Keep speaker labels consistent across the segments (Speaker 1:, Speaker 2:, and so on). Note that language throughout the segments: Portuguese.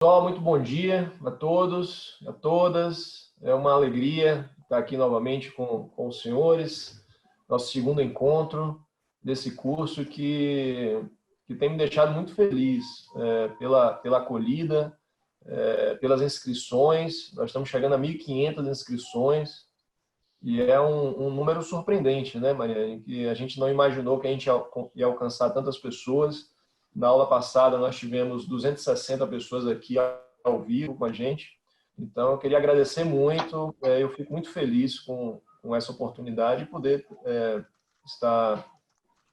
Speaker 1: Pessoal, muito bom dia a todos, a todas. É uma alegria estar aqui novamente com os senhores. Nosso segundo encontro desse curso que tem me deixado muito feliz pela acolhida, pelas inscrições. Nós estamos chegando a 1.500 inscrições e é um número surpreendente, né, Mariane? Que a gente não imaginou que a gente ia alcançar tantas pessoas. Na aula passada, nós tivemos 260 pessoas aqui ao vivo com a gente. Então, eu queria agradecer muito. Eu fico muito feliz com essa oportunidade de poder estar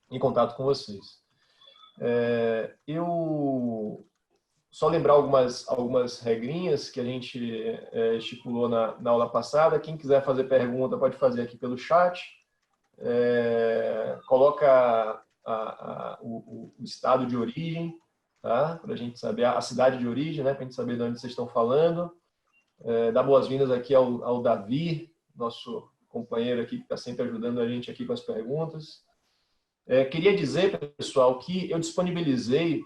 Speaker 1: em contato com vocês. Eu só lembrar algumas regrinhas que a gente estipulou na aula passada. Quem quiser fazer pergunta pode fazer aqui pelo chat. Coloca o estado de origem, tá? Para a gente saber a cidade de origem, né? Para a gente saber de onde vocês estão falando. Dar boas-vindas aqui ao Davi, nosso companheiro aqui que está sempre ajudando a gente aqui com as perguntas. Queria dizer, pessoal, que eu disponibilizei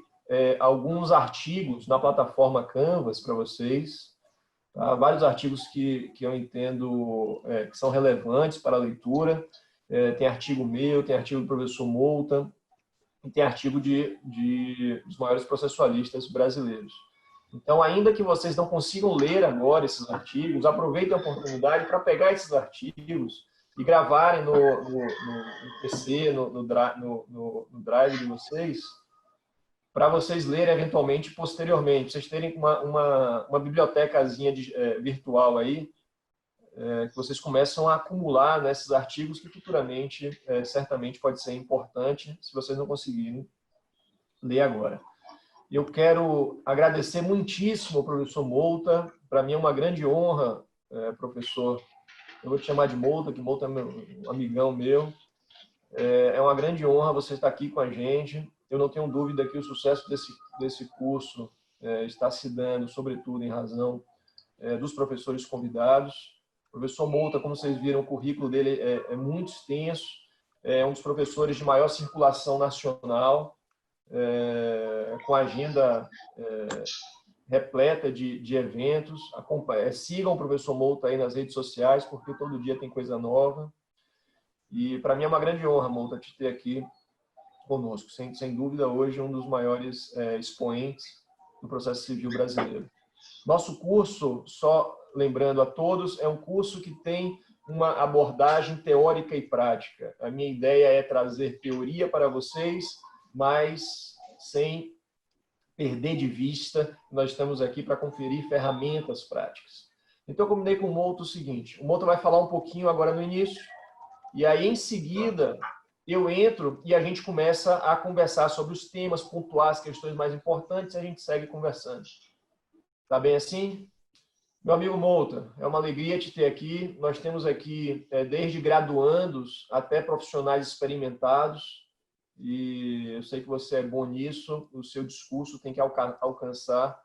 Speaker 1: alguns artigos na plataforma Canvas para vocês, tá? Vários artigos que eu entendo que são relevantes para a leitura. Tem artigo meu, tem artigo do professor Mouta, e tem artigo dos maiores processualistas brasileiros. Então, ainda que vocês não consigam ler agora esses artigos, aproveitem a oportunidade para pegar esses artigos e gravarem no PC, no Drive de vocês, para vocês lerem eventualmente posteriormente. Vocês terem uma bibliotecazinha virtual aí, que vocês começam a acumular nesses artigos que futuramente, certamente, pode ser importante se vocês não conseguirem ler agora. Eu quero agradecer muitíssimo ao professor Mouta. Para mim é uma grande honra, professor. Eu vou te chamar de Mouta, que Mouta é um amigão meu. É uma grande honra você estar aqui com a gente. Eu não tenho dúvida que o sucesso desse curso está se dando, sobretudo, em razão dos professores convidados. O professor Mouta, como vocês viram, o currículo dele é muito extenso, é um dos professores de maior circulação nacional, com agenda repleta de eventos. Sigam o professor Mouta aí nas redes sociais, porque todo dia tem coisa nova. E para mim é uma grande honra, Mouta, te ter aqui conosco. Sem dúvida, hoje um dos maiores expoentes do processo civil brasileiro. Nosso curso, só lembrando a todos, é um curso que tem uma abordagem teórica e prática. A minha ideia é trazer teoria para vocês, mas sem perder de vista que nós estamos aqui para conferir ferramentas práticas. Então, eu combinei com o Mouta o seguinte: o Mouta vai falar um pouquinho agora no início, e aí, em seguida, eu entro e a gente começa a conversar sobre os temas, pontuar as questões mais importantes, e a gente segue conversando. Tá bem assim? Meu amigo Mouta, é uma alegria te ter aqui. Nós temos aqui desde graduandos até profissionais experimentados, e eu sei que você é bom nisso. O seu discurso tem que alcançar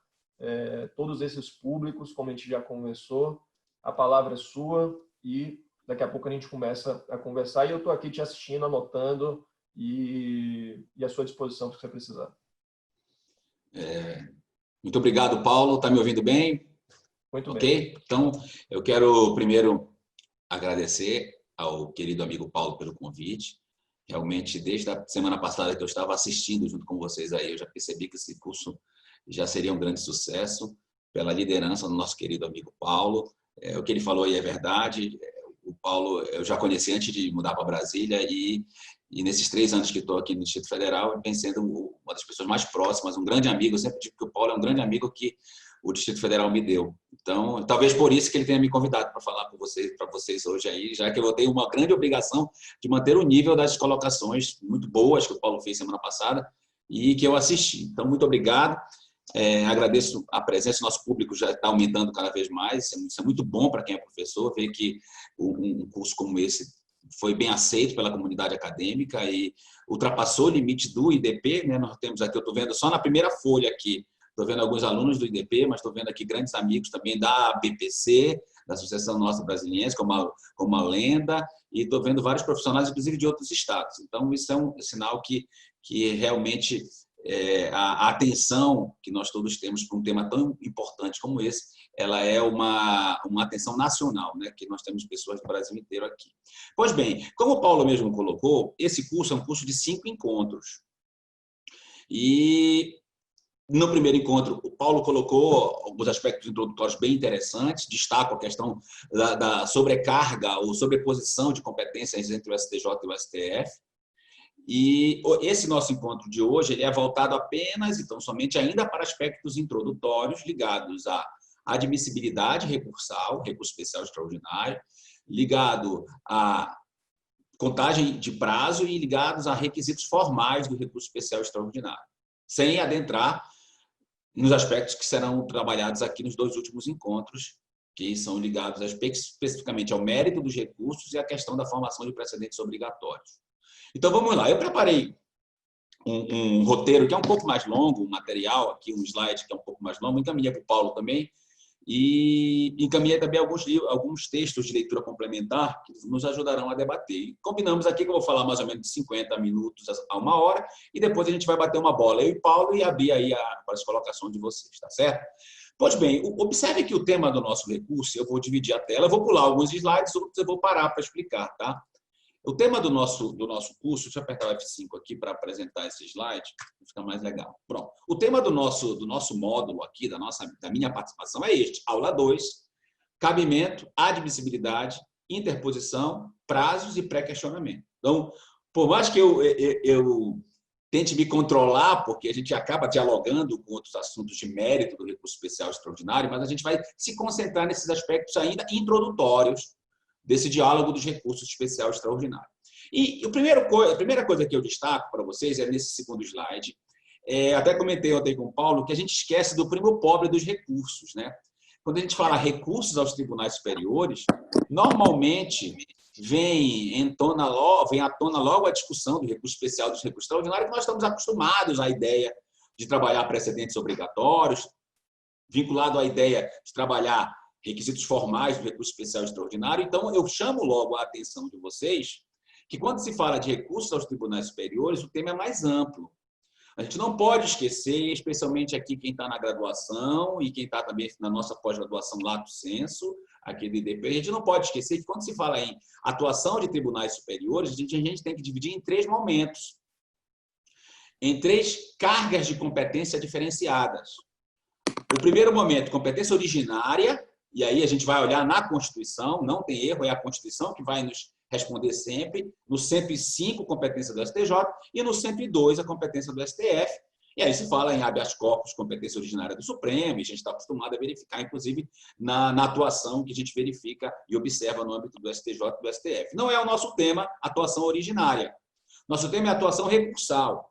Speaker 1: todos esses públicos, como a gente já conversou. A palavra é sua e daqui a pouco a gente começa a conversar, e eu estou aqui te assistindo, anotando e à sua disposição para o que você precisar.
Speaker 2: Muito obrigado, Paulo. Está me ouvindo bem?
Speaker 1: Muito
Speaker 2: bem. Então, eu quero primeiro agradecer ao querido amigo Paulo pelo convite. Realmente, desde a semana passada que eu estava assistindo junto com vocês aí, eu já percebi que esse curso já seria um grande sucesso pela liderança do nosso querido amigo Paulo. O que ele falou aí é verdade. O Paulo eu já conheci antes de mudar para Brasília e nesses 3 anos que estou aqui no Distrito Federal, eu vem sendo uma das pessoas mais próximas, um grande amigo. Eu sempre digo que o Paulo é um grande amigo que o Distrito Federal me deu. Então, talvez por isso que ele tenha me convidado para falar para vocês hoje aí, já que eu vou ter uma grande obrigação de manter o nível das colocações muito boas que o Paulo fez semana passada e que eu assisti. Então, muito obrigado. Agradeço a presença. Nosso público já está aumentando cada vez mais. Isso é muito bom para quem é professor, ver que um curso como esse foi bem aceito pela comunidade acadêmica e ultrapassou o limite do IDP, né? Nós temos aqui, eu estou vendo só na primeira folha aqui, estou vendo alguns alunos do IDP, mas estou vendo aqui grandes amigos também da BPC, da Associação Nossa Brasiliense, como a Lenda, e estou vendo vários profissionais, inclusive de outros estados. Então, isso é um sinal que realmente a atenção que nós todos temos para um tema tão importante como esse, ela é uma atenção nacional, né? Que nós temos pessoas do Brasil inteiro aqui. Pois bem, como o Paulo mesmo colocou, esse curso é um curso de 5 encontros. E no primeiro encontro, o Paulo colocou alguns aspectos introdutórios bem interessantes, destaco a questão da sobrecarga ou sobreposição de competências entre o STJ e o STF. E esse nosso encontro de hoje ele é voltado apenas, então, somente ainda para aspectos introdutórios ligados à admissibilidade recursal, recurso especial extraordinário, ligado à contagem de prazo e ligados a requisitos formais do recurso especial extraordinário, sem adentrar nos aspectos que serão trabalhados aqui nos 2 últimos encontros, que são ligados especificamente ao mérito dos recursos e à questão da formação de precedentes obrigatórios. Então, vamos lá. Eu preparei um roteiro que é um pouco mais longo, um material aqui, um slide que é um pouco mais longo, encaminhei para o Paulo também, e encaminhei também alguns textos de leitura complementar que nos ajudarão a debater. E combinamos aqui que eu vou falar mais ou menos de 50 minutos a 1 hora, e depois a gente vai bater uma bola, eu e Paulo, e abrir aí para as colocações de vocês, tá certo? Pois bem, observe que o tema do nosso recurso, eu vou dividir a tela, eu vou pular alguns slides, outros eu vou parar para explicar, tá? O tema do nosso curso, deixa eu apertar o F5 aqui para apresentar esse slide, fica mais legal. Pronto. O tema do nosso módulo aqui, da minha participação é este, aula 2, cabimento, admissibilidade, interposição, prazos e pré-questionamento. Então, por mais que eu tente me controlar, porque a gente acaba dialogando com outros assuntos de mérito do recurso especial extraordinário, mas a gente vai se concentrar nesses aspectos ainda introdutórios desse diálogo dos recursos especial extraordinário. E a primeira coisa que eu destaco para vocês é nesse segundo slide, até comentei ontem com o Paulo, que a gente esquece do primo pobre dos recursos, né? Quando a gente fala recursos aos tribunais superiores, normalmente vem à tona logo a discussão do recurso especial dos recursos extraordinários, que nós estamos acostumados à ideia de trabalhar precedentes obrigatórios, vinculado à ideia de trabalhar requisitos formais do recurso especial extraordinário. Então, eu chamo logo a atenção de vocês que, quando se fala de recursos aos tribunais superiores, o tema é mais amplo. A gente não pode esquecer, especialmente aqui quem está na graduação e quem está também na nossa pós-graduação lato sensu, aqui do IDP, a gente não pode esquecer que, quando se fala em atuação de tribunais superiores, a gente tem que dividir em 3 momentos, em 3 cargas de competência diferenciadas. O primeiro momento, competência originária, e aí a gente vai olhar na Constituição, não tem erro, é a Constituição que vai nos responder sempre, no 105, competência do STJ, e no 102, a competência do STF. E aí se fala em habeas corpus, competência originária do Supremo, e a gente está acostumado a verificar, inclusive, na atuação que a gente verifica e observa no âmbito do STJ e do STF. Não é o nosso tema, atuação originária. Nosso tema é atuação recursal.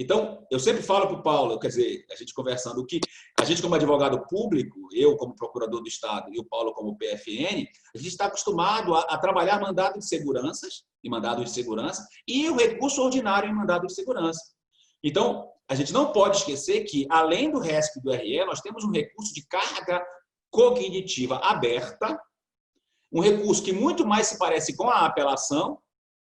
Speaker 2: Então, eu sempre falo para o Paulo, quer dizer, a gente conversando, que a gente como advogado público, eu como procurador do Estado e o Paulo como PFN, a gente está acostumado a trabalhar mandado de seguranças, e mandado de segurança, e o recurso ordinário em mandado de segurança. Então, a gente não pode esquecer que, além do RESP e do RE, nós temos um recurso de carga cognitiva aberta, um recurso que muito mais se parece com a apelação,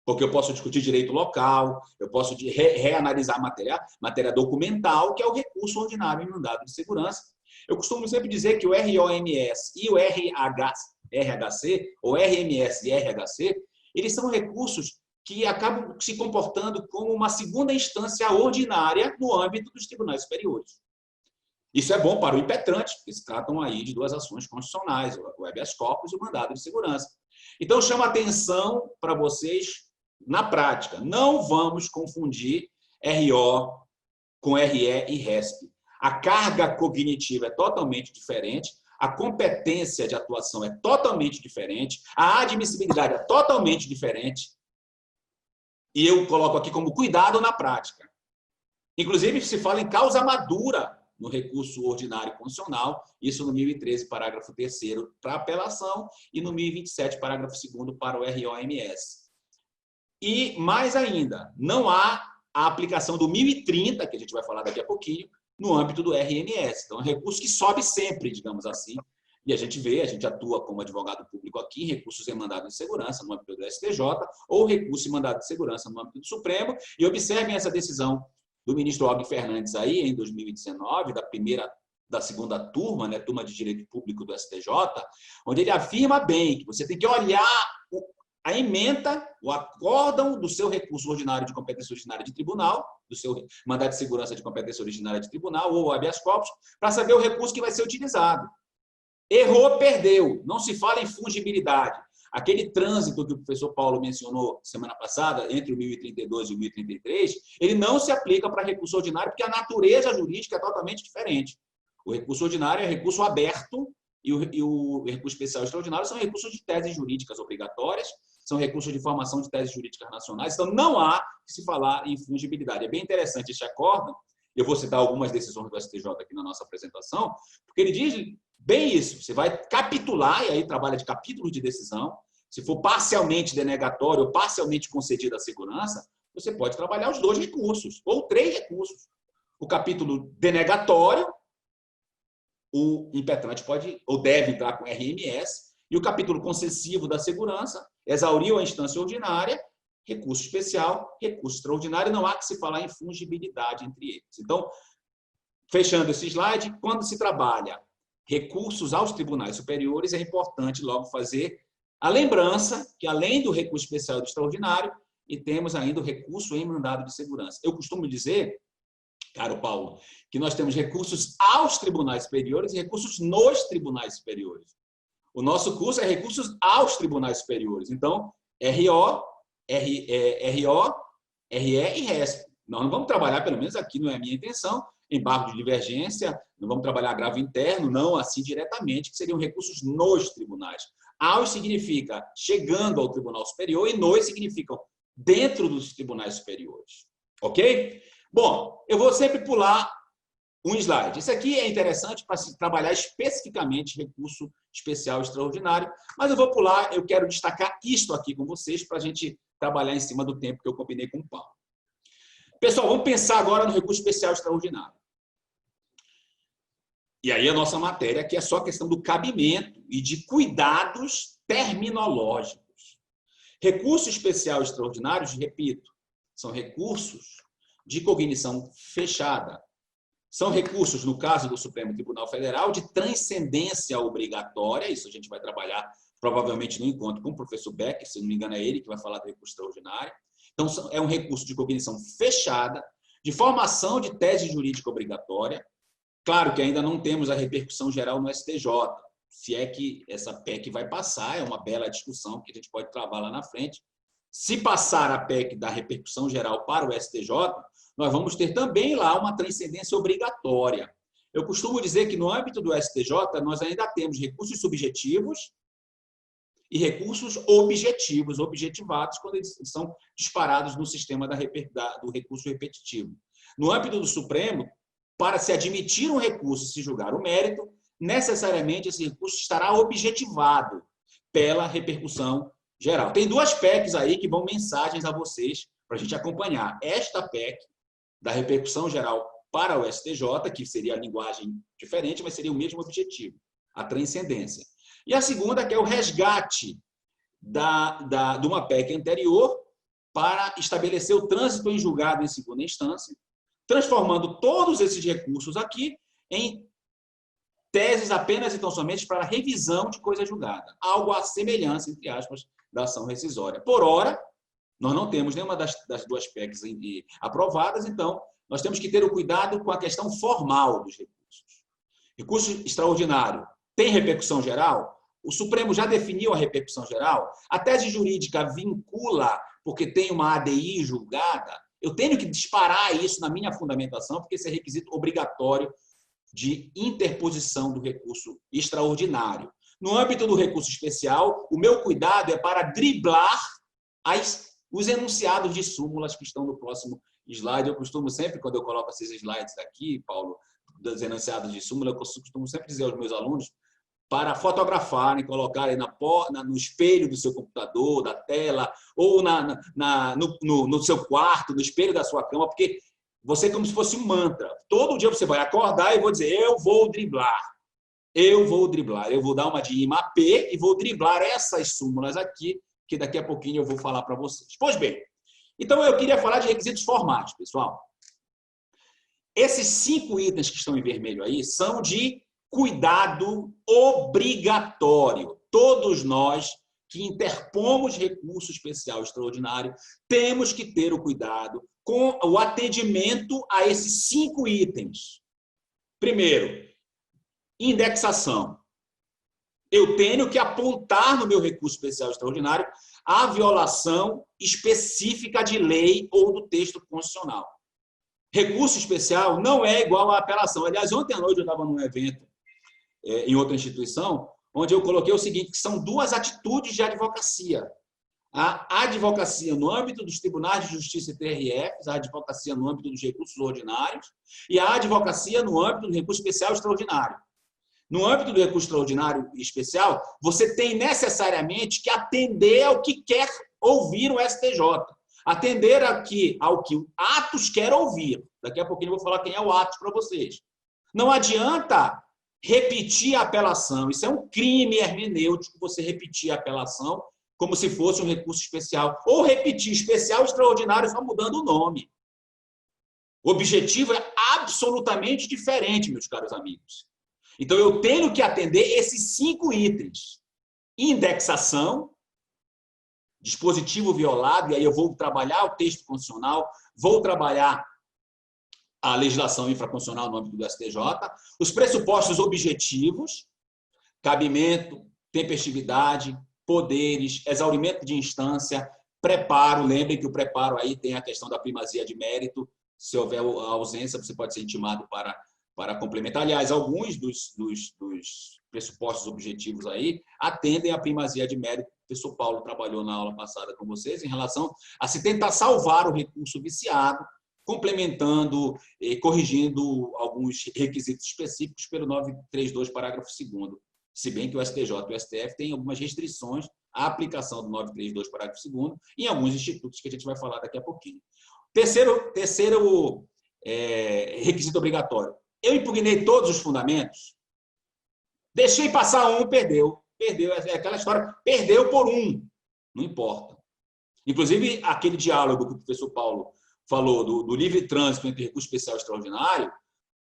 Speaker 2: porque eu posso discutir direito local, eu posso reanalisar matéria documental, que é o recurso ordinário em mandado de segurança. Eu costumo sempre dizer que o ROMS e o RHC, ou RMS e RHC, eles são recursos que acabam se comportando como uma segunda instância ordinária no âmbito dos tribunais superiores. Isso é bom para o impetrante, porque se tratam aí de 2 ações constitucionais, o habeas corpus e o mandado de segurança. Então, chamo a atenção para vocês na prática. Não vamos confundir RO com RE e RESP. A carga cognitiva é totalmente diferente, a competência de atuação é totalmente diferente, a admissibilidade é totalmente diferente. E eu coloco aqui como cuidado na prática. Inclusive, se fala em causa madura no recurso ordinário constitucional, isso no 1013, parágrafo 3º, para apelação, e no 1027, parágrafo 2º, para o ROMS. E, mais ainda, não há a aplicação do 1030, que a gente vai falar daqui a pouquinho, no âmbito do RMS. Então, é um recurso que sobe sempre, digamos assim. E a gente atua como advogado público aqui em recursos em mandado de segurança no âmbito do STJ ou recurso em mandado de segurança no âmbito do Supremo. E observem essa decisão do ministro Og Fernandes aí, em 2019, da segunda turma, né, turma de Direito Público do STJ, onde ele afirma bem que você tem que olhar a ementa, o acórdão do seu recurso ordinário de competência originária de tribunal, do seu mandado de segurança de competência originária de tribunal ou habeas corpus, para saber o recurso que vai ser utilizado. Errou, perdeu. Não se fala em fungibilidade. Aquele trânsito que o professor Paulo mencionou semana passada, entre o 1032 e o 1033, ele não se aplica para recurso ordinário, porque a natureza jurídica é totalmente diferente. O recurso ordinário é recurso aberto e o recurso especial extraordinário são recursos de teses jurídicas obrigatórias, são recursos de formação de teses jurídicas nacionais, então não há que se falar em fungibilidade. É bem interessante este acórdão, eu vou citar algumas decisões do STJ aqui na nossa apresentação, porque ele diz bem isso, você vai capitular, e aí trabalha de capítulos de decisão, se for parcialmente denegatório ou parcialmente concedida a segurança, você pode trabalhar os 2 recursos, ou 3 recursos. O capítulo denegatório, o impetrante pode ou deve entrar com RMS, e o capítulo concessivo da segurança, exauriu a instância ordinária, recurso especial, recurso extraordinário, não há que se falar em fungibilidade entre eles. Então, fechando esse slide, quando se trabalha recursos aos tribunais superiores, é importante logo fazer a lembrança que, além do recurso especial e do extraordinário, e temos ainda o recurso em mandado de segurança. Eu costumo dizer, caro Paulo, que nós temos recursos aos tribunais superiores e recursos nos tribunais superiores. O nosso curso é recursos aos tribunais superiores. Então, RO, RE e RESP. Nós não vamos trabalhar, pelo menos aqui não é a minha intenção, embargo de divergência, não vamos trabalhar agravo interno, não assim diretamente, que seriam recursos nos tribunais. Aos significa chegando ao Tribunal Superior e nos significam dentro dos tribunais superiores. Ok? Bom, eu vou sempre pular um slide. Isso aqui é interessante para se trabalhar especificamente recurso especial extraordinário, mas eu vou pular, eu quero destacar isto aqui com vocês para a gente trabalhar em cima do tempo que eu combinei com o Paulo. Pessoal, vamos pensar agora no recurso especial extraordinário. E aí a nossa matéria que é só a questão do cabimento e de cuidados terminológicos. Recurso especial extraordinário, repito, são recursos de cognição fechada. São recursos, no caso do Supremo Tribunal Federal, de transcendência obrigatória, isso a gente vai trabalhar provavelmente no encontro com o professor Becker, se não me engano é ele que vai falar do recurso extraordinário. Então, é um recurso de cognição fechada, de formação de tese jurídica obrigatória. Claro que ainda não temos a repercussão geral no STJ, se é que essa PEC vai passar, é uma bela discussão que a gente pode travar lá na frente. Se passar a PEC da repercussão geral para o STJ, nós vamos ter também lá uma transcendência obrigatória. Eu costumo dizer que no âmbito do STJ, nós ainda temos recursos subjetivos e recursos objetivos, objetivados, quando eles são disparados no sistema do recurso repetitivo. No âmbito do Supremo, para se admitir um recurso e se julgar o mérito, necessariamente esse recurso estará objetivado pela repercussão geral. Tem 2 PECs aí que vão mensagens a vocês para a gente acompanhar. Esta PEC da repercussão geral para o STJ, que seria a linguagem diferente, mas seria o mesmo objetivo, a transcendência. E a segunda, que é o resgate de uma PEC anterior para estabelecer o trânsito em julgado em segunda instância, transformando todos esses recursos aqui em teses apenas e tão somente para revisão de coisa julgada. Algo à semelhança, entre aspas, da ação rescisória. Por ora, nós não temos nenhuma das 2 PECs aprovadas, então nós temos que ter o cuidado com a questão formal dos recursos. Recurso extraordinário tem repercussão geral? O Supremo já definiu a repercussão geral? A tese jurídica vincula porque tem uma ADI julgada? Eu tenho que disparar isso na minha fundamentação, porque esse é requisito obrigatório de interposição do recurso extraordinário. No âmbito do recurso especial, o meu cuidado é para driblar os enunciados de súmulas que estão no próximo slide. Eu costumo sempre, quando eu coloco esses slides aqui, Paulo, dos enunciados de súmula, eu costumo sempre dizer aos meus alunos para fotografarem, colocarem no espelho do seu computador, da tela, ou no seu quarto, no espelho da sua cama, porque você é como se fosse um mantra. Todo dia você vai acordar e vou dizer, eu vou driblar, eu vou dar uma de IMAP e vou driblar essas súmulas aqui, que daqui a pouquinho eu vou falar para vocês. Pois bem, então eu queria falar de requisitos formais, pessoal. Esses 5 itens que estão em vermelho aí são de cuidado obrigatório. Todos nós que interpomos recurso especial extraordinário temos que ter o cuidado com o atendimento a esses 5 itens. Primeiro, indexação. Eu tenho que apontar no meu recurso especial extraordinário a violação específica de lei ou do texto constitucional. Recurso especial não é igual à apelação. Aliás, ontem à noite eu estava num evento em outra instituição, onde eu coloquei o seguinte, que são 2 atitudes de advocacia. A advocacia no âmbito dos tribunais de justiça e TRFs, a advocacia no âmbito dos recursos ordinários e a advocacia no âmbito do recurso especial extraordinário. No âmbito do recurso extraordinário e especial, você tem necessariamente que atender ao que quer ouvir o STJ. Atender ao que o Atos quer ouvir. Daqui a pouquinho eu vou falar quem é o Atos para vocês. Não adianta repetir a apelação. Isso é um crime hermenêutico, você repetir a apelação como se fosse um recurso especial. Ou repetir especial e extraordinário só mudando o nome. O objetivo é absolutamente diferente, meus caros amigos. Então, eu tenho que atender esses 5 itens. Indexação, dispositivo violado, e aí eu vou trabalhar o texto constitucional, vou trabalhar a legislação infraconstitucional no âmbito do STJ, os pressupostos objetivos, cabimento, tempestividade, poderes, exaurimento de instância, preparo. Lembrem que o preparo aí tem a questão da primazia de mérito. Se houver ausência, você pode ser intimado para complementar. Aliás, alguns dos pressupostos objetivos aí atendem à primazia de mérito. O professor Paulo trabalhou na aula passada com vocês em relação a se tentar salvar o recurso viciado, complementando e corrigindo alguns requisitos específicos pelo 932, parágrafo 2º. Se bem que o STJ e o STF têm algumas restrições à aplicação do 932, parágrafo 2º em alguns institutos que a gente vai falar daqui a pouquinho. Terceiro requisito obrigatório. Eu impugnei todos os fundamentos, deixei passar um, perdeu. Perdeu, é aquela história, perdeu por um, não importa. Inclusive, aquele diálogo que o professor Paulo falou do livre trânsito entre recurso especial e extraordinário,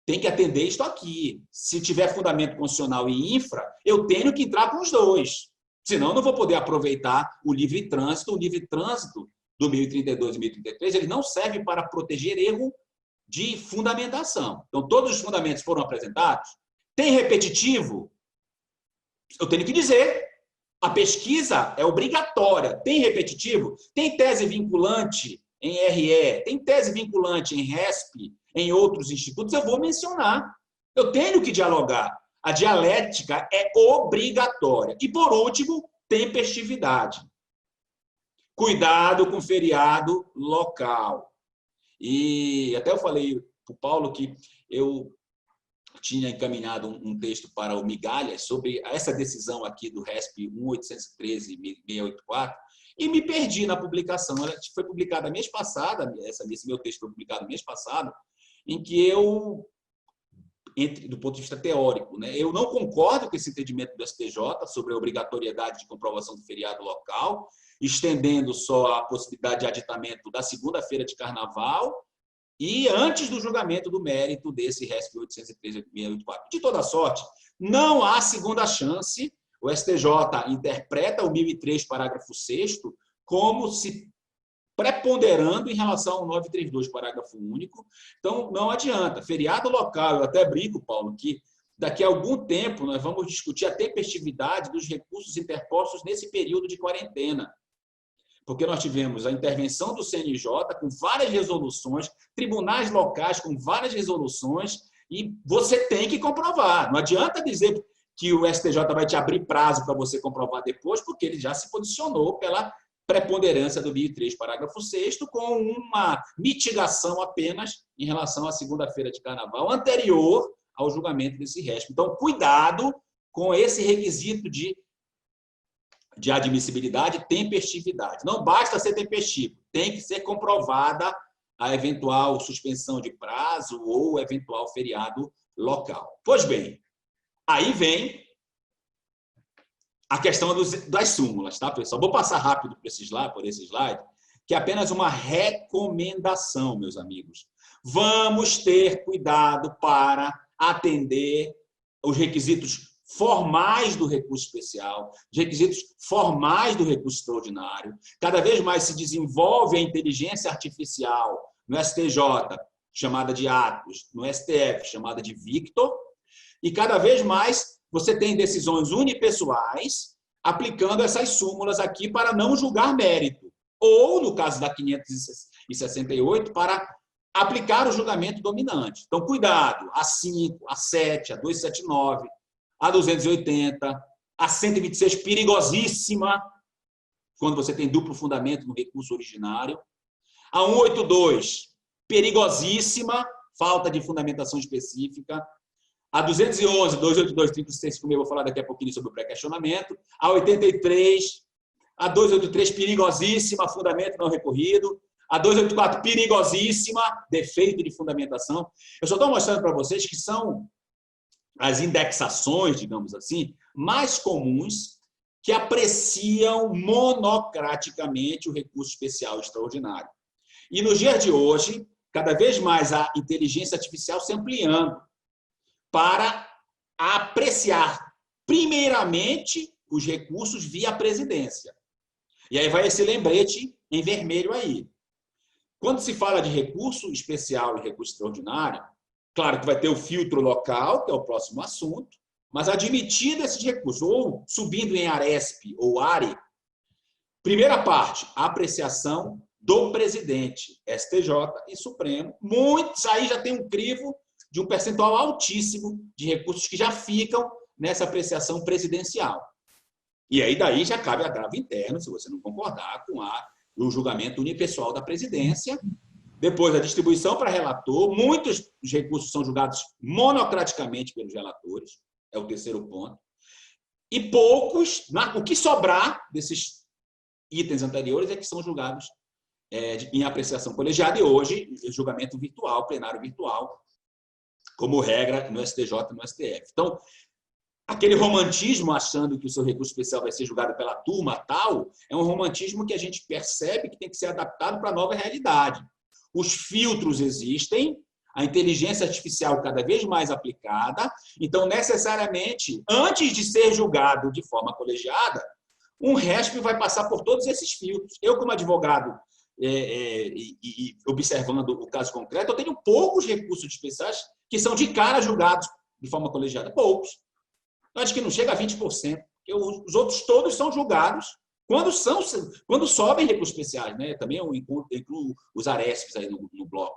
Speaker 2: tem que atender isto aqui. Se tiver fundamento constitucional e infra, eu tenho que entrar com os dois. Senão, eu não vou poder aproveitar o livre trânsito. O livre trânsito do 1032 e 1033, ele não serve para proteger erro de fundamentação. Então, todos os fundamentos foram apresentados. Tem repetitivo? Eu tenho que dizer. A pesquisa é obrigatória. Tem repetitivo? Tem tese vinculante em RE? Tem tese vinculante em RESP? Em outros institutos? Eu vou mencionar. Eu tenho que dialogar. A dialética é obrigatória. E, por último, tempestividade. Cuidado com feriado local. E até eu falei para o Paulo que eu tinha encaminhado um texto para o Migalhas sobre essa decisão aqui do RESP 1813-684 e me perdi na publicação. Ela foi publicada mês passado, esse meu texto foi publicado mês passado, em que eu, do ponto de vista teórico, né, eu não concordo com esse entendimento do STJ sobre a obrigatoriedade de comprovação do feriado local, estendendo só a possibilidade de aditamento da segunda-feira de carnaval e antes do julgamento do mérito desse RESP 813-684. De toda sorte, não há segunda chance. O STJ interpreta o 1003, parágrafo 6º, como se preponderando em relação ao 932, parágrafo único. Então, não adianta. Feriado local, eu até brinco, Paulo, que daqui a algum tempo nós vamos discutir a tempestividade dos recursos interpostos nesse período de quarentena. Porque nós tivemos a intervenção do CNJ com várias resoluções, tribunais locais com várias resoluções, e você tem que comprovar. Não adianta dizer que o STJ vai te abrir prazo para você comprovar depois, porque ele já se posicionou pela preponderância do 1003, parágrafo 6º, com uma mitigação apenas em relação à segunda-feira de carnaval, anterior ao julgamento desse RESP. Então, cuidado com esse requisito de admissibilidade e tempestividade. Não basta ser tempestivo, tem que ser comprovada a eventual suspensão de prazo ou eventual feriado local. Pois bem, aí vem a questão das súmulas, tá, pessoal? Vou passar rápido por esse slide, que é apenas uma recomendação, meus amigos. vamos ter cuidado para atender os requisitos formais do recurso especial, os requisitos formais do recurso extraordinário. Cada vez mais se desenvolve a inteligência artificial no STJ, chamada de Atos, no STF, chamada de Victor, e cada vez mais você tem decisões unipessoais aplicando essas súmulas aqui para não julgar mérito, ou, no caso da 568, para aplicar o julgamento dominante. Então, cuidado, a 5, a 7, a 279, a 280, a 126, perigosíssima, quando você tem duplo fundamento no recurso originário, a 182, perigosíssima, falta de fundamentação específica, a 211, 282, 36, como eu vou falar daqui a pouquinho sobre o pré-questionamento, a 83, a 283, perigosíssima, fundamento não recorrido, a 284, perigosíssima, defeito de fundamentação. Eu só estou mostrando para vocês que são as indexações, digamos assim, mais comuns que apreciam monocraticamente o recurso especial extraordinário. E nos dias de hoje, cada vez mais a inteligência artificial se ampliando para apreciar, primeiramente, os recursos via presidência. E aí vai esse lembrete em vermelho aí. Quando se fala de recurso especial e recurso extraordinário, claro que vai ter o filtro local, que é o próximo assunto, mas admitido esses recursos, ou subindo em ARESP ou ARE, primeira parte, a apreciação do presidente, STJ e Supremo. Muitos aí já tem um crivo de um percentual altíssimo de recursos que já ficam nessa apreciação presidencial. E aí daí já cabe agravo interno, se você não concordar com o julgamento unipessoal da presidência. Depois a distribuição para relator. Muitos dos recursos são julgados monocraticamente pelos relatores, é o terceiro ponto. E poucos, o que sobrar desses itens anteriores é que são julgados em apreciação colegiada, e hoje julgamento virtual, plenário virtual, como regra no STJ e no STF. Então, aquele romantismo achando que o seu recurso especial vai ser julgado pela turma tal, é um romantismo que a gente percebe que tem que ser adaptado para a nova realidade. Os filtros existem, a inteligência artificial cada vez mais aplicada, então, necessariamente, antes de ser julgado de forma colegiada, um RESP vai passar por todos esses filtros. Eu, como advogado, e observando o caso concreto, eu tenho poucos recursos especiais que são de cara julgados de forma colegiada. Poucos. Eu acho que não chega a 20%, porque os outros todos são julgados quando sobem recursos especiais, né? Também eu incluo os ARESPs aí no bloco.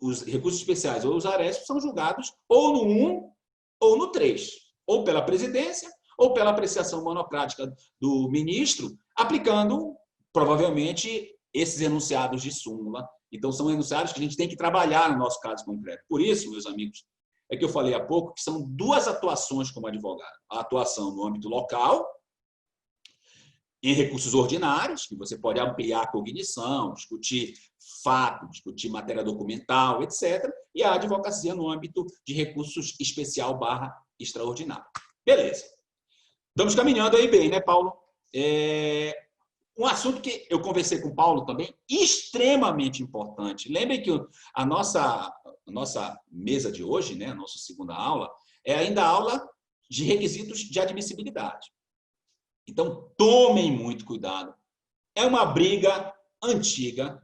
Speaker 2: Os recursos especiais ou os ARESPs são julgados ou no 1 ou no 3, ou pela presidência ou pela apreciação monocrática do ministro, aplicando, provavelmente, esses enunciados de súmula. Então, são enunciados que a gente tem que trabalhar no nosso caso concreto. Por isso, meus amigos, é que eu falei há pouco que são duas atuações como advogado. A atuação no âmbito local, em recursos ordinários, que você pode ampliar a cognição, discutir fato, discutir matéria documental, etc. E a advocacia no âmbito de recursos especial / extraordinário. Beleza. Estamos caminhando aí bem, né, Paulo? Um assunto que eu conversei com o Paulo também, extremamente importante. Lembrem que a nossa mesa de hoje, né, a nossa segunda aula, é ainda a aula de requisitos de admissibilidade. Então, tomem muito cuidado. É uma briga antiga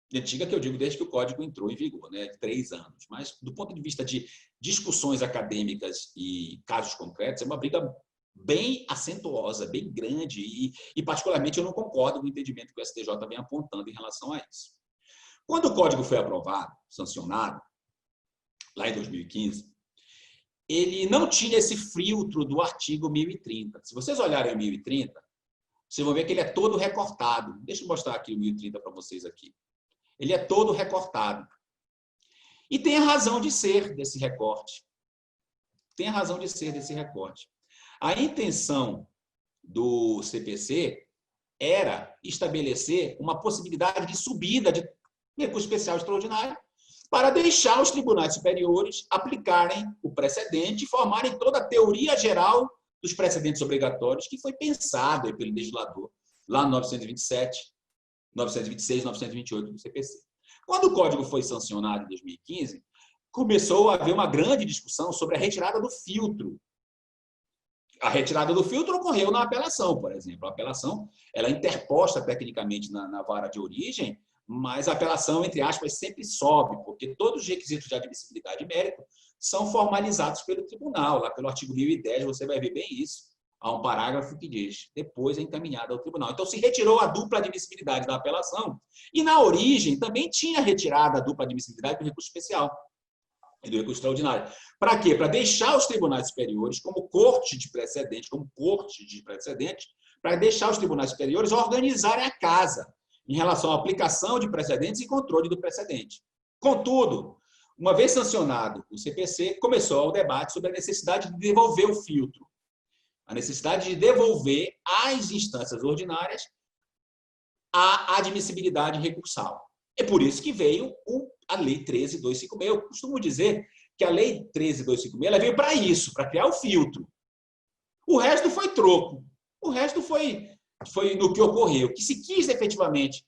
Speaker 2: que eu digo desde que o Código entrou em vigor, né, de 3 anos. Mas, do ponto de vista de discussões acadêmicas e casos concretos, é uma briga bem acentuosa, bem grande, e particularmente eu não concordo com o entendimento que o STJ vem apontando em relação a isso. Quando o Código foi aprovado, sancionado, lá em 2015, ele não tinha esse filtro do artigo 1030. Se vocês olharem o 1030, vocês vão ver que ele é todo recortado. Deixa eu mostrar aqui o 1030 para vocês aqui. Ele é todo recortado. E tem a razão de ser desse recorte. Tem a razão de ser desse recorte. A intenção do CPC era estabelecer uma possibilidade de subida de recurso especial extraordinário para deixar os tribunais superiores aplicarem o precedente e formarem toda a teoria geral dos precedentes obrigatórios que foi pensada pelo legislador lá no 927, 926, 928 do CPC. Quando o código foi sancionado em 2015, começou a haver uma grande discussão sobre a retirada do filtro. A retirada do filtro ocorreu na apelação, por exemplo. A apelação ela é interposta tecnicamente na vara de origem, mas a apelação, entre aspas, sempre sobe, porque todos os requisitos de admissibilidade e mérito são formalizados pelo tribunal. Lá pelo artigo 1010 você vai ver bem isso. Há um parágrafo que diz, depois é encaminhado ao tribunal. Então, se retirou a dupla admissibilidade da apelação, e na origem também tinha retirada a dupla admissibilidade do recurso especial e do recurso extraordinário. Para quê? Para deixar os tribunais superiores como corte de precedente, para deixar os tribunais superiores organizarem a casa em relação à aplicação de precedentes e controle do precedente. Contudo, uma vez sancionado o CPC, começou o debate sobre a necessidade de devolver o filtro, a necessidade de devolver às instâncias ordinárias a admissibilidade recursal. É por isso que veio a Lei 13.256. Eu costumo dizer que a Lei 13.256 ela veio para isso, para criar o filtro. O resto foi troco. O resto foi no que ocorreu. Que se quis efetivamente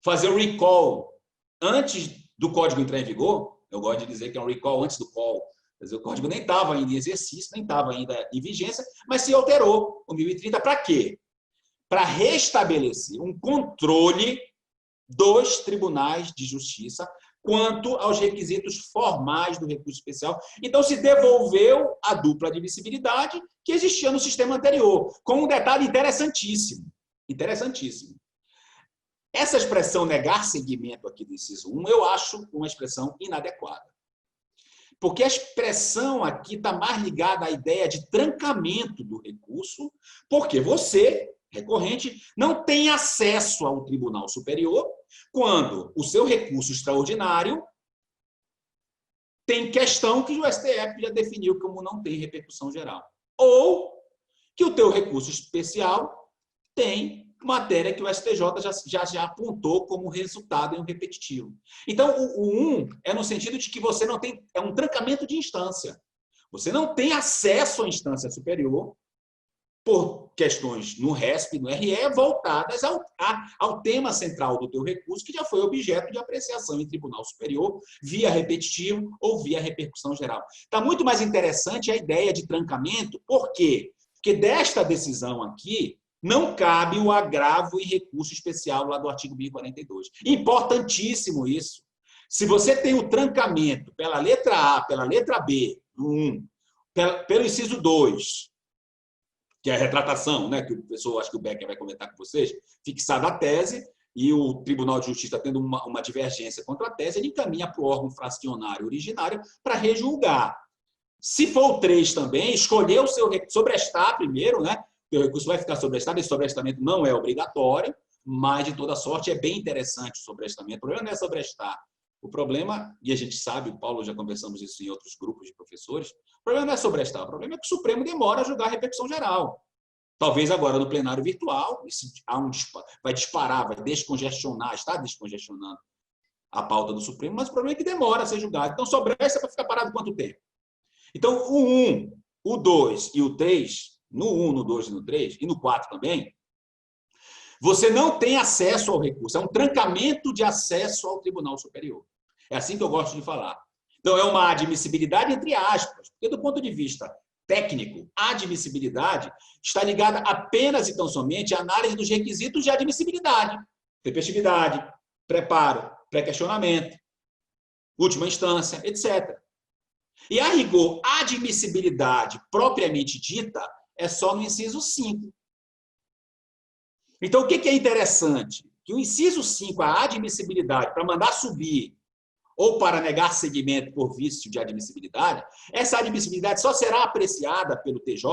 Speaker 2: fazer o recall antes do código entrar em vigor, eu gosto de dizer que é um recall antes do call. Quer dizer, o código nem estava ainda em exercício, nem estava ainda em vigência, mas se alterou o 1030 para quê? Para restabelecer um controle dos tribunais de justiça quanto aos requisitos formais do recurso especial. Então, se devolveu a dupla admissibilidade que existia no sistema anterior, com um detalhe interessantíssimo. Interessantíssimo. Essa expressão negar seguimento aqui do inciso 1, eu acho uma expressão inadequada. Porque a expressão aqui está mais ligada à ideia de trancamento do recurso, porque você, recorrente, não tem acesso ao Tribunal Superior quando o seu recurso extraordinário tem questão que o STF já definiu como não tem repercussão geral. Ou que o teu recurso especial tem matéria que o STJ já apontou como resultado em um repetitivo. Então, o 1 é no sentido de que você não tem... É um trancamento de instância. Você não tem acesso à instância superior por questões no RESP, no RE, voltadas ao tema central do teu recurso, que já foi objeto de apreciação em tribunal superior, via repetitivo ou via repercussão geral. Está muito mais interessante a ideia de trancamento, por quê? Porque desta decisão aqui, não cabe o agravo e recurso especial lá do artigo 1042. Importantíssimo isso. Se você tem o trancamento pela letra A, pela letra B, no 1, pelo inciso 2, que é a retratação, né, que o professor, acho que o Becker vai comentar com vocês, fixada a tese, e o Tribunal de Justiça tendo uma divergência contra a tese, ele encaminha para o órgão fracionário originário para rejulgar. Se for o 3 também, escolher o seu sobrestar primeiro, né? O recurso vai ficar sobrestado, esse sobrestamento não é obrigatório, mas, de toda sorte, é bem interessante o sobrestamento. O problema não é sobrestar. O problema, e a gente sabe, o Paulo, já conversamos isso em outros grupos de professores, o problema não é sobrestar, o problema é que o Supremo demora a julgar a repercussão geral. Talvez agora no plenário virtual, vai disparar, vai descongestionar, está descongestionando a pauta do Supremo, mas o problema é que demora a ser julgado. Então, sobresta para ficar parado quanto tempo? Então, o 1, o 2 e o 3, no 1, no 2 e no 3, e no 4 também, você não tem acesso ao recurso. É um trancamento de acesso ao Tribunal Superior. É assim que eu gosto de falar. Então, é uma admissibilidade entre aspas, porque do ponto de vista técnico, a admissibilidade está ligada apenas e tão somente à análise dos requisitos de admissibilidade. Tempestividade, preparo, pré-questionamento, última instância, etc. E, a rigor, a admissibilidade propriamente dita é só no inciso 5. Então, o que é interessante? Que o inciso 5, a admissibilidade, para mandar subir ou para negar seguimento por vício de admissibilidade, essa admissibilidade só será apreciada pelo TJ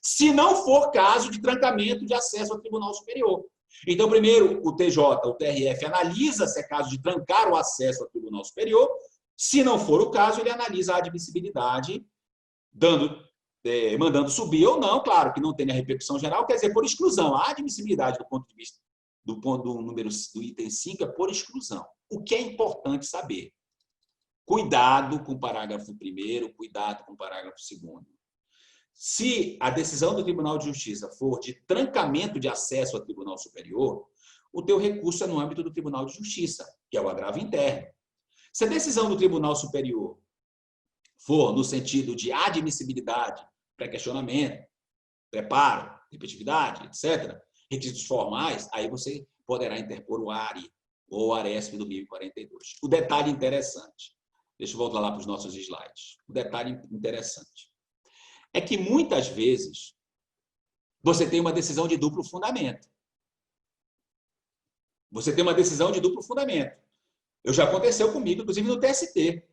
Speaker 2: se não for caso de trancamento de acesso ao Tribunal Superior. Então, primeiro, o TJ, o TRF, analisa se é caso de trancar o acesso ao Tribunal Superior. Se não for o caso, ele analisa a admissibilidade, mandando subir ou não, claro que não tem a repercussão geral, quer dizer, por exclusão. A admissibilidade do ponto de vista do item 5 é por exclusão. O que é importante saber? Cuidado com o parágrafo 1º, cuidado com o parágrafo 2º. Se a decisão do Tribunal de Justiça for de trancamento de acesso ao Tribunal Superior, o teu recurso é no âmbito do Tribunal de Justiça, que é o agravo interno. Se a decisão do Tribunal Superior for no sentido de admissibilidade, pré-questionamento, preparo, repetitividade, etc., requisitos formais, aí você poderá interpor o ARI ou o ARESP do 1042. O detalhe interessante, deixa eu voltar lá para os nossos slides. O detalhe interessante é que muitas vezes você tem uma decisão de duplo fundamento. Você tem uma decisão de duplo fundamento. Já aconteceu comigo, inclusive no TST.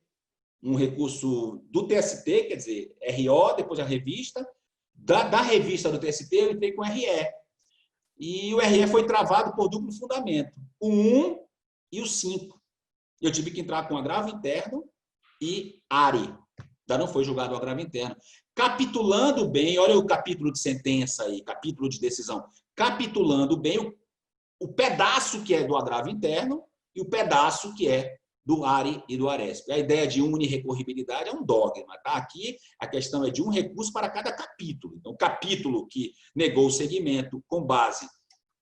Speaker 2: Um recurso do TST, quer dizer, RO, depois a revista. Da revista do TST, eu entrei com RE. E o RE foi travado por duplo fundamento. O 1 e o 5. Eu tive que entrar com agravo interno e ARI. Ainda não foi julgado o agravo interno. Capitulando bem, olha o capítulo de sentença aí, capítulo de decisão. Capitulando bem o pedaço que é do agravo interno e o pedaço que é do ARI e do ARESP. A ideia de unirrecorribilidade é um dogma. Tá? Aqui a questão é de um recurso para cada capítulo. Então, o capítulo que negou o segmento com base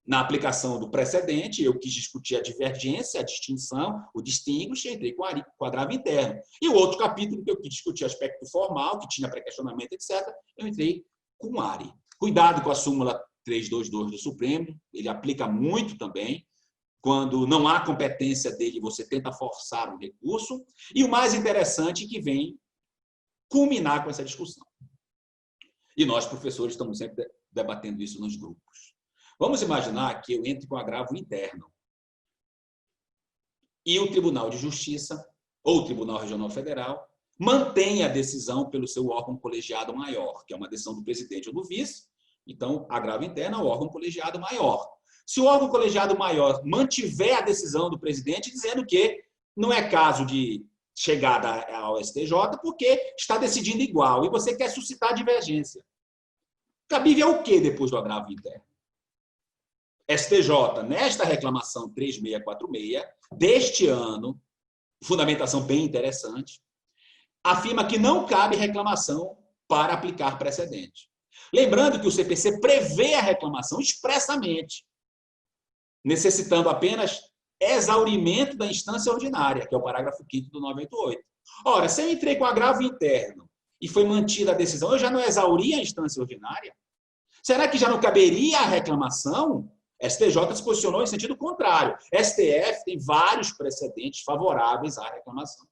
Speaker 2: na aplicação do precedente, eu quis discutir a divergência, a distinção, o distinguish, entrei com o agravo interno. E o outro capítulo que eu quis discutir aspecto formal, que tinha pré-questionamento, etc., eu entrei com o ARI. Cuidado com a súmula 322 do Supremo, ele aplica muito também. Quando não há competência dele, você tenta forçar um recurso. E o mais interessante é que vem culminar com essa discussão. E nós, professores, estamos sempre debatendo isso nos grupos. Vamos imaginar que eu entre com agravo interno e o Tribunal de Justiça ou o Tribunal Regional Federal mantém a decisão pelo seu órgão colegiado maior, que é uma decisão do presidente ou do vice. Então, agravo interno é o órgão colegiado maior. Se o órgão colegiado maior mantiver a decisão do presidente dizendo que não é caso de chegada ao STJ porque está decidindo igual e você quer suscitar divergência. Cabível é o que depois do agravo interno? STJ, nesta reclamação 3646 deste ano, fundamentação bem interessante, afirma que não cabe reclamação para aplicar precedente. Lembrando que o CPC prevê a reclamação expressamente, necessitando apenas exaurimento da instância ordinária, que é o parágrafo 5º do 988. Ora, se eu entrei com agravo interno e foi mantida a decisão, eu já não exauri a instância ordinária? Será que já não caberia a reclamação? STJ se posicionou em sentido contrário. STF tem vários precedentes favoráveis à reclamação.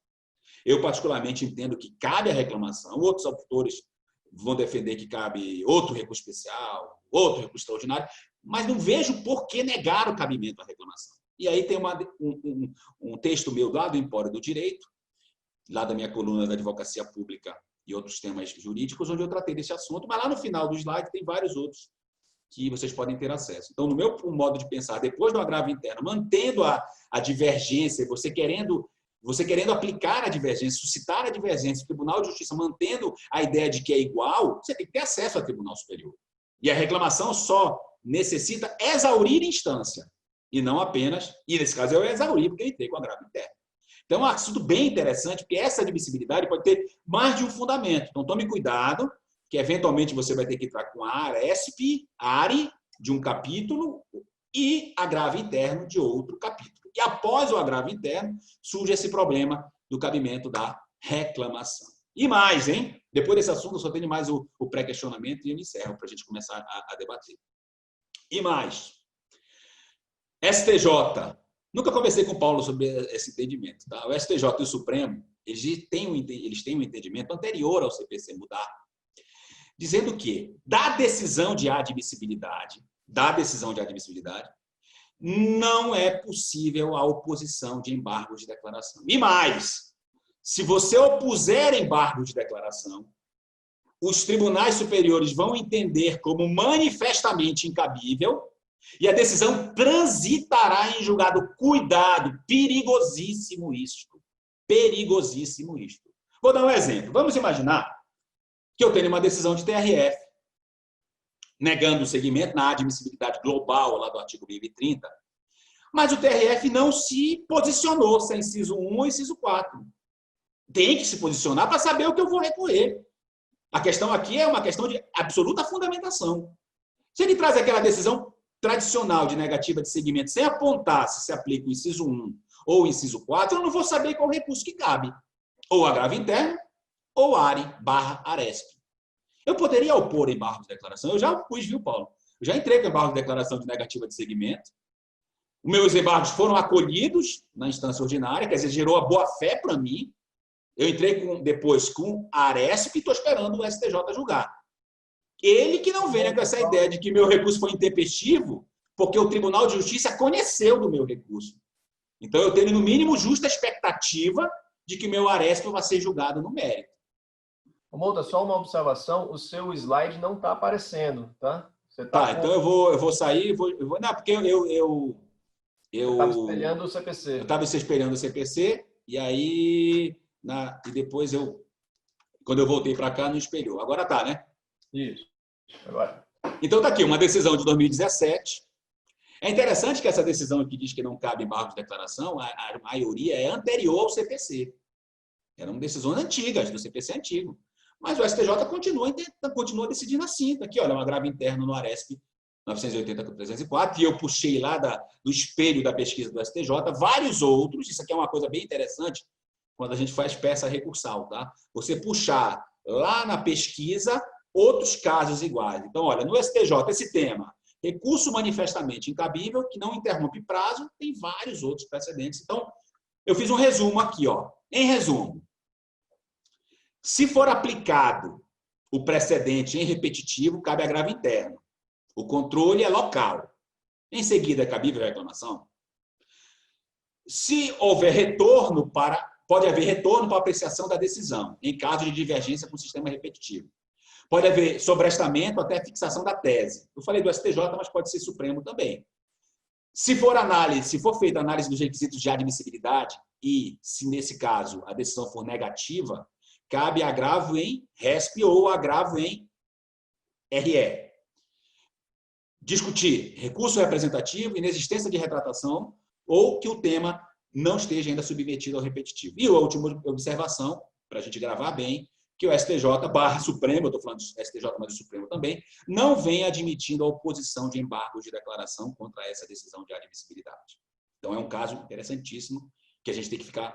Speaker 2: Eu, particularmente, entendo que cabe a reclamação. Outros autores vão defender que cabe outro recurso especial, outro recurso extraordinário, mas não vejo por que negar o cabimento à reclamação. E aí tem um texto meu lá do Empório do Direito, lá da minha coluna da Advocacia Pública e outros temas jurídicos, onde eu tratei desse assunto, mas lá no final do slide tem vários outros que vocês podem ter acesso. Então, no meu modo de pensar, depois do agravo interno, mantendo a divergência, você querendo aplicar a divergência, suscitar a divergência, o Tribunal de Justiça mantendo a ideia de que é igual, você tem que ter acesso ao Tribunal Superior. E a reclamação só necessita exaurir instância, e não apenas, e nesse caso eu exauri, porque eu entrei com agravo interno. Então, é um assunto bem interessante, porque essa admissibilidade pode ter mais de um fundamento. Então, tome cuidado, que eventualmente você vai ter que entrar com a ARESP, ARI, de um capítulo, e agravo interno de outro capítulo. E após o agravo interno, surge esse problema do cabimento da reclamação. E mais, hein? Depois desse assunto, eu só tenho mais o pré-questionamento e eu encerro para a gente começar a debater. E mais. STJ. Nunca conversei com o Paulo sobre esse entendimento. Tá? O STJ e o Supremo, eles têm um entendimento anterior ao CPC mudar, dizendo que, da decisão de admissibilidade, não é possível a oposição de embargo de declaração. E mais, se você opuser embargo de declaração, os tribunais superiores vão entender como manifestamente incabível e a decisão transitará em julgado. Cuidado, perigosíssimo isto. Perigosíssimo isto. Vou dar um exemplo. Vamos imaginar que eu tenho uma decisão de TRF negando o segmento na admissibilidade global, lá do artigo 1030, mas o TRF não se posicionou se é inciso 1 ou inciso 4. Tem que se posicionar para saber o que eu vou recorrer. A questão aqui é uma questão de absoluta fundamentação. Se ele traz aquela decisão tradicional de negativa de segmento, sem apontar se aplica o inciso 1 ou o inciso 4, eu não vou saber qual recurso que cabe. Ou agravo interno, ou ARE/ARESP. Eu poderia opor embargo de declaração. Eu já pus, viu, Paulo? Eu já entrei com embargo de declaração de negativa de segmento. Os meus embargos foram acolhidos na instância ordinária, quer dizer, gerou a boa-fé para mim. Eu entrei depois com a ARESP e estou esperando o STJ julgar. Ele que não venha com essa ideia de que meu recurso foi intempestivo, porque o Tribunal de Justiça conheceu do meu recurso. Então, eu tenho, no mínimo, justa expectativa de que meu ARESP vai ser julgado no mérito.
Speaker 1: Mouta, só uma observação, o seu slide não está aparecendo, tá?
Speaker 2: Tá, então eu vou sair, não, porque eu
Speaker 1: estava espelhando o CPC.
Speaker 2: Eu estava espelhando o CPC, e aí, e depois quando eu voltei para cá, não espelhou. Agora tá, né?
Speaker 1: Isso, agora.
Speaker 2: Então tá aqui, uma decisão de 2017. É interessante que essa decisão que diz que não cabe embargo de declaração, a maioria é anterior ao CPC. Eram decisões antigas, do CPC antigo. Mas o STJ continua decidindo assim. Aqui, olha, um agravo interno no ARESP 980/304, e eu puxei lá do espelho da pesquisa do STJ vários outros. Isso aqui é uma coisa bem interessante quando a gente faz peça recursal, tá? Você puxar lá na pesquisa outros casos iguais. Então, olha, no STJ, esse tema, recurso manifestamente incabível, que não interrompe prazo, tem vários outros precedentes. Então, eu fiz um resumo aqui, ó. Em resumo, se for aplicado o precedente em repetitivo, cabe agravo interno. O controle é local. Em seguida, é cabível a reclamação. Se houver retorno pode haver retorno para apreciação da decisão, em caso de divergência com o sistema repetitivo. Pode haver sobrestamento até a fixação da tese. Eu falei do STJ, mas pode ser Supremo também. Se for feita análise dos requisitos de admissibilidade e, se nesse caso a decisão for negativa, cabe agravo em RESP ou agravo em RE. Discutir recurso representativo, inexistência de retratação ou que o tema não esteja ainda submetido ao repetitivo. E a última observação, para a gente gravar bem, que o STJ/Supremo, eu estou falando do STJ, mas do Supremo também, não vem admitindo a oposição de embargos de declaração contra essa decisão de admissibilidade. Então, é um caso interessantíssimo que a gente tem que ficar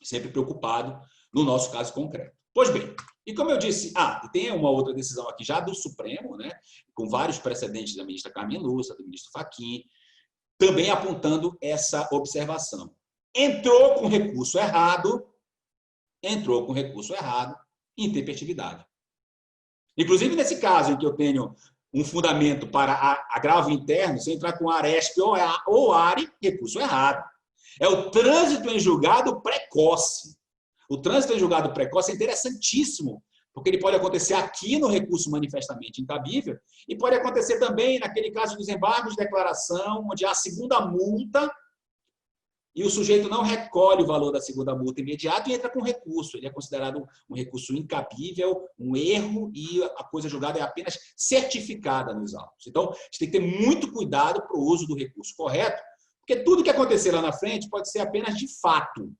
Speaker 2: sempre preocupado no nosso caso concreto. Pois bem, e como eu disse, tem uma outra decisão aqui já do Supremo, né, com vários precedentes da ministra Carmen Lúcia, do ministro Fachin, também apontando essa observação. Entrou com recurso errado, intempestividade. Inclusive, nesse caso em que eu tenho um fundamento para agravo interno, se eu entrar com ARESP ou ARE, recurso errado. É o trânsito em julgado precoce. O trânsito em julgado precoce é interessantíssimo, porque ele pode acontecer aqui no recurso manifestamente incabível e pode acontecer também naquele caso dos embargos de declaração, onde há a segunda multa e o sujeito não recolhe o valor da segunda multa imediato e entra com recurso. Ele é considerado um recurso incabível, um erro, e a coisa julgada é apenas certificada nos autos. Então, a gente tem que ter muito cuidado para o uso do recurso correto, porque tudo que acontecer lá na frente pode ser apenas de fato,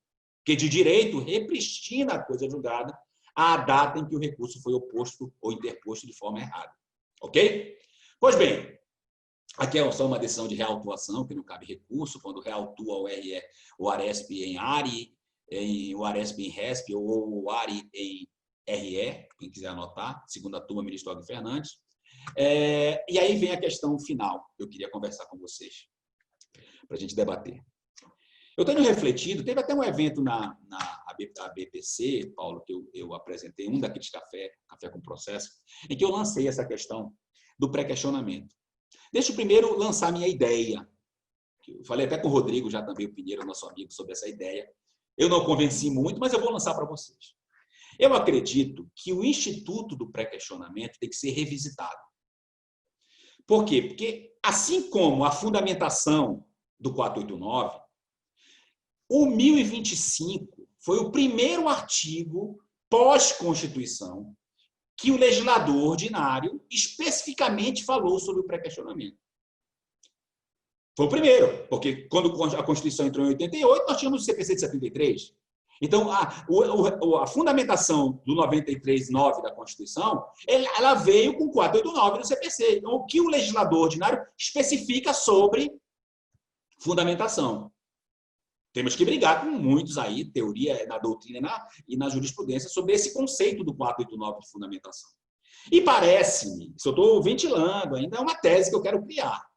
Speaker 2: que de direito repristina a coisa julgada à data em que o recurso foi oposto ou interposto de forma errada. Ok? Pois bem, aqui é só uma decisão de reautuação, que não cabe recurso, quando reautua o ARESP em ARE, o ARESP em RESP ou o ARE em RE, quem quiser anotar, segunda turma, ministro Og Fernandes. E aí vem a questão final que eu queria conversar com vocês, para a gente debater. Eu tenho refletido, teve até um evento na BPC, Paulo, que eu apresentei, um daqueles café com processo, em que eu lancei essa questão do pré-questionamento. Deixa eu primeiro lançar minha ideia. Eu falei até com o Rodrigo, já também, o Pinheiro, nosso amigo, sobre essa ideia. Eu não convenci muito, mas eu vou lançar para vocês. Eu acredito que o instituto do pré-questionamento tem que ser revisitado. Por quê? Porque, assim como a fundamentação do 489, o 1025 foi o primeiro artigo pós-Constituição que o legislador ordinário especificamente falou sobre o pré-questionamento. Foi o primeiro, porque quando a Constituição entrou em 88, nós tínhamos o CPC de 73. Então, a fundamentação do 93.9 da Constituição, ela veio com 489 do CPC. Então, o que o legislador ordinário especifica sobre fundamentação? Temos que brigar com muitos aí, teoria na doutrina e na jurisprudência, sobre esse conceito do 489 de fundamentação. E parece-me, se eu estou ventilando, ainda é uma tese que eu quero criar,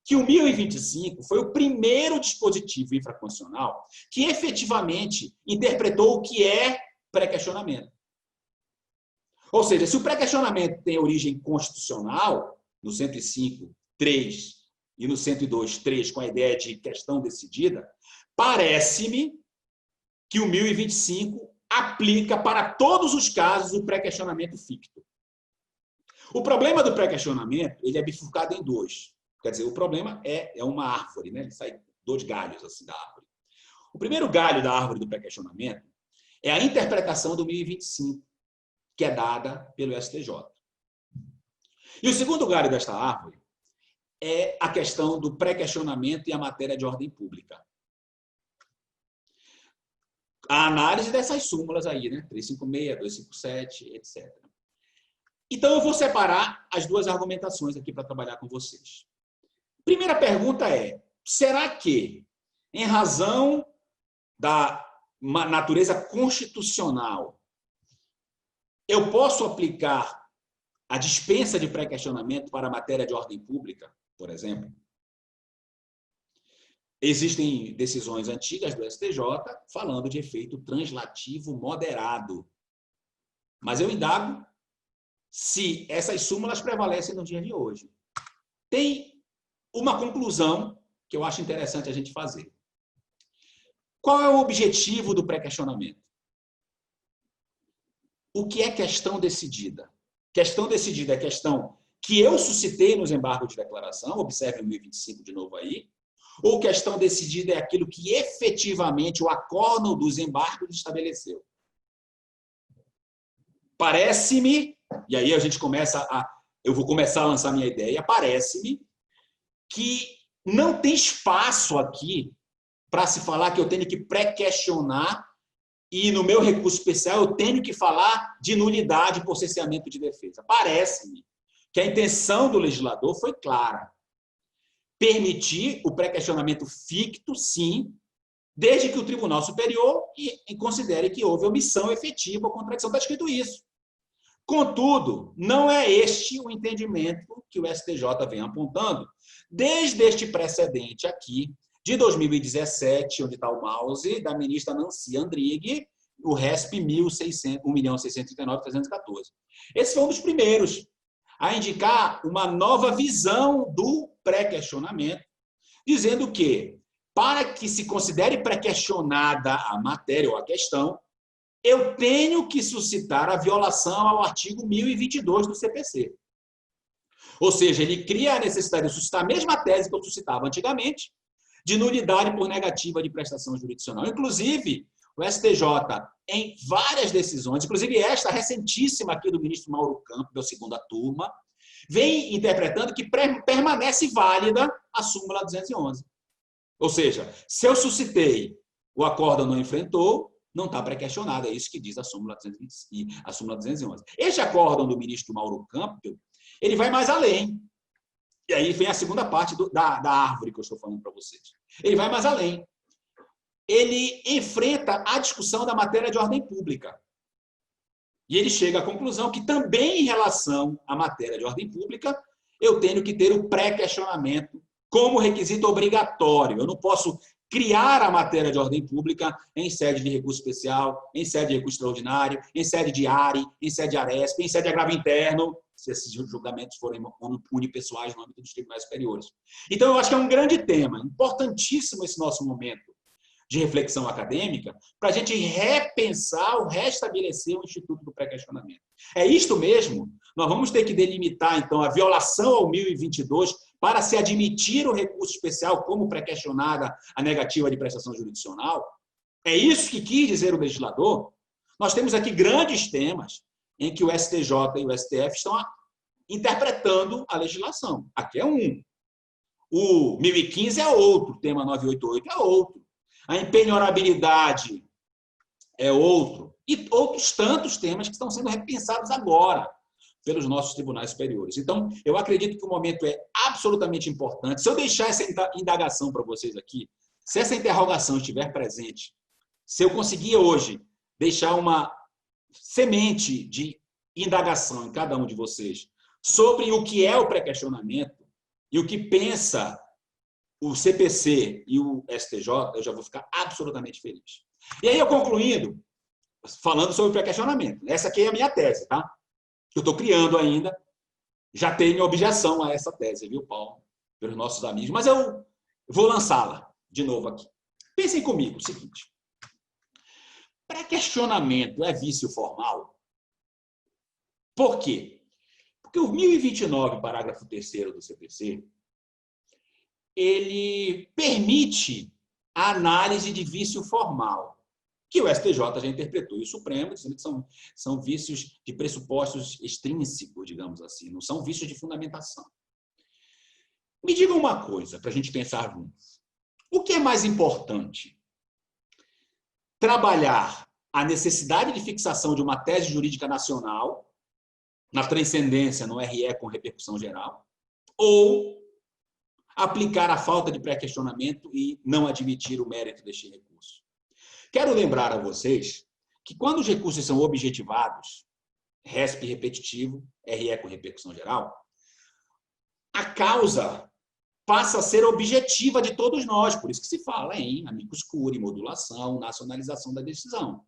Speaker 2: que o 1025 foi o primeiro dispositivo infraconstitucional que efetivamente interpretou o que é pré-questionamento. Ou seja, se o pré-questionamento tem origem constitucional, no 105.3 e no 102.3, com a ideia de questão decidida, parece-me que o 1025 aplica para todos os casos o pré-questionamento ficto. O problema do pré-questionamento, ele é bifurcado em dois. Quer dizer, o problema é uma árvore, né? Ele sai 2 galhos assim, da árvore. O primeiro galho da árvore do pré-questionamento é a interpretação do 1025, que é dada pelo STJ. E o segundo galho desta árvore é a questão do pré-questionamento e a matéria de ordem pública. A análise dessas súmulas aí, né? 356, 257, etc. Então, eu vou separar as duas argumentações aqui para trabalhar com vocês. Primeira pergunta é, será que, em razão da natureza constitucional, eu posso aplicar a dispensa de pré-questionamento para a matéria de ordem pública, por exemplo? Existem decisões antigas do STJ falando de efeito translativo moderado. Mas eu indago se essas súmulas prevalecem no dia de hoje. Tem uma conclusão que eu acho interessante a gente fazer. Qual é o objetivo do pré-questionamento? O que é questão decidida? Questão decidida é questão que eu suscitei nos embargos de declaração, observe o 1025 de novo aí, ou questão decidida é aquilo que efetivamente o acórdão dos embargos estabeleceu? Parece-me, e aí a gente eu vou começar a lançar minha ideia, parece-me que não tem espaço aqui para se falar que eu tenho que pré-questionar e, no meu recurso especial, eu tenho que falar de nulidade por cesseamento de defesa. Parece-me que a intenção do legislador foi clara. Permitir o pré-questionamento ficto, sim, desde que o Tribunal Superior considere que houve omissão efetiva ou contradição. Está escrito isso. Contudo, não é este o entendimento que o STJ vem apontando desde este precedente aqui, de 2017, onde está o mouse, da ministra Nancy Andrighi, o RESP 1.639.314. Esse foi um dos primeiros a indicar uma nova visão do pré-questionamento, dizendo que, para que se considere pré-questionada a matéria ou a questão, eu tenho que suscitar a violação ao artigo 1022 do CPC. Ou seja, ele cria a necessidade de suscitar a mesma tese que eu suscitava antigamente, de nulidade por negativa de prestação jurisdicional. Inclusive, o STJ, em várias decisões, inclusive esta recentíssima aqui do ministro Mauro Campos, da segunda turma, vem interpretando que permanece válida a súmula 211. Ou seja, se eu suscitei, o acórdão não enfrentou, não está pré-questionado. É isso que diz a súmula 211. Este acórdão do ministro Mauro Campos, ele vai mais além. E aí vem a segunda parte da árvore que eu estou falando para vocês. Ele vai mais além. Ele enfrenta a discussão da matéria de ordem pública. E ele chega à conclusão que também em relação à matéria de ordem pública, eu tenho que ter o pré-questionamento como requisito obrigatório. Eu não posso criar a matéria de ordem pública em sede de recurso especial, em sede de recurso extraordinário, em sede de ARE, em sede de ARESP, em sede de agravo interno, se esses julgamentos forem unipessoais no âmbito dos tribunais superiores. Então, eu acho que é um grande tema, importantíssimo esse nosso momento de reflexão acadêmica, para a gente repensar ou restabelecer o Instituto do Pré-questionamento. É isto mesmo? Nós vamos ter que delimitar, então, a violação ao 1022 para se admitir o recurso especial como pré-questionada a negativa de prestação jurisdicional? É isso que quis dizer o legislador? Nós temos aqui grandes temas em que o STJ e o STF estão interpretando a legislação. Aqui é um. O 1015 é outro, o tema 988 é outro. A impenhorabilidade é outro. E outros tantos temas que estão sendo repensados agora pelos nossos tribunais superiores. Então, eu acredito que o momento é absolutamente importante. Se eu deixar essa indagação para vocês aqui, se essa interrogação estiver presente, se eu conseguir hoje deixar uma semente de indagação em cada um de vocês sobre o que é o pré-questionamento e o que pensa o CPC e o STJ, eu já vou ficar absolutamente feliz. E aí, eu concluindo, falando sobre o pré-questionamento. Essa aqui é a minha tese, tá? Eu estou criando ainda. Já tenho objeção a essa tese, viu, Paulo? Pelos nossos amigos. Mas eu vou lançá-la de novo aqui. Pensem comigo o seguinte. Pré-questionamento é vício formal? Por quê? Porque o 1029, parágrafo 3º do CPC, ele permite a análise de vício formal, que o STJ já interpretou, e o Supremo, dizendo que são vícios de pressupostos extrínsecos, digamos assim, não são vícios de fundamentação. Me diga uma coisa, para a gente pensar juntos. O que é mais importante? Trabalhar a necessidade de fixação de uma tese jurídica nacional, na transcendência, no RE com repercussão geral, ou aplicar a falta de pré-questionamento e não admitir o mérito deste recurso? Quero lembrar a vocês que quando os recursos são objetivados, RESP repetitivo, RE com repercussão geral, a causa passa a ser objetiva de todos nós, por isso que se fala em amicus curiae, modulação, nacionalização da decisão.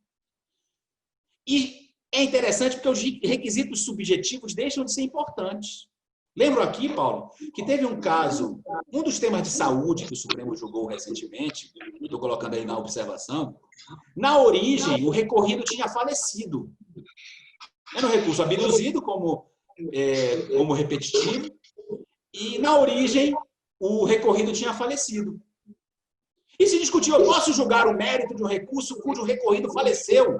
Speaker 2: E é interessante porque os requisitos subjetivos deixam de ser importantes. Lembro aqui, Paulo, que teve um caso, um dos temas de saúde que o Supremo julgou recentemente, estou colocando aí na observação, na origem, o recorrido tinha falecido. Era um recurso abduzido como repetitivo, e na origem, o recorrido tinha falecido. E se discutiu, eu posso julgar o mérito de um recurso cujo recorrido faleceu?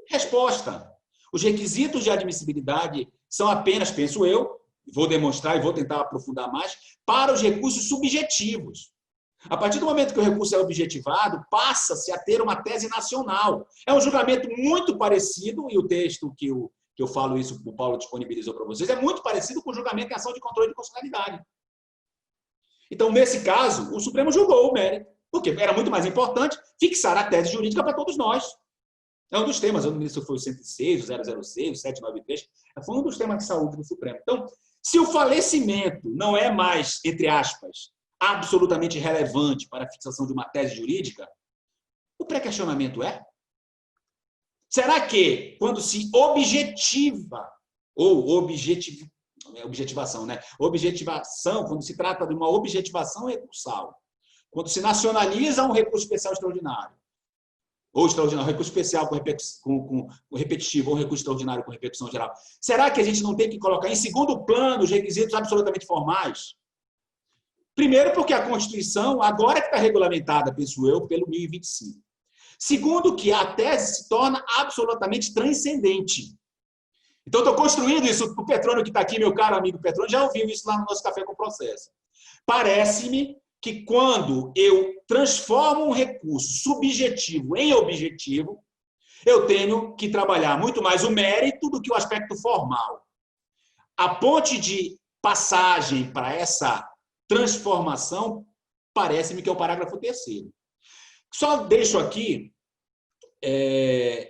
Speaker 2: Resposta. Os requisitos de admissibilidade são apenas, penso eu, vou demonstrar e vou tentar aprofundar mais, para os recursos subjetivos. A partir do momento que o recurso é objetivado, passa-se a ter uma tese nacional. É um julgamento muito parecido, e o texto que eu falo isso, o Paulo disponibilizou para vocês, é muito parecido com o julgamento em ação de controle de constitucionalidade. Então, nesse caso, o Supremo julgou o mérito, porque era muito mais importante fixar a tese jurídica para todos nós. É um dos temas, eu não sei se foi o 106, o 006, o 793, foi um dos temas de saúde do Supremo. Então, se o falecimento não é mais, entre aspas, absolutamente relevante para a fixação de uma tese jurídica, o pré-questionamento é? Será que, quando se objetiva, ou objetivação, né? Objetivação, quando se trata de uma objetivação recursal, quando se nacionaliza um recurso especial extraordinário, ou extraordinário, recurso especial com repetitivo, ou recurso extraordinário com repercussão geral, será que a gente não tem que colocar em segundo plano os requisitos absolutamente formais? Primeiro, porque a Constituição, agora que está regulamentada, penso eu, pelo 1025. Segundo, que a tese se torna absolutamente transcendente. Então, estou construindo isso. O Petrônio, que está aqui, meu caro amigo Petrônio, já ouviu isso lá no nosso Café com Processo. Parece-me que quando eu transformo um recurso subjetivo em objetivo, eu tenho que trabalhar muito mais o mérito do que o aspecto formal. A ponte de passagem para essa transformação parece-me que é o parágrafo 3º. Só deixo aqui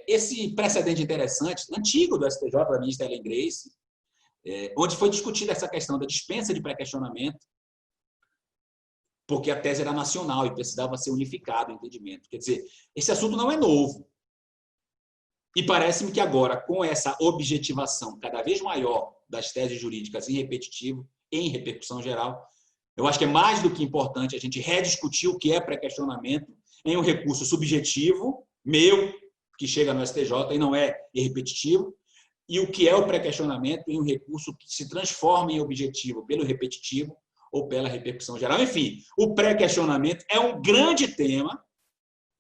Speaker 2: esse precedente interessante, antigo do STJ, da ministra Ellen Grace, onde foi discutida essa questão da dispensa de pré-questionamento, porque a tese era nacional e precisava ser unificado o entendimento. Quer dizer, esse assunto não é novo. E parece-me que agora, com essa objetivação cada vez maior das teses jurídicas em repetitivo, em repercussão geral, eu acho que é mais do que importante a gente rediscutir o que é pré-questionamento em um recurso subjetivo, meu, que chega no STJ e não é repetitivo, e o que é o pré-questionamento em um recurso que se transforma em objetivo pelo repetitivo ou pela repercussão geral. Enfim, o pré-questionamento é um grande tema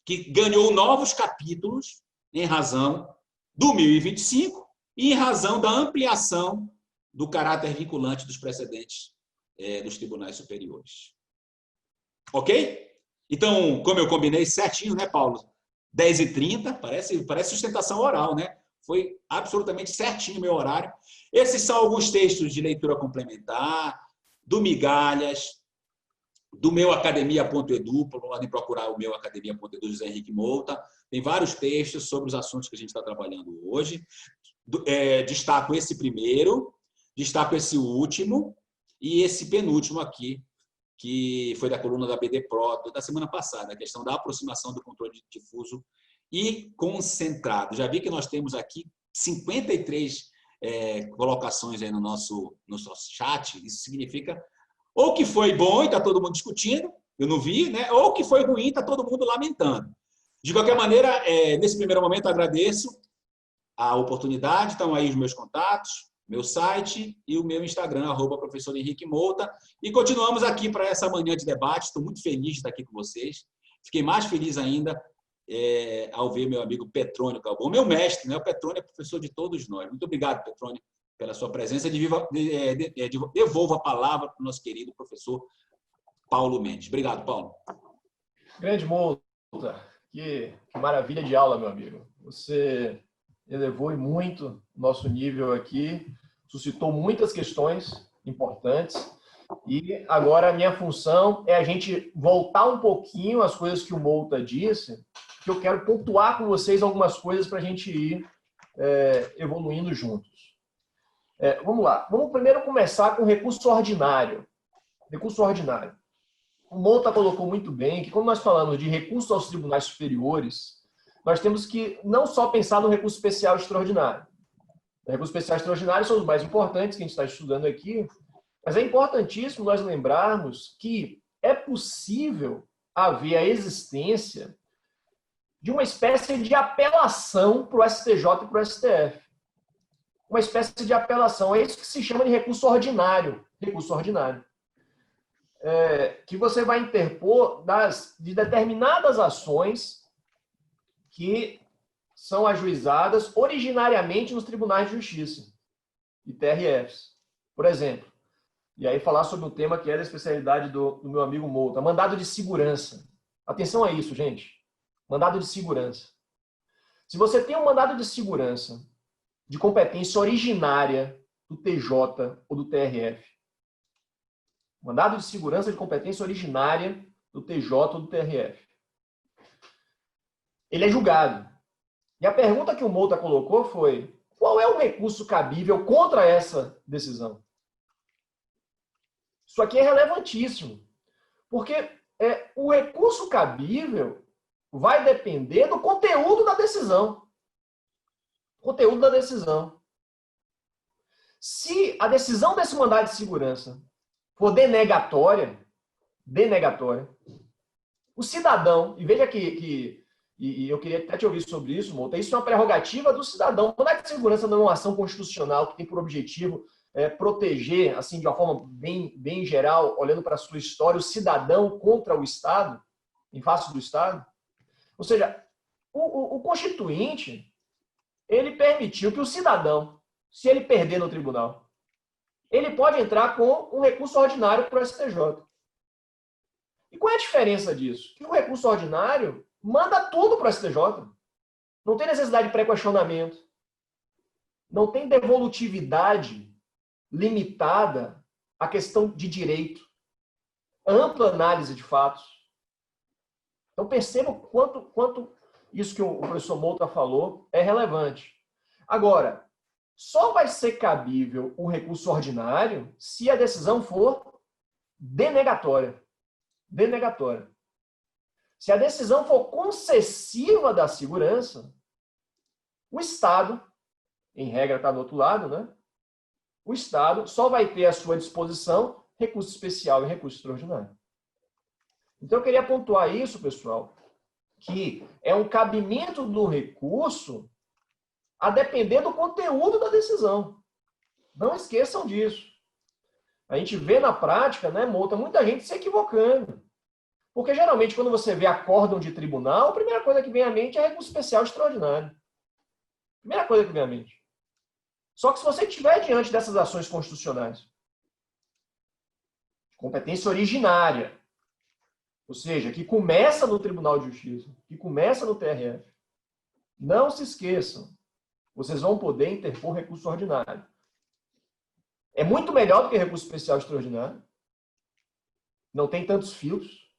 Speaker 2: que ganhou novos capítulos em razão do 1025 e em razão da ampliação do caráter vinculante dos precedentes dos tribunais superiores. Ok? Então, como eu combinei certinho, né, Paulo? 10h30, parece sustentação oral, né? Foi absolutamente certinho o meu horário. Esses são alguns textos de leitura complementar, do Migalhas, do meu academia.edu, podem procurar o meu academia.edu, José Henrique Mouta. Tem vários textos sobre os assuntos que a gente está trabalhando hoje. Destaco esse primeiro, destaco esse último e esse penúltimo aqui, que foi da coluna da BD Pro da semana passada, a questão da aproximação do controle difuso e concentrado. Já vi que nós temos aqui 53 colocações aí no nosso chat. Isso significa ou que foi bom e está todo mundo discutindo, eu não vi, né? Ou que foi ruim e está todo mundo lamentando. De qualquer maneira, nesse primeiro momento, agradeço a oportunidade. Estão aí os meus contatos, meu site e o meu Instagram, @professor Henrique Mouta. E continuamos aqui para essa manhã de debate. Estou muito feliz de estar aqui com vocês. Fiquei mais feliz ainda ao ver meu amigo Petrônio Calbon, meu mestre, né? O Petrônio é professor de todos nós. Muito obrigado, Petrônio, pela sua presença. Devolvo a palavra para o nosso querido professor Paulo Mendes. Obrigado, Paulo.
Speaker 1: Grande Mouta, que maravilha de aula, meu amigo. Você elevou muito o nosso nível aqui, suscitou muitas questões importantes e agora a minha função é a gente voltar um pouquinho às coisas que o Mouta disse, que eu quero pontuar com vocês algumas coisas para a gente ir evoluindo juntos. Vamos lá. Vamos primeiro começar com o recurso ordinário. Recurso ordinário. O Mouta colocou muito bem que, quando nós falamos de recurso aos tribunais superiores, nós temos que não só pensar no recurso especial extraordinário. O recurso especial extraordinário são os mais importantes que a gente está estudando aqui, mas é importantíssimo nós lembrarmos que é possível haver a existência de uma espécie de apelação para o STJ e para o STF. Uma espécie de apelação. É isso que se chama de recurso ordinário. Recurso ordinário. Que você vai interpor de determinadas ações que são ajuizadas originariamente nos tribunais de justiça e TRFs. Por exemplo, e aí falar sobre um tema que é da especialidade do meu amigo Mouta, mandado de segurança. Atenção a isso, gente. Mandado de segurança. Se você tem um mandado de segurança de competência originária do TJ ou do TRF, mandado de segurança de competência originária do TJ ou do TRF, ele é julgado. E a pergunta que o Mouta colocou foi: qual é o recurso cabível contra essa decisão? Isso aqui é relevantíssimo, porque o recurso cabível vai depender do conteúdo da decisão. Conteúdo da decisão. Se a decisão desse mandado de segurança for denegatória, o cidadão, e veja que eu queria até te ouvir sobre isso, Mouta, isso é uma prerrogativa do cidadão. O mandado de segurança não é uma ação constitucional que tem por objetivo proteger, assim, de uma forma bem geral, olhando para a sua história, o cidadão contra o Estado, em face do Estado. Ou seja, o Constituinte, ele permitiu que o cidadão, se ele perder no tribunal, ele pode entrar com um recurso ordinário para o STJ. E qual é a diferença disso? Que o recurso ordinário manda tudo para o STJ. Não tem necessidade de pré-questionamento. Não tem devolutividade limitada à questão de direito. Ampla análise de fatos. Então perceba quanto isso que o professor Mouta falou é relevante. Agora, só vai ser cabível o recurso ordinário se a decisão for denegatória. Denegatória. Se a decisão for concessiva da segurança, o Estado, em regra está do outro lado, né? O Estado só vai ter à sua disposição recurso especial e recurso extraordinário. Então, eu queria pontuar isso, pessoal, que é um cabimento do recurso a depender do conteúdo da decisão. Não esqueçam disso. A gente vê na prática, né, Mouta, muita gente se equivocando. Porque, geralmente, quando você vê acórdão de tribunal, a primeira coisa que vem à mente é recurso especial extraordinário. Primeira coisa que vem à mente. Só que se você estiver diante dessas ações constitucionais, competência originária, ou seja, que começa no Tribunal de Justiça, que começa no TRF. Não se esqueçam, vocês vão poder interpor recurso ordinário. É muito melhor do que recurso especial extraordinário, não tem tantos filtros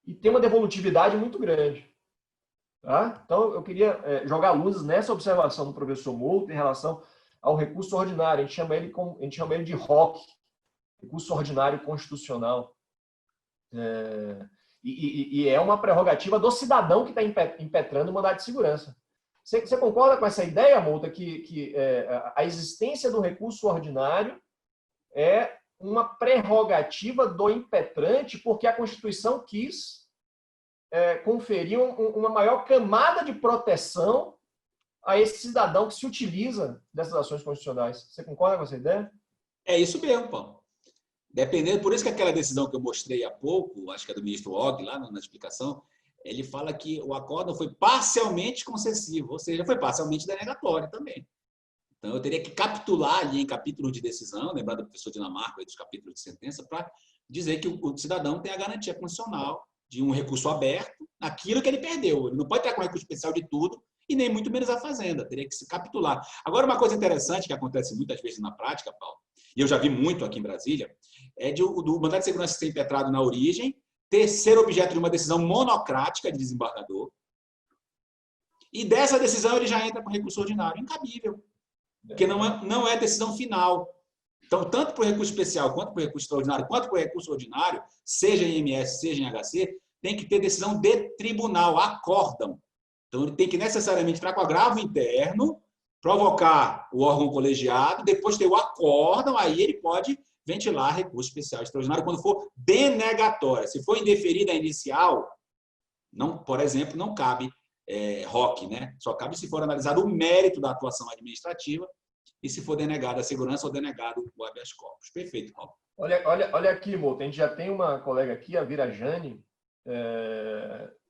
Speaker 1: e tem uma devolutividade muito grande. Tá? Então, eu queria jogar luzes nessa observação do professor Mouto em relação ao recurso ordinário. A gente chama ele de ROC, recurso ordinário constitucional. E é uma prerrogativa do cidadão que está impetrando o mandado de segurança. Você concorda com essa ideia, Mouta, que a existência do recurso ordinário é uma prerrogativa do impetrante porque a Constituição quis conferir uma maior camada de proteção a esse cidadão que se utiliza dessas ações constitucionais? Você concorda com essa ideia?
Speaker 2: É isso mesmo, Paulo. Dependendo, por isso que aquela decisão que eu mostrei há pouco, acho que é do ministro Og, lá na explicação, ele fala que o acórdão foi parcialmente concessivo, ou seja, foi parcialmente denegatório também. Então, eu teria que capitular ali em capítulo de decisão, lembrando do professor Dinamarca aí dos capítulos de sentença, para dizer que o cidadão tem a garantia constitucional de um recurso aberto naquilo que ele perdeu. Ele não pode estar com recurso especial de tudo e nem muito menos a fazenda. Teria que se capitular. Agora, uma coisa interessante que acontece muitas vezes na prática, Paulo, e eu já vi muito aqui em Brasília, é do mandado de segurança ser impetrado na origem, ser objeto de uma decisão monocrática de desembargador, e dessa decisão ele já entra com recurso ordinário. Incabível. Porque não é decisão final. Então, tanto para o recurso especial, quanto para o recurso extraordinário, quanto para o recurso ordinário, seja em MS, seja em HC, tem que ter decisão de tribunal, acórdão. Então, ele tem que necessariamente entrar com agravo interno, provocar o órgão colegiado, depois ter o acórdão, aí ele pode ventilar recurso especial extraordinário quando for denegatória. Se for indeferida a inicial, não, por exemplo, não cabe ROC, né? Só cabe se for analisado o mérito da atuação administrativa e se for denegada a segurança ou denegado o habeas corpus. Perfeito, Paulo.
Speaker 1: Olha aqui, Mouta, a gente já tem uma colega aqui, a Virajane,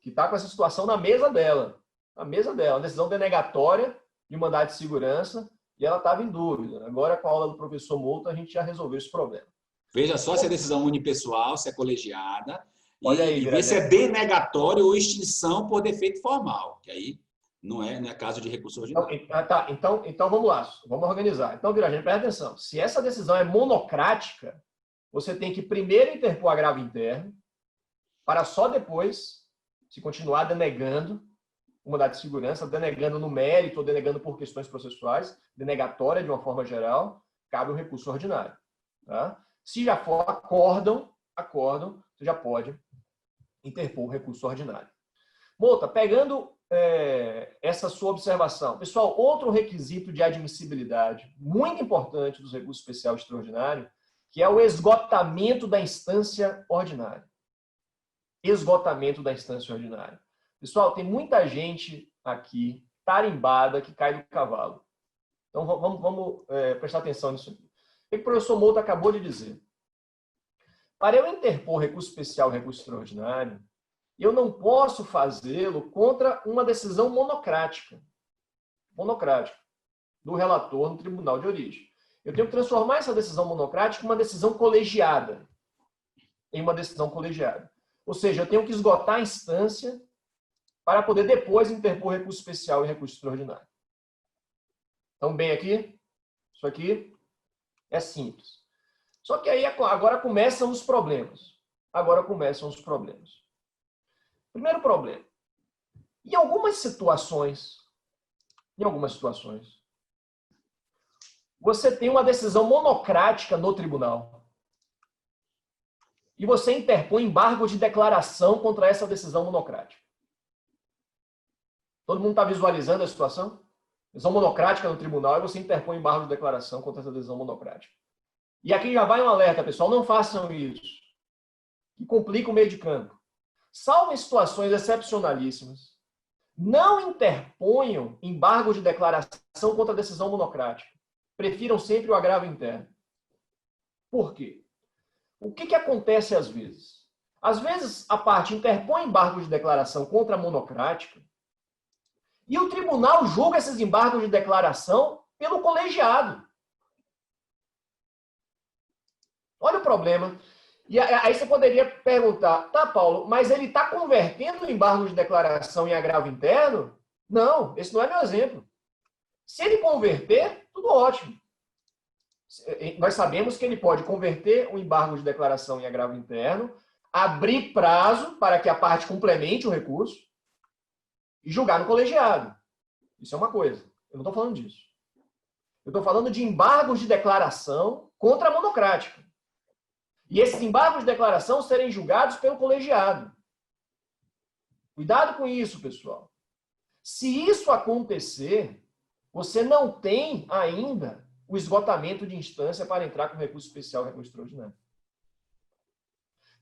Speaker 1: que está com essa situação na mesa dela. Na mesa dela, uma decisão denegatória de mandado de segurança, e ela estava em dúvida. Agora, com a aula do professor Mouta, a gente já resolveu esse problema.
Speaker 2: Veja só se é decisão unipessoal, se é colegiada,
Speaker 1: Olha aí,
Speaker 2: e ver se é denegatório ou extinção por defeito formal, que aí não é caso de recurso ordinário.
Speaker 1: Então vamos lá, vamos organizar. Então, Virajane, presta atenção. Se essa decisão é monocrática, você tem que primeiro interpor agravo interno, para só depois se continuar denegando o mandado de segurança, denegando no mérito ou denegando por questões processuais, denegatória de uma forma geral, cabe o recurso ordinário. Tá? Se já for acórdão, você já pode interpor o recurso ordinário. Mouta, pegando essa sua observação. Pessoal, outro requisito de admissibilidade muito importante dos recursos especial e extraordinário, que é o esgotamento da instância ordinária. Esgotamento da instância ordinária. Pessoal, tem muita gente aqui tarimbada que cai do cavalo. Então, vamos prestar atenção nisso aqui. O que o professor Mouta acabou de dizer? Para eu interpor recurso especial e recurso extraordinário, eu não posso fazê-lo contra uma decisão monocrática do relator no tribunal de origem. Eu tenho que transformar essa decisão monocrática em uma decisão colegiada. Ou seja, eu tenho que esgotar a instância para poder depois interpor recurso especial e recurso extraordinário. Então, bem aqui, isso aqui é simples. Só que aí agora começam os problemas. Primeiro problema. Em algumas situações, você tem uma decisão monocrática no tribunal. E você interpõe embargo de declaração contra essa decisão monocrática. Todo mundo está visualizando a situação? Decisão monocrática no tribunal e você interpõe embargo de declaração contra essa decisão monocrática. E aqui já vai um alerta, pessoal, não façam isso. Que complica o meio de campo. Salvo em situações excepcionalíssimas, não interponham embargo de declaração contra a decisão monocrática. Prefiram sempre o agravo interno. Por quê? O que acontece às vezes? Às vezes, a parte interpõe embargo de declaração contra a monocrática e o tribunal julga esses embargos de declaração pelo colegiado. Olha o problema. E aí você poderia perguntar, tá, Paulo, mas ele está convertendo o embargo de declaração em agravo interno? Não, esse não é meu exemplo. Se ele converter, tudo ótimo. Nós sabemos que ele pode converter o embargo de declaração em agravo interno, abrir prazo para que a parte complemente o recurso e julgar no colegiado. Isso é uma coisa. Eu não estou falando disso. Eu estou falando de embargos de declaração contra a monocrática. E esses embargos de declaração serem julgados pelo colegiado. Cuidado com isso, pessoal. Se isso acontecer, você não tem ainda o esgotamento de instância para entrar com recurso especial e recurso extraordinário.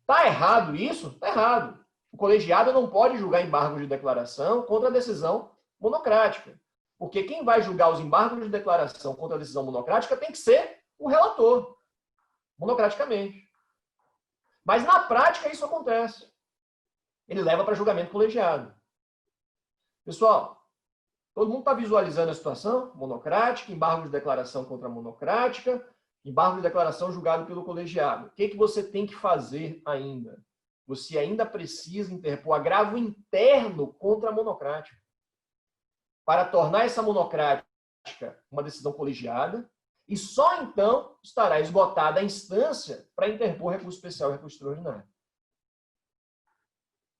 Speaker 1: Está errado isso? Está errado. O colegiado não pode julgar embargos de declaração contra a decisão monocrática. Porque quem vai julgar os embargos de declaração contra a decisão monocrática tem que ser o relator, monocraticamente. Mas na prática isso acontece. Ele leva para julgamento colegiado. Pessoal, todo mundo está visualizando a situação? Monocrática, embargo de declaração contra a monocrática, embargo de declaração julgado pelo colegiado. O que você tem que fazer ainda? Você ainda precisa interpor agravo interno contra a monocrática, para tornar essa monocrática uma decisão colegiada, e só então estará esgotada a instância para interpor recurso especial e recurso extraordinário.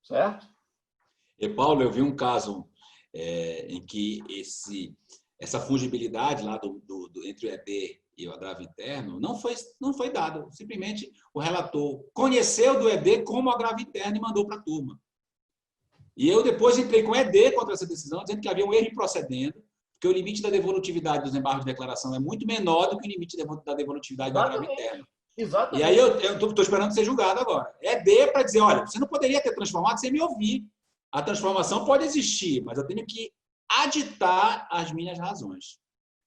Speaker 1: Certo?
Speaker 2: E, Paulo, eu vi um caso em que essa fungibilidade lá entre o ED e o agravo interno não foi dado. Simplesmente o relator conheceu do ED como agravo interno e mandou para a turma. E eu depois entrei com ED contra essa decisão, dizendo que havia um erro improcedendo, porque o limite da devolutividade dos embargos de declaração é muito menor do que o limite da devolutividade do agravo interno.
Speaker 1: Exatamente.
Speaker 2: E aí eu estou esperando ser julgado agora. ED para dizer, olha, você não poderia ter transformado sem me ouvir. A transformação pode existir, mas eu tenho que aditar as minhas razões.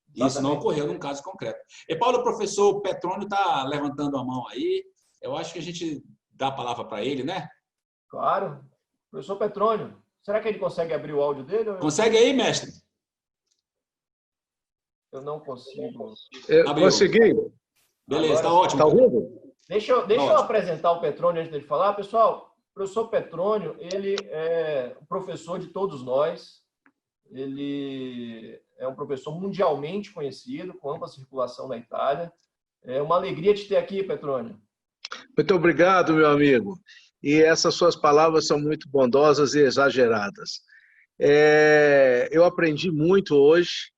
Speaker 2: Exatamente. Isso não ocorreu num caso concreto. E, Paulo, o professor Petrônio está levantando a mão aí. Eu acho que a gente dá a palavra para ele, né?
Speaker 1: Claro. Professor Petrônio, será que ele consegue abrir o áudio dele?
Speaker 2: Consegue aí, mestre?
Speaker 1: Eu não consigo.
Speaker 3: Consegui.
Speaker 2: Beleza, está ótimo.
Speaker 3: Está ouvindo?
Speaker 1: Deixa eu apresentar o Petrônio antes de falar. Pessoal, o professor Petrônio, ele é um professor de todos nós. Ele é um professor mundialmente conhecido, com ampla circulação na Itália. É uma alegria te ter aqui, Petrônio.
Speaker 3: Muito obrigado, meu amigo. E essas suas palavras são muito bondosas e exageradas. Eu aprendi muito hoje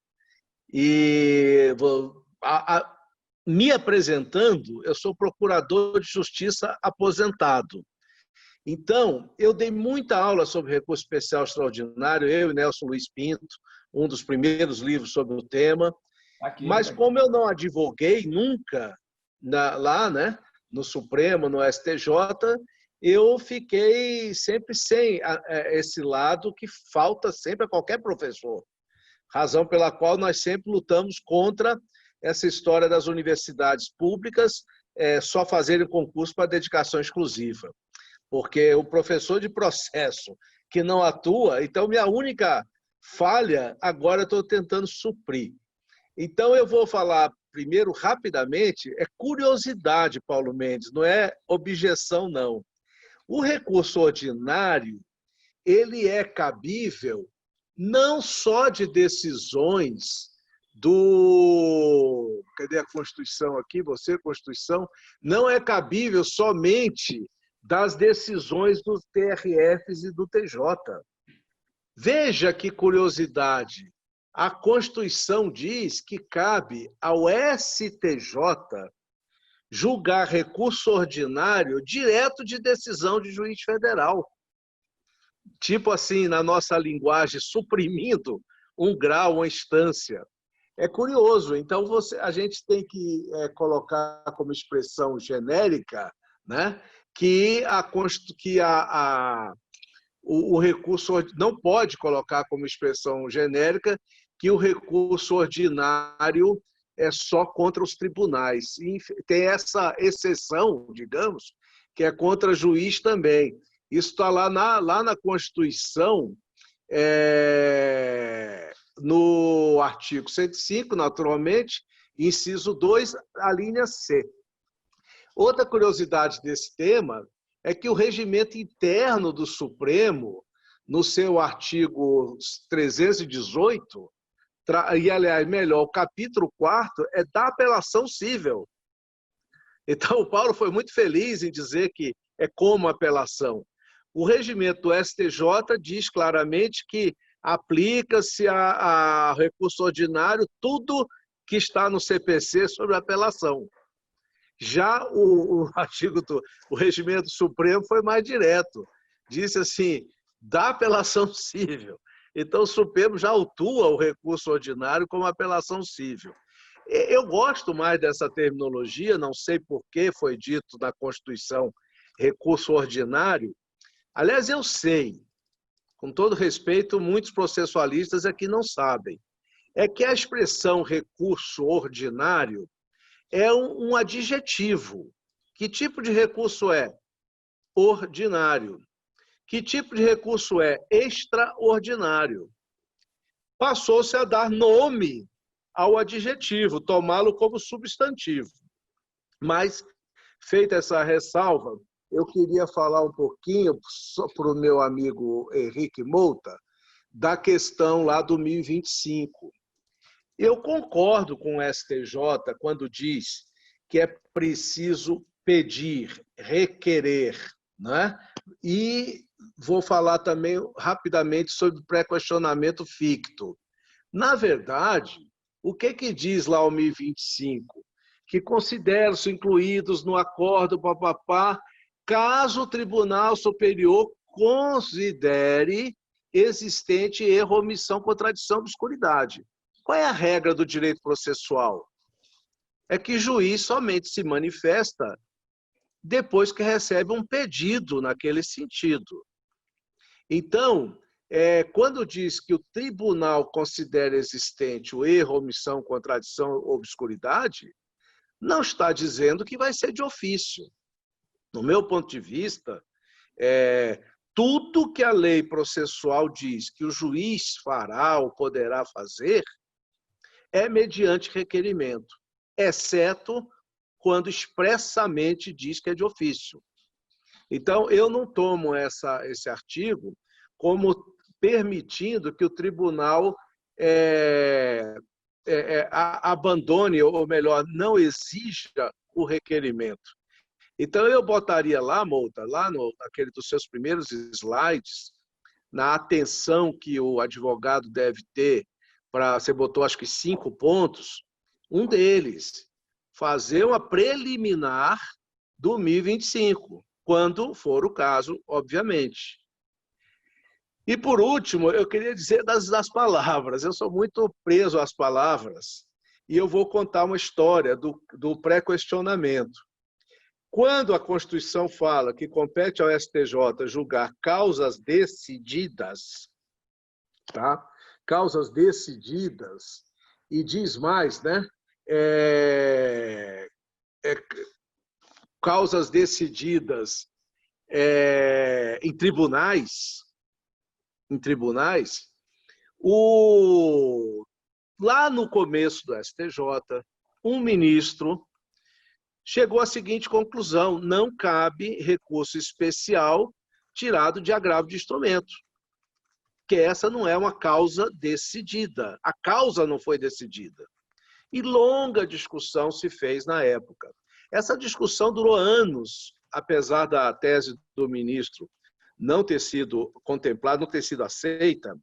Speaker 3: e me apresentando, eu sou procurador de justiça aposentado. Então, eu dei muita aula sobre recurso especial extraordinário, eu e Nelson Luiz Pinto, um dos primeiros livros sobre o tema. Mas como eu não advoguei nunca lá, né, no Supremo, no STJ, eu fiquei sempre sem esse lado que falta sempre a qualquer professor. Razão pela qual nós sempre lutamos contra essa história das universidades públicas só fazerem concurso para dedicação exclusiva. Porque o professor de processo que não atua, então minha única falha agora eu estou tentando suprir. Então eu vou falar primeiro rapidamente, curiosidade, Paulo Mendes, não é objeção não. O recurso ordinário, ele é cabível não só de decisões do... Cadê a Constituição aqui? Você, Constituição? Não é cabível somente das decisões dos TRFs e do TJ. Veja que curiosidade. A Constituição diz que cabe ao STJ julgar recurso ordinário direto de decisão de juiz federal. Tipo assim, na nossa linguagem, suprimindo um grau, uma instância. É curioso. Então, a gente tem que colocar como expressão genérica, né, que o recurso não pode colocar como expressão genérica que o recurso ordinário é só contra os tribunais. E tem essa exceção, digamos, que é contra juiz também. Isso está lá na Constituição, no artigo 105, naturalmente, inciso 2, a linha C. Outra curiosidade desse tema é que o regimento interno do Supremo, no seu artigo 318, e, aliás, melhor, o capítulo 4º é da apelação cível. Então, o Paulo foi muito feliz em dizer que é como apelação. O regimento do STJ diz claramente que aplica-se a recurso ordinário tudo que está no CPC sobre apelação. Já o artigo o regimento supremo foi mais direto. Disse assim, da apelação cível. Então, o Supremo já autua o recurso ordinário como apelação cível. Eu gosto mais dessa terminologia, não sei por que foi dito na Constituição recurso ordinário. Aliás, eu sei, com todo respeito, muitos processualistas aqui não sabem. É que a expressão recurso ordinário é um adjetivo. Que tipo de recurso é? Ordinário. Que tipo de recurso é? Extraordinário. Passou-se a dar nome ao adjetivo, tomá-lo como substantivo. Mas, feita essa ressalva, eu queria falar um pouquinho para o meu amigo Henrique Mouta da questão lá do 1025. Eu concordo com o STJ quando diz que é preciso pedir, requerer, né? E vou falar também rapidamente sobre o pré-questionamento ficto. Na verdade, o que diz lá o 1025? Que consideram-se incluídos no acordo, papapá, caso o Tribunal Superior considere existente erro, omissão, contradição, obscuridade. Qual é a regra do direito processual? É que o juiz somente se manifesta depois que recebe um pedido naquele sentido. Então, quando diz que o tribunal considera existente o erro, omissão, contradição, obscuridade, não está dizendo que vai ser de ofício. No meu ponto de vista, tudo que a lei processual diz que o juiz fará ou poderá fazer é mediante requerimento, exceto quando expressamente diz que é de ofício. Então, eu não tomo esse artigo como permitindo que o tribunal abandone, ou melhor, não exija o requerimento. Então, eu botaria lá, Mouta, lá naquele dos seus primeiros slides, na atenção que o advogado deve ter, você botou acho que 5 pontos, um deles, fazer uma preliminar do 1025, quando for o caso, obviamente. E, por último, eu queria dizer das palavras. Eu sou muito preso às palavras e eu vou contar uma história do pré-questionamento. Quando a Constituição fala que compete ao STJ julgar causas decididas, tá? Causas decididas, e diz mais, né? Causas decididas em tribunais, lá no começo do STJ, um ministro chegou à seguinte conclusão: não cabe recurso especial tirado de agravo de instrumento, que essa não é uma causa decidida. A causa não foi decidida. E longa discussão se fez na época. Essa discussão durou anos, apesar da tese do ministro não ter sido contemplada, não ter sido aceita,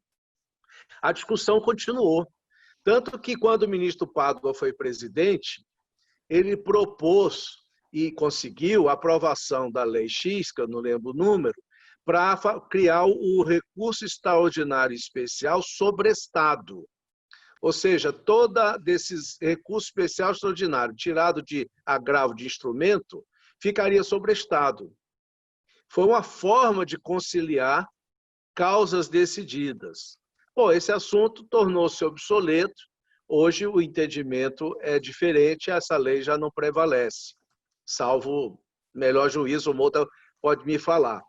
Speaker 3: a discussão continuou. Tanto que, quando o ministro Pádua foi presidente, ele propôs e conseguiu a aprovação da Lei X, que eu não lembro o número, para criar o recurso extraordinário especial sobre Estado. Ou seja, todo desses recurso especial extraordinário tirado de agravo de instrumento ficaria sobre Estado. Foi uma forma de conciliar causas decididas. Bom, esse assunto tornou-se obsoleto. Hoje o entendimento é diferente, essa lei já não prevalece. Salvo melhor juízo, o Mouta pode me falar.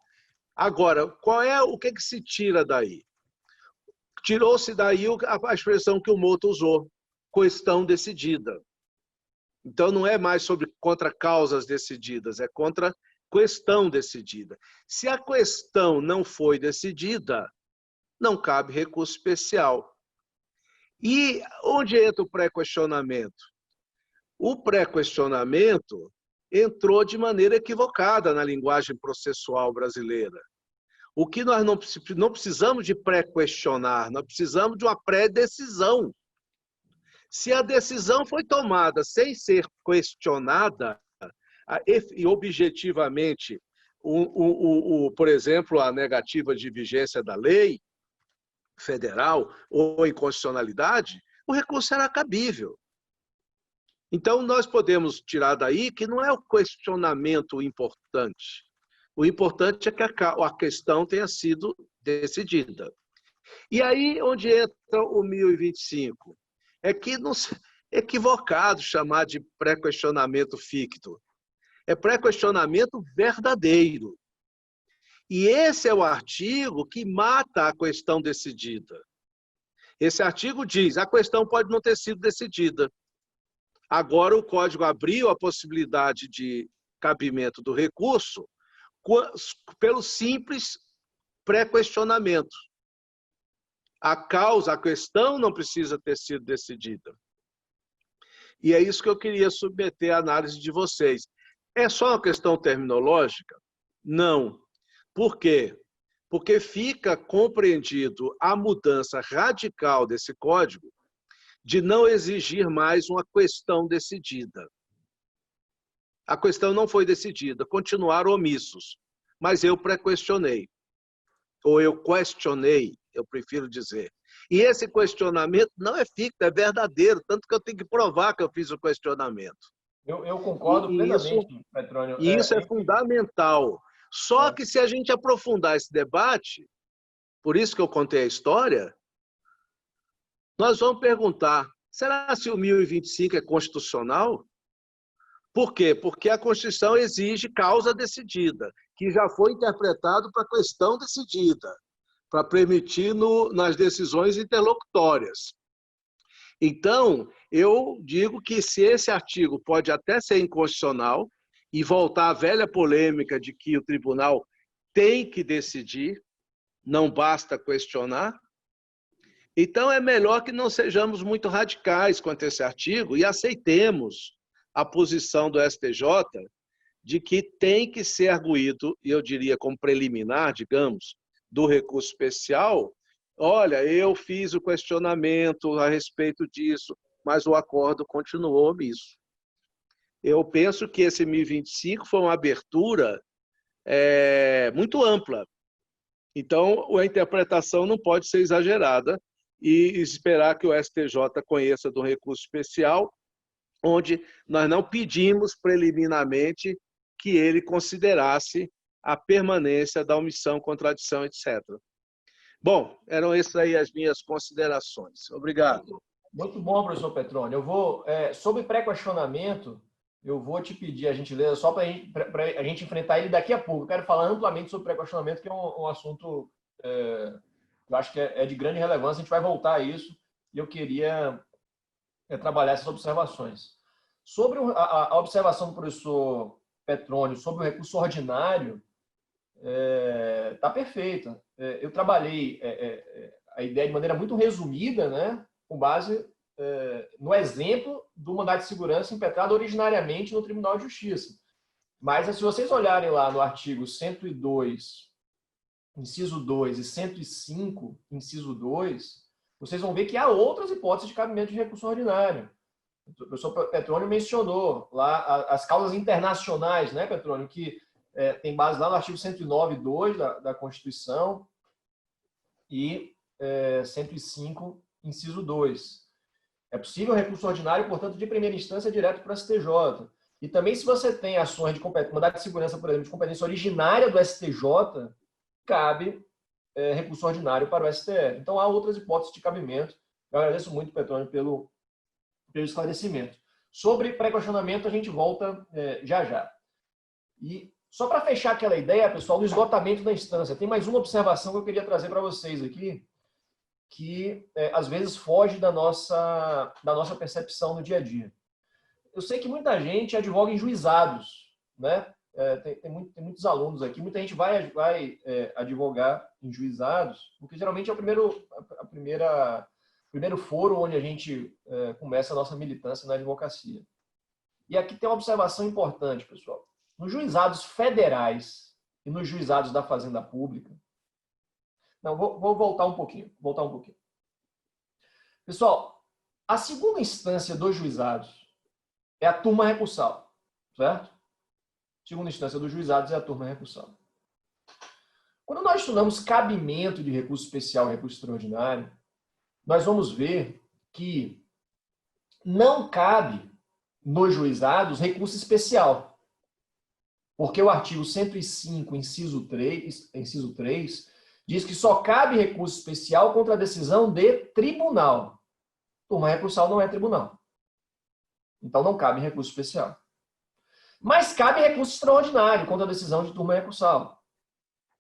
Speaker 3: Agora, o que se tira daí? Tirou-se daí a expressão que o Mouta usou, questão decidida. Então, não é mais contra causas decididas, é contra questão decidida. Se a questão não foi decidida, não cabe recurso especial. E onde entra o pré-questionamento? O pré-questionamento entrou de maneira equivocada na linguagem processual brasileira. O que nós não precisamos de pré-questionar, nós precisamos de uma pré-decisão. Se a decisão foi tomada sem ser questionada, e objetivamente, por exemplo, a negativa de vigência da lei federal ou inconstitucionalidade, o recurso será cabível. Então, nós podemos tirar daí que não é o questionamento importante. O importante é que a questão tenha sido decidida. E aí, onde entra o 1025? É que não é equivocado chamar de pré-questionamento ficto. É pré-questionamento verdadeiro. E esse é o artigo que mata a questão decidida. Esse artigo diz, a questão pode não ter sido decidida. Agora o Código abriu a possibilidade de cabimento do recurso pelo simples pré-questionamento. A causa, a questão não precisa ter sido decidida. E é isso que eu queria submeter à análise de vocês. É só uma questão terminológica? Não. Por quê? Porque fica compreendido a mudança radical desse código de não exigir mais uma questão decidida. A questão não foi decidida, continuaram omissos, mas eu pré-questionei, ou eu questionei, eu prefiro dizer. E esse questionamento não é ficto, é verdadeiro, tanto que eu tenho que provar que eu fiz o questionamento.
Speaker 1: Eu concordo plenamente, Petrônio.
Speaker 3: E isso é fundamental. Só que se a gente aprofundar esse debate, por isso que eu contei a história, nós vamos perguntar, será se o 1025 é constitucional? Por quê? Porque a Constituição exige causa decidida, que já foi interpretado para questão decidida, para permitir nas decisões interlocutórias. Então, eu digo que se esse artigo pode até ser inconstitucional e voltar à velha polêmica de que o tribunal tem que decidir, não basta questionar, então é melhor que não sejamos muito radicais quanto a esse artigo e aceitemos a posição do STJ de que tem que ser arguído, e eu diria como preliminar, digamos, do recurso especial, olha, eu fiz o questionamento a respeito disso, mas o acordo continuou omisso. Eu penso que esse 1025 foi uma abertura muito ampla. Então, a interpretação não pode ser exagerada e esperar que o STJ conheça do recurso especial, onde nós não pedimos preliminarmente que ele considerasse a permanência da omissão, contradição, etc. Bom, eram essas aí as minhas considerações. Obrigado.
Speaker 1: Muito bom, professor Petrônio. Eu vou, sobre pré-questionamento, eu vou te pedir a gentileza só para a gente enfrentar ele daqui a pouco. Eu quero falar amplamente sobre pré-questionamento, que é um assunto eu acho que é de grande relevância. A gente vai voltar a isso e eu queria trabalhar essas observações. Sobre a observação do professor Petrônio sobre o recurso ordinário, está perfeita. Eu trabalhei a ideia de maneira muito resumida, né, com base no exemplo do mandado de segurança impetrado originariamente no Tribunal de Justiça. Mas, se vocês olharem lá no artigo 102, inciso 2 e 105, inciso 2, vocês vão ver que há outras hipóteses de cabimento de recurso ordinário. O professor Petrônio mencionou lá as causas internacionais, né, Petrônio, que tem base lá no artigo 109.2 da Constituição e 105, inciso 2. É possível recurso ordinário, portanto, de primeira instância direto para o STJ. E também, se você tem ações de mandado de segurança, por exemplo, de competência originária do STJ, cabe recurso ordinário para o STF. Então, há outras hipóteses de cabimento. Eu agradeço muito, Petrônio, pelo esclarecimento. Sobre pré-questionamento, a gente volta já já. E só para fechar aquela ideia, pessoal, do esgotamento da instância, tem mais uma observação que eu queria trazer para vocês aqui, que às vezes foge da nossa percepção no dia a dia. eu sei que muita gente advoga em juizados, né? Tem muitos alunos aqui, muita gente vai advogar em juizados, porque geralmente é o primeiro foro onde a gente começa a nossa militância na advocacia. E aqui tem uma observação importante, pessoal. Nos juizados federais e nos juizados da Fazenda Pública... Não, vou voltar um pouquinho. Pessoal, a segunda instância dos juizados é a turma recursal, certo? Segunda instância dos juizados é a turma recursal. Quando nós estudamos cabimento de recurso especial e recurso extraordinário, nós vamos ver que não cabe nos juizados recurso especial. Porque o artigo 105, inciso 3, diz que só cabe recurso especial contra a decisão de tribunal. Turma recursal não é tribunal. Então não cabe recurso especial. Mas cabe recurso extraordinário contra a decisão de turma recursal.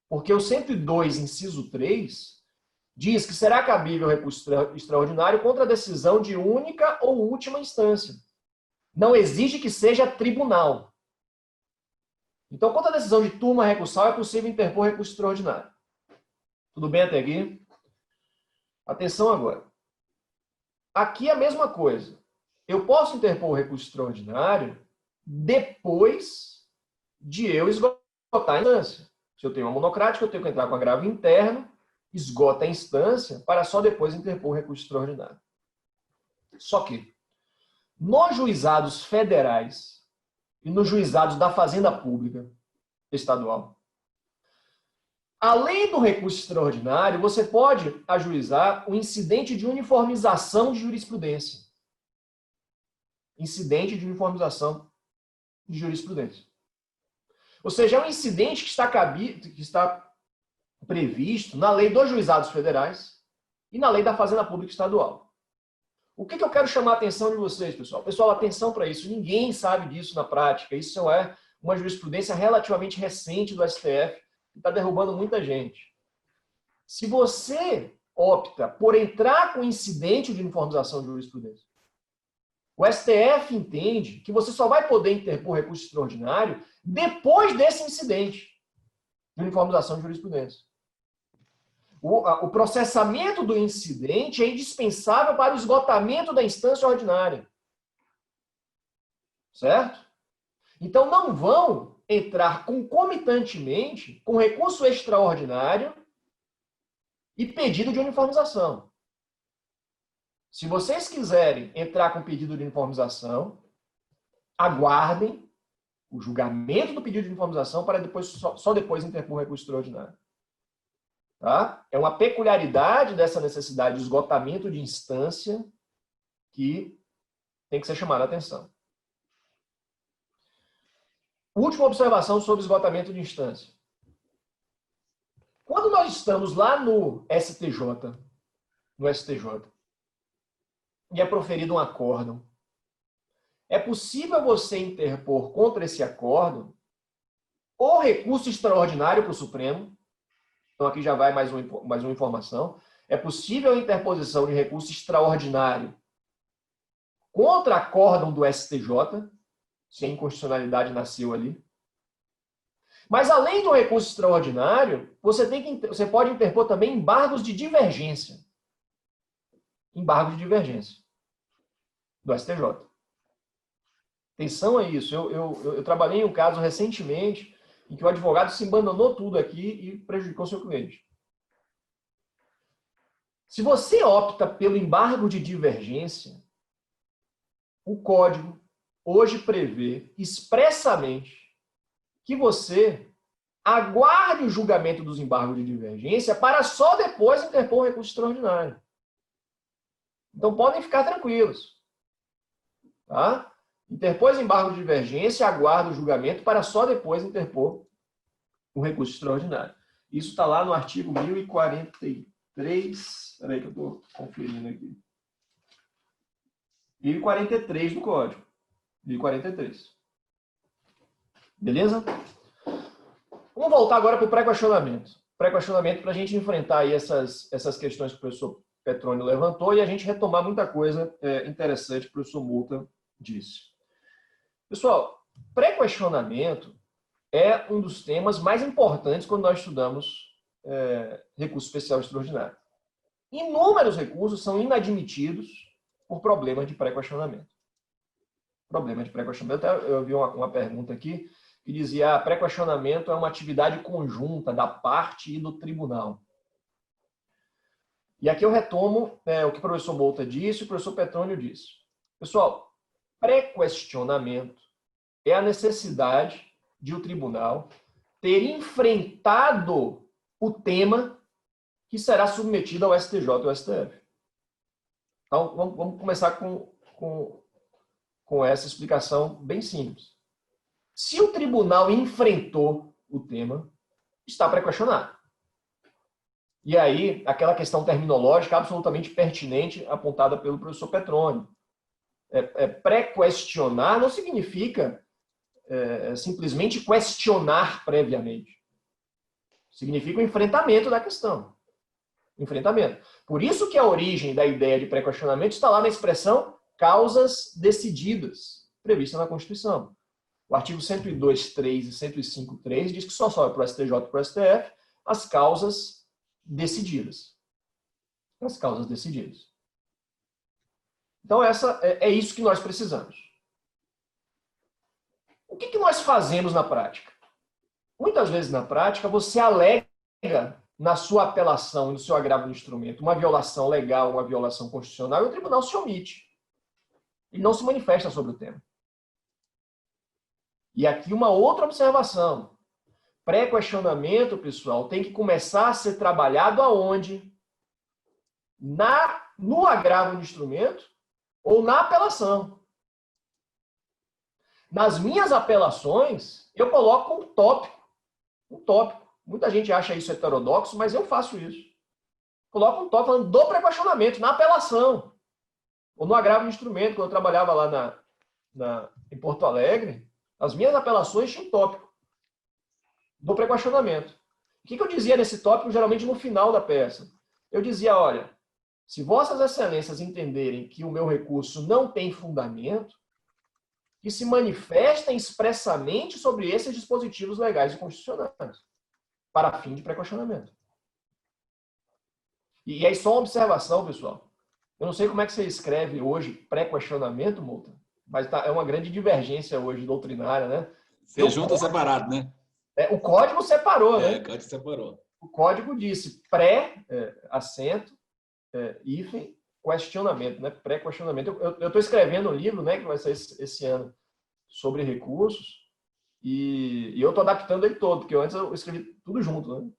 Speaker 1: Porque o 102, inciso 3, diz que será cabível recurso extraordinário contra a decisão de única ou última instância. Não exige que seja tribunal. Então, contra a decisão de turma recursal, é possível interpor recurso extraordinário. Tudo bem até aqui? Atenção agora. Aqui é a mesma coisa. Eu posso interpor o recurso extraordinário depois de eu esgotar a instância. Se eu tenho uma monocrática, eu tenho que entrar com agravo interno, esgota a instância, para só depois interpor o recurso extraordinário. Só que, nos juizados federais e nos juizados da Fazenda Pública estadual, além do recurso extraordinário, você pode ajuizar o incidente de uniformização de jurisprudência. Incidente de uniformização de jurisprudência. Ou seja, é um incidente que está previsto na lei dos juizados federais e na lei da Fazenda Pública Estadual. O que eu quero chamar a atenção de vocês, pessoal? Pessoal, atenção para isso. Ninguém sabe disso na prática. Isso é uma jurisprudência relativamente recente do STF, que está derrubando muita gente. Se você opta por entrar com incidente de uniformização de jurisprudência, o STF entende que você só vai poder interpor recurso extraordinário depois desse incidente de uniformização de jurisprudência. O processamento do incidente é indispensável para o esgotamento da instância ordinária. Certo? Então, não vão entrar concomitantemente com recurso extraordinário e pedido de uniformização. Se vocês quiserem entrar com pedido de uniformização, aguardem o julgamento do pedido de uniformização para depois, só depois interpor recurso extraordinário. Tá? É uma peculiaridade dessa necessidade de esgotamento de instância que tem que ser chamada a atenção. Última observação sobre esgotamento de instância. Quando nós estamos lá no STJ, e é proferido um acórdão, é possível você interpor contra esse acórdão ou recurso extraordinário para o Supremo. Então aqui já vai mais uma informação. É possível a interposição de recurso extraordinário contra acórdão do STJ, se a inconstitucionalidade nasceu ali. Mas além do recurso extraordinário, você pode interpor também embargos de divergência. Embargo de divergência do STJ. Atenção a isso. Eu trabalhei em um caso recentemente em que o advogado se abandonou tudo aqui e prejudicou seu cliente. Se você opta pelo embargo de divergência, o Código hoje prevê expressamente que você aguarde o julgamento dos embargos de divergência para só depois interpor um recurso extraordinário. Então podem ficar tranquilos. Tá? Interpôs embargo de divergência, aguarda o julgamento para só depois interpor um recurso extraordinário. Isso está lá no artigo 1043. Espera aí que eu estou conferindo aqui. 1043 do Código. 1043. Beleza? Vamos voltar agora para o pré-questionamento. Pré-questionamento para a gente enfrentar aí essas questões que o professor Petrônio levantou e a gente retomar muita coisa interessante que o professor Multa disse. Pessoal, pré-questionamento é um dos temas mais importantes quando nós estudamos recurso especial extraordinário. Inúmeros recursos são inadmitidos por problema de pré-questionamento. Problema de pré-questionamento. Eu vi uma pergunta aqui que dizia: pré-questionamento é uma atividade conjunta da parte e do tribunal. E aqui eu retomo o que o professor Bolta disse e o professor Petrônio disse. Pessoal, pré-questionamento é a necessidade de o tribunal ter enfrentado o tema que será submetido ao STJ e ao STF. Então, vamos começar com essa explicação bem simples. Se o tribunal enfrentou o tema, está pré-questionado. E aí, aquela questão terminológica absolutamente pertinente apontada pelo professor Petrônio. Pré-questionar não significa simplesmente questionar previamente. Significa o enfrentamento da questão. Enfrentamento. Por isso que a origem da ideia de pré-questionamento está lá na expressão causas decididas, prevista na Constituição. O artigo 102.3 e 105.3 diz que só sobe para o STJ e para o STF as causas decididas. As causas decididas. Então, é isso que nós precisamos. O que nós fazemos na prática? Muitas vezes, na prática, você alega na sua apelação e no seu agravo do instrumento uma violação legal, uma violação constitucional, e o tribunal se omite. E não se manifesta sobre o tema. E aqui uma outra observação. Pré-questionamento, pessoal, tem que começar a ser trabalhado aonde? No agravo do instrumento ou na apelação. Nas minhas apelações, eu coloco um tópico. Um tópico. Muita gente acha isso heterodoxo, mas eu faço isso. Coloco um tópico falando do pré-questionamento, na apelação. Ou no agravo do instrumento, quando eu trabalhava lá em Porto Alegre, as minhas apelações tinham um tópico do pré-questionamento. O que eu dizia nesse tópico, geralmente no final da peça? Eu dizia, olha, se vossas excelências entenderem que o meu recurso não tem fundamento, que se manifestem expressamente sobre esses dispositivos legais e constitucionais, para fim de pré-questionamento. E aí só uma observação, pessoal. Eu não sei como é que você escreve hoje pré-questionamento, Multa, mas é uma grande divergência hoje doutrinária, né?
Speaker 2: Você junta separado, né?
Speaker 1: O código separou, né?
Speaker 2: O código separou.
Speaker 1: O código disse pré-acento, hífen, questionamento, né? Pré-questionamento. Eu estou escrevendo um livro, né, que vai sair esse ano, sobre recursos, e eu estou adaptando ele todo, porque antes eu escrevi tudo junto, né?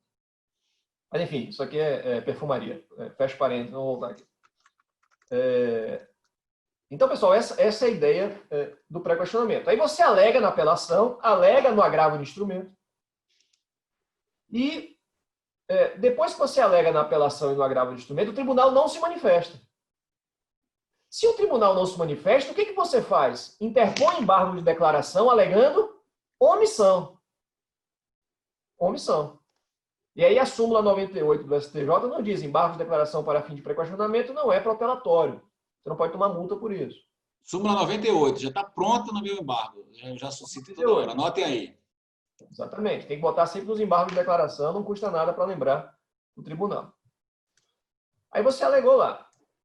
Speaker 1: Mas, enfim, isso aqui é perfumaria. Fecha parênteses, vamos voltar aqui. Então, pessoal, essa é a ideia do pré-questionamento. Aí você alega na apelação, alega no agravo de instrumento, e depois que você alega na apelação e no agravo de instrumento, o tribunal não se manifesta. Se o tribunal não se manifesta, o que você faz? Interpõe embargo de declaração alegando omissão. Omissão. E aí a súmula 98 do STJ não diz embargo de declaração para fim de pré-questionamento não é protelatório. Você não pode tomar multa por isso.
Speaker 2: Súmula 98, já está pronta no meu embargo. Eu já suscito toda hora. Anotem aí.
Speaker 1: Exatamente. Tem que botar sempre nos embargos de declaração, não custa nada para lembrar o tribunal. Aí você alegou lá.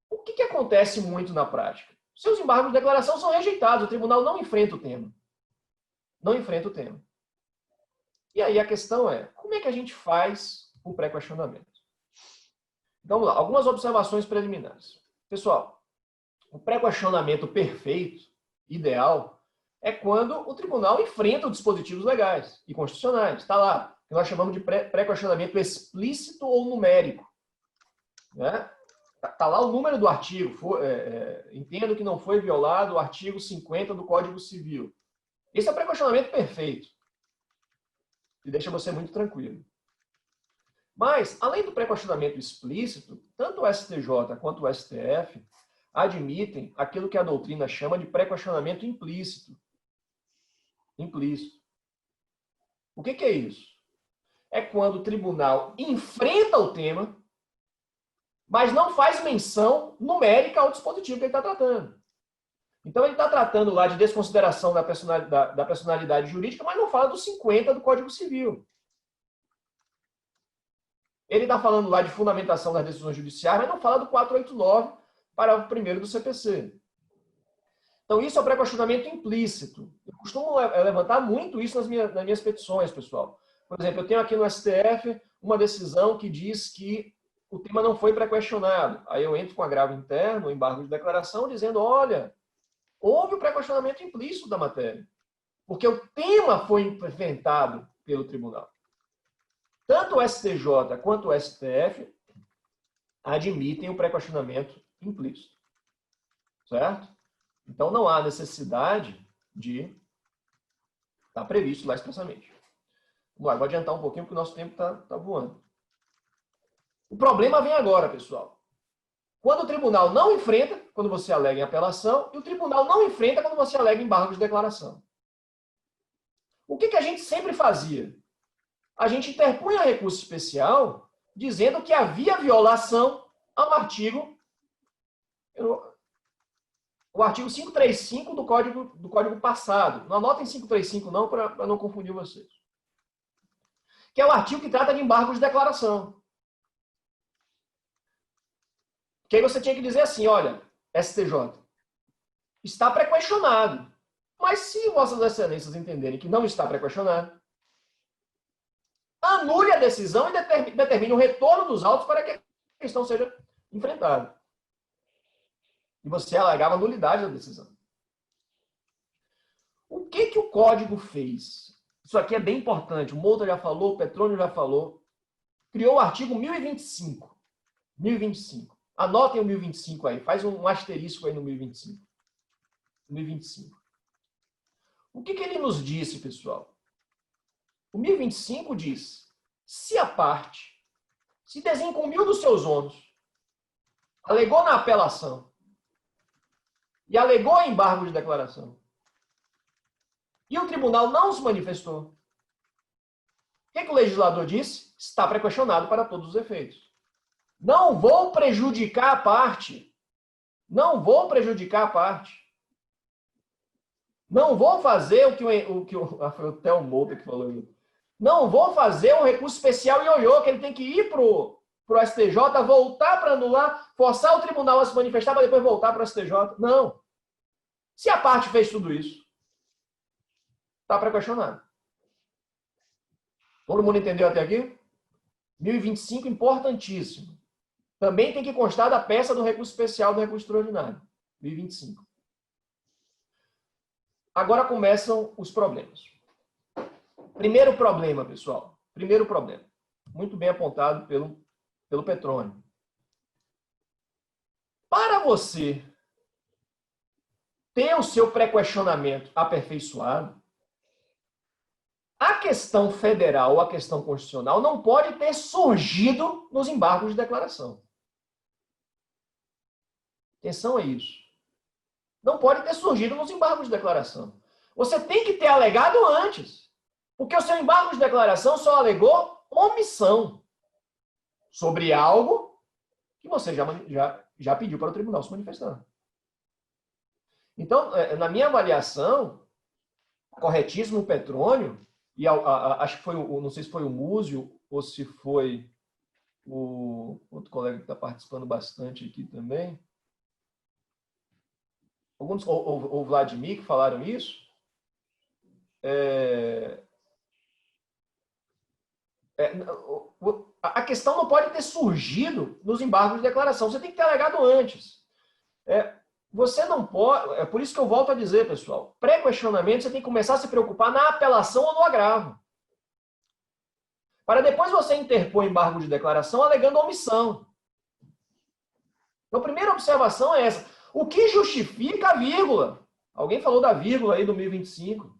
Speaker 1: O que acontece muito na prática? Seus embargos de declaração são rejeitados, o tribunal não enfrenta o tema. Não enfrenta o tema. E aí a questão é, como é que a gente faz o pré-questionamento? Então, vamos lá, algumas observações preliminares. Pessoal, o pré-questionamento perfeito, ideal, é quando o tribunal enfrenta os dispositivos legais e constitucionais. Está lá, que nós chamamos de pré-questionamento explícito ou numérico. Né? Está lá o número do artigo. Entendo que não foi violado o artigo 50 do Código Civil. Esse é o pré-questionamento perfeito. E deixa você muito tranquilo. Mas, além do pré-questionamento explícito, tanto o STJ quanto o STF admitem aquilo que a doutrina chama de pré-questionamento implícito. Implícito. O que é isso? É quando o tribunal enfrenta o tema, mas não faz menção numérica ao dispositivo que ele está tratando. Então, ele está tratando lá de desconsideração da personalidade jurídica, mas não fala dos 50 do Código Civil. Ele está falando lá de fundamentação das decisões judiciais, mas não fala do 489, parágrafo 1º do CPC. Então, isso é o pré-questionamento implícito. Eu costumo levantar muito isso nas minhas petições, pessoal. Por exemplo, eu tenho aqui no STF uma decisão que diz que o tema não foi pré-questionado. Aí eu entro com agravo interno, embargo de declaração, dizendo, olha, houve o pré-questionamento implícito da matéria. Porque o tema foi inventado pelo tribunal. Tanto o STJ quanto o STF admitem o pré-questionamento implícito. Certo? Então, não há necessidade de estar previsto lá expressamente. Vamos lá, vou adiantar um pouquinho, porque o nosso tempo está voando. O problema vem agora, pessoal. Quando o tribunal não enfrenta, quando você alega em apelação, e o tribunal não enfrenta quando você alega em embargo de declaração. O que a gente sempre fazia? A gente interpunha recurso especial dizendo que havia violação ao artigo... O artigo 535 do código passado. Não anotem 535 não, para não confundir vocês. Que é o artigo que trata de embargos de declaração. Que aí você tinha que dizer assim, olha, STJ, está pré-questionado. Mas se vossas excelências entenderem que não está pré-questionado, anule a decisão e determine o retorno dos autos para que a questão seja enfrentada. E você alegava a nulidade da decisão. O que o código fez? Isso aqui é bem importante. O Mouta já falou, o Petrônio já falou. Criou o artigo 1025. 1025. Anotem o 1025 aí. Faz um asterisco aí no 1025. 1025. O que ele nos disse, pessoal? O 1025 diz, se a parte se desincumbiu dos seus ônus, alegou na apelação, e alegou em embargo de declaração, e o tribunal não se manifestou, o que o legislador disse? Está pré-questionado para todos os efeitos. Não vou prejudicar a parte. Não vou prejudicar a parte. Não vou fazer foi o Theo Mouta que falou isso. Não vou fazer um recurso especial ioiô, que ele tem que ir para o STJ, voltar para anular, forçar o tribunal a se manifestar para depois voltar para o STJ. Não. Se a parte fez tudo isso, está pré-questionado. Todo mundo entendeu até aqui? 1025, importantíssimo. Também tem que constar da peça do recurso especial do recurso extraordinário. 1025. Agora começam os problemas. Primeiro problema, pessoal. Primeiro problema. Muito bem apontado pelo Petrônio. Para você ter o seu pré-questionamento aperfeiçoado, a questão federal ou a questão constitucional não pode ter surgido nos embargos de declaração. Atenção a isso. Não pode ter surgido nos embargos de declaração. Você tem que ter alegado antes. Porque o seu embargo de declaração só alegou omissão sobre algo que você já pediu para o tribunal se manifestar. Então, na minha avaliação, corretíssimo o Petrônio, e acho que foi, não sei se foi o Múzio ou se foi o outro colega que está participando bastante aqui também, alguns, ou o Vladimir, que falaram isso, a questão não pode ter surgido nos embargos de declaração, você tem que ter alegado antes. Você não pode, é por isso que eu volto a dizer, pessoal, pré-questionamento você tem que começar a se preocupar na apelação ou no agravo. Para depois você interpor embargo de declaração alegando omissão. Então, a primeira observação é essa. O que justifica a vírgula? Alguém falou da vírgula aí do 1025.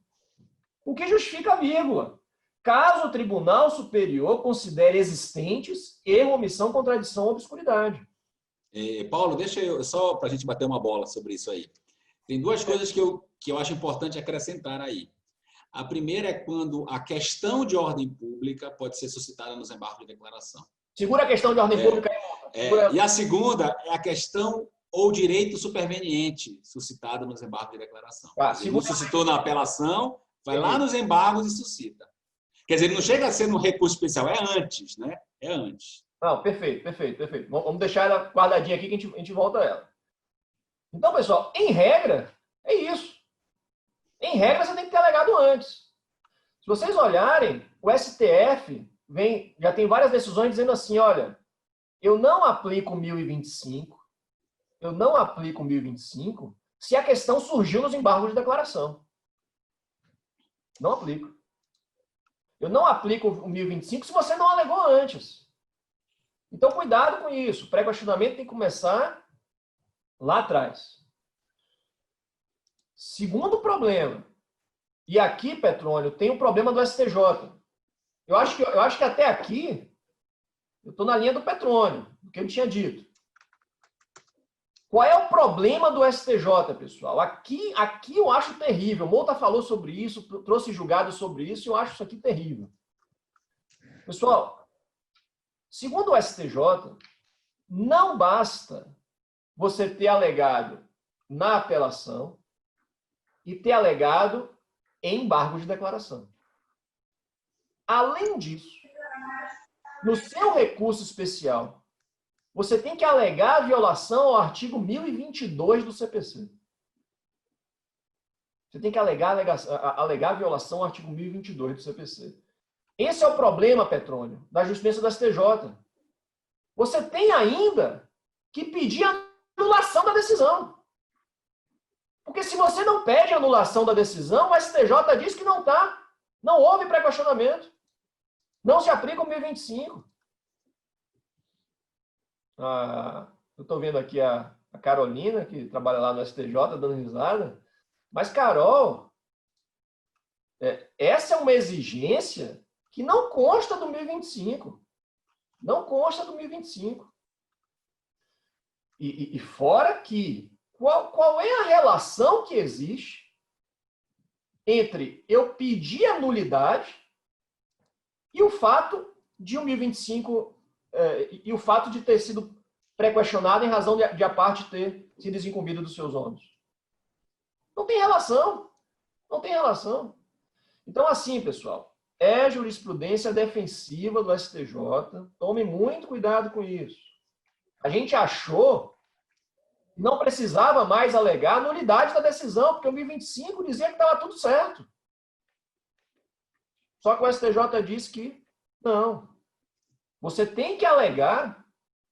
Speaker 1: O que justifica a vírgula? Caso o Tribunal Superior considere existentes erro, omissão, contradição ou obscuridade.
Speaker 2: Paulo, deixa eu, só para a gente bater uma bola sobre isso aí. Tem duas coisas que eu acho importante acrescentar aí. A primeira é quando a questão de ordem pública pode ser suscitada nos embargos de declaração.
Speaker 1: Segura a questão de ordem pública.
Speaker 2: E a segunda é a questão ou direito superveniente suscitado nos embargos de declaração.
Speaker 1: Ah,
Speaker 2: Ele não suscitou na apelação, vai lá nos embargos e suscita. Quer dizer, ele não chega a ser no recurso especial, é antes, né? É antes.
Speaker 1: Não, perfeito. Vamos deixar ela guardadinha aqui que a gente volta a ela. Então, pessoal, em regra, é isso. Em regra, você tem que ter alegado antes. Se vocês olharem, o STF já tem várias decisões dizendo assim, olha, eu não aplico 1025, se a questão surgiu nos embargos de declaração. Não aplico. Eu não aplico o 1025 se você não alegou antes. Então, cuidado com isso. O pré-questionamento tem que começar lá atrás. Segundo problema. E aqui, Petrônio, tem o problema do STJ. Eu acho que até aqui, eu estou na linha do Petrônio, do que ele tinha dito. Qual é o problema do STJ, pessoal? Aqui eu acho terrível. O Mouta falou sobre isso, trouxe julgado sobre isso, e eu acho isso aqui terrível. Pessoal, segundo o STJ, não basta você ter alegado na apelação e ter alegado em embargo de declaração. Além disso, no seu recurso especial, você tem que alegar a violação ao artigo 1022 do CPC. Você tem que alegar a violação ao artigo 1022 do CPC. Esse é o problema, Petrônio, da jurisprudência do STJ. Você tem ainda que pedir anulação da decisão. Porque se você não pede anulação da decisão, o STJ diz que não houve pré-questionamento. Não se aplica o 1025. Eu estou vendo aqui a Carolina, que trabalha lá no STJ, dando risada. Mas, Carol, essa é uma exigência que não consta do 1025. Não consta do 1025. E fora que, qual é a relação que existe entre eu pedir a nulidade e o fato de o 1025 e o fato de ter sido pré-questionado em razão de a parte ter sido desincumbida dos seus ônus? Não tem relação. Não tem relação. Então, assim, pessoal, é jurisprudência defensiva do STJ. Tome muito cuidado com isso. A gente achou que não precisava mais alegar a nulidade da decisão, porque o 1025 dizia que estava tudo certo. Só que o STJ disse que não. Você tem que alegar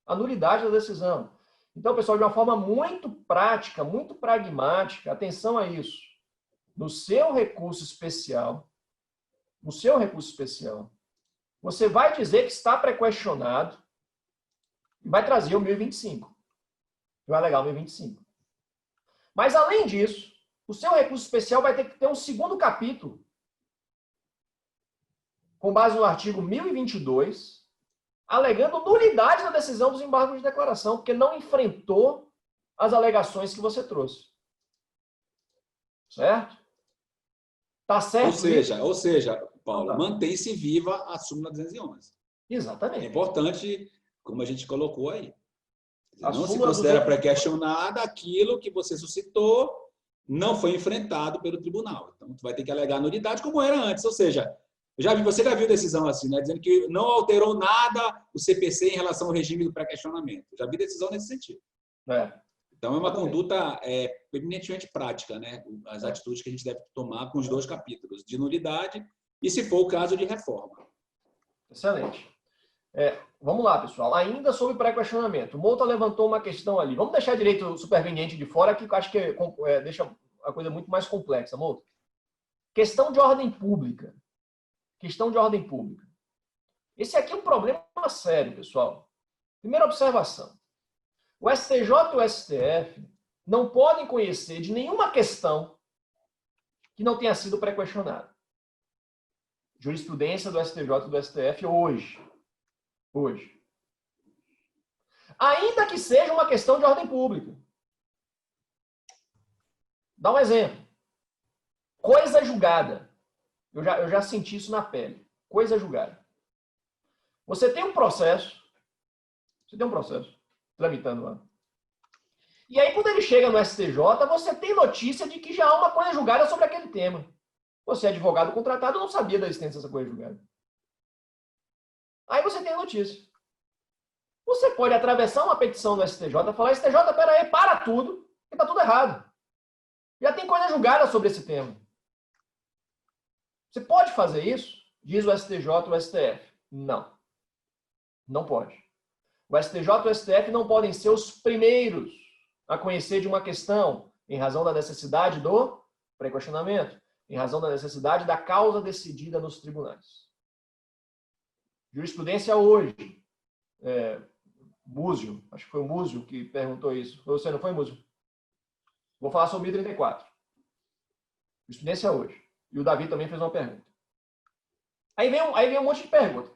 Speaker 1: a nulidade da decisão. Então, pessoal, de uma forma muito prática, muito pragmática, atenção a isso. No seu recurso especial, você vai dizer que está pré-questionado e vai trazer o 1025. Vai alegar o 1025. Mas, além disso, o seu recurso especial vai ter que ter um segundo capítulo, com base no artigo 1022, alegando nulidade da decisão dos embargos de declaração, porque não enfrentou as alegações que você trouxe. Certo? Tá certo?
Speaker 2: Ou seja, Paulo, mantém-se viva a súmula 211.
Speaker 1: Exatamente.
Speaker 2: É importante, como a gente colocou aí. Não se
Speaker 1: súmula
Speaker 2: considera pré-questionada aquilo que você suscitou, não foi enfrentado pelo tribunal. Então, tu vai ter que alegar nulidade como era antes. Ou seja, você já viu decisão assim, né? Dizendo que não alterou nada o CPC em relação ao regime do pré-questionamento. Já vi decisão nesse sentido. Então, é uma conduta eminentemente prática, né? As atitudes que a gente deve tomar com os dois capítulos, de nulidade e, se for o caso, de reforma.
Speaker 1: Excelente. Vamos lá, pessoal. Ainda sobre pré-questionamento. O Mouta levantou uma questão ali. Vamos deixar direito superveniente de fora, que eu acho que deixa a coisa muito mais complexa, Mouta. Questão de ordem pública. Questão de ordem pública. Esse aqui é um problema sério, pessoal. Primeira observação. O STJ e o STF não podem conhecer de nenhuma questão que não tenha sido pré-questionada. Jurisprudência do STJ e do STF hoje. Ainda que seja uma questão de ordem pública. Dá um exemplo. Coisa julgada. Eu já senti isso na pele. Coisa julgada. Você tem um processo tramitando lá. E aí, quando ele chega no STJ, você tem notícia de que já há uma coisa julgada sobre aquele tema. Você é advogado contratado, não sabia da existência dessa coisa julgada. Aí você tem a notícia. Você pode atravessar uma petição no STJ e falar, STJ, peraí, para tudo, que está tudo errado. Já tem coisa julgada sobre esse tema. Você pode fazer isso? Diz o STJ e o STF. Não. Não pode. O STJ e o STF não podem ser os primeiros a conhecer de uma questão em razão da necessidade do pré-questionamento, em razão da necessidade da causa decidida nos tribunais. Jurisprudência hoje. Múzio, acho que foi o Múzio que perguntou isso. Você não foi, Múzio? Vou falar sobre 1034. Jurisprudência hoje. E o Davi também fez uma pergunta. Aí vem um monte de pergunta.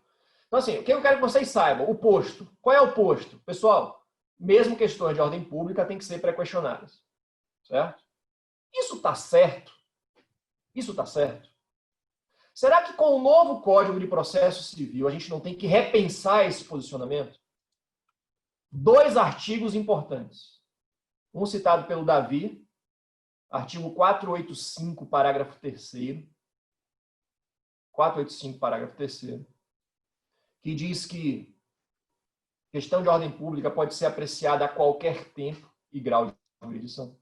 Speaker 1: Então, assim, o que eu quero que vocês saibam? O posto. Qual é o posto? Pessoal, mesmo questões de ordem pública têm que ser pré-questionadas. Certo? Isso está certo? Isso está certo? Será que com o novo Código de Processo Civil a gente não tem que repensar esse posicionamento? 2 artigos importantes. Um citado pelo Davi, artigo 485, parágrafo 3º. 485, parágrafo 3º. Que diz que questão de ordem pública pode ser apreciada a qualquer tempo e grau de jurisdição.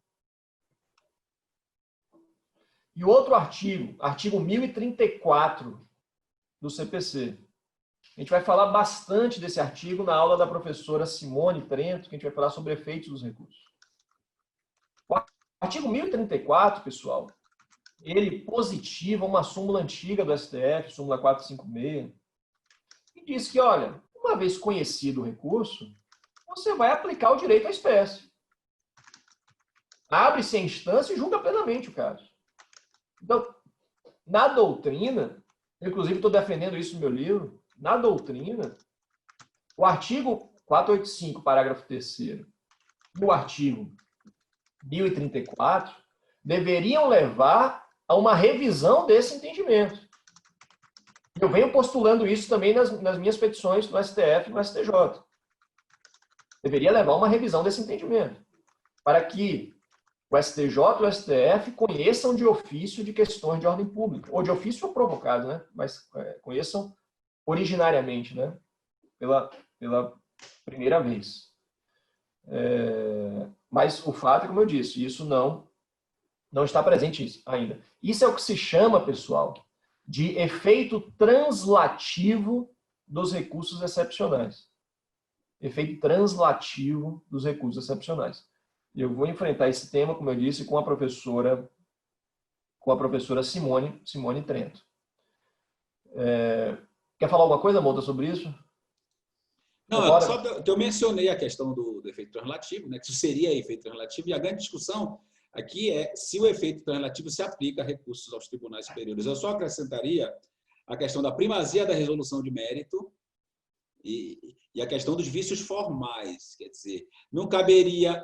Speaker 1: E o outro artigo, artigo 1034 do CPC. A gente vai falar bastante desse artigo na aula da professora Simone Trento, que a gente vai falar sobre efeitos dos recursos. O artigo 1034, pessoal, ele positiva uma súmula antiga do STF, súmula 456, e diz que, olha, uma vez conhecido o recurso, você vai aplicar o direito à espécie. Abre-se a instância e julga plenamente o caso. Então, na doutrina, eu, inclusive estou defendendo isso no meu livro, na doutrina, o artigo 485, parágrafo 3º, e o artigo 1034 deveriam levar a uma revisão desse entendimento. Eu venho postulando isso também nas minhas petições no STF e no STJ. Deveria levar a uma revisão desse entendimento, para que o STJ e o STF conheçam de ofício de questões de ordem pública, ou de ofício ou provocado, né? Mas conheçam originariamente, né? Pela primeira vez. Mas o fato é, como eu disse, isso não está presente ainda. Isso é o que se chama, pessoal, de efeito translativo dos recursos excepcionais. Efeito translativo dos recursos excepcionais. Eu vou enfrentar esse tema, como eu disse, com a professora Simone Trento. Quer falar alguma coisa, Mouta, sobre isso?
Speaker 2: Não, só que eu mencionei a questão do efeito translativo, né, que isso seria efeito translativo, e a grande discussão aqui é se o efeito translativo se aplica a recursos aos tribunais superiores. Eu só acrescentaria a questão da primazia da resolução de mérito e a questão dos vícios formais. Quer dizer, não caberia...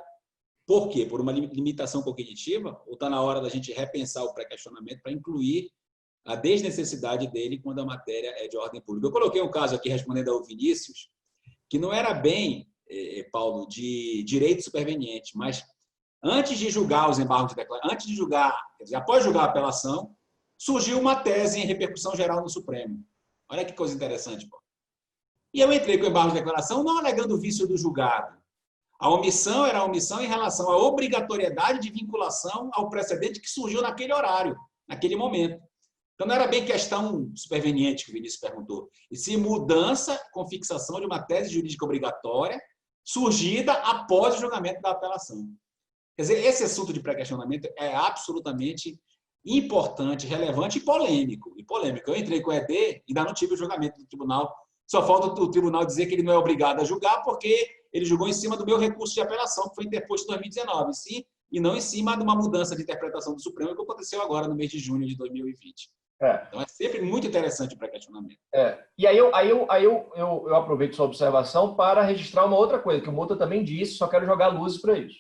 Speaker 2: Por quê? Por uma limitação cognitiva? Ou está na hora da gente repensar o pré-questionamento para incluir a desnecessidade dele quando a matéria é de ordem pública? Eu coloquei um caso aqui, respondendo ao Vinícius, que não era bem, Paulo, de direito superveniente, mas antes de julgar os embargos de declaração, antes de julgar, quer dizer, após julgar a apelação, surgiu uma tese em repercussão geral no Supremo. Olha que coisa interessante, Paulo. E eu entrei com o embargo de declaração não alegando o vício do julgado. A omissão era a omissão em relação à obrigatoriedade de vinculação ao precedente que surgiu naquele horário, naquele momento. Então, não era bem questão superveniente que o Vinícius perguntou, e sim mudança com fixação de uma tese jurídica obrigatória surgida após o julgamento da apelação. Quer dizer, esse assunto de pré-questionamento é absolutamente importante, relevante e polêmico. Eu entrei com o ED, ainda não tive o julgamento do tribunal. Só falta o tribunal dizer que ele não é obrigado a julgar, porque ele julgou em cima do meu recurso de apelação, que foi interposto em 2019, sim, e não em cima de uma mudança de interpretação do Supremo, que aconteceu agora no mês de junho de 2020. Então, é sempre muito interessante o pré-questionamento.
Speaker 1: E aí eu aproveito sua observação para registrar uma outra coisa, que o Mouta também disse, só quero jogar luzes para isso.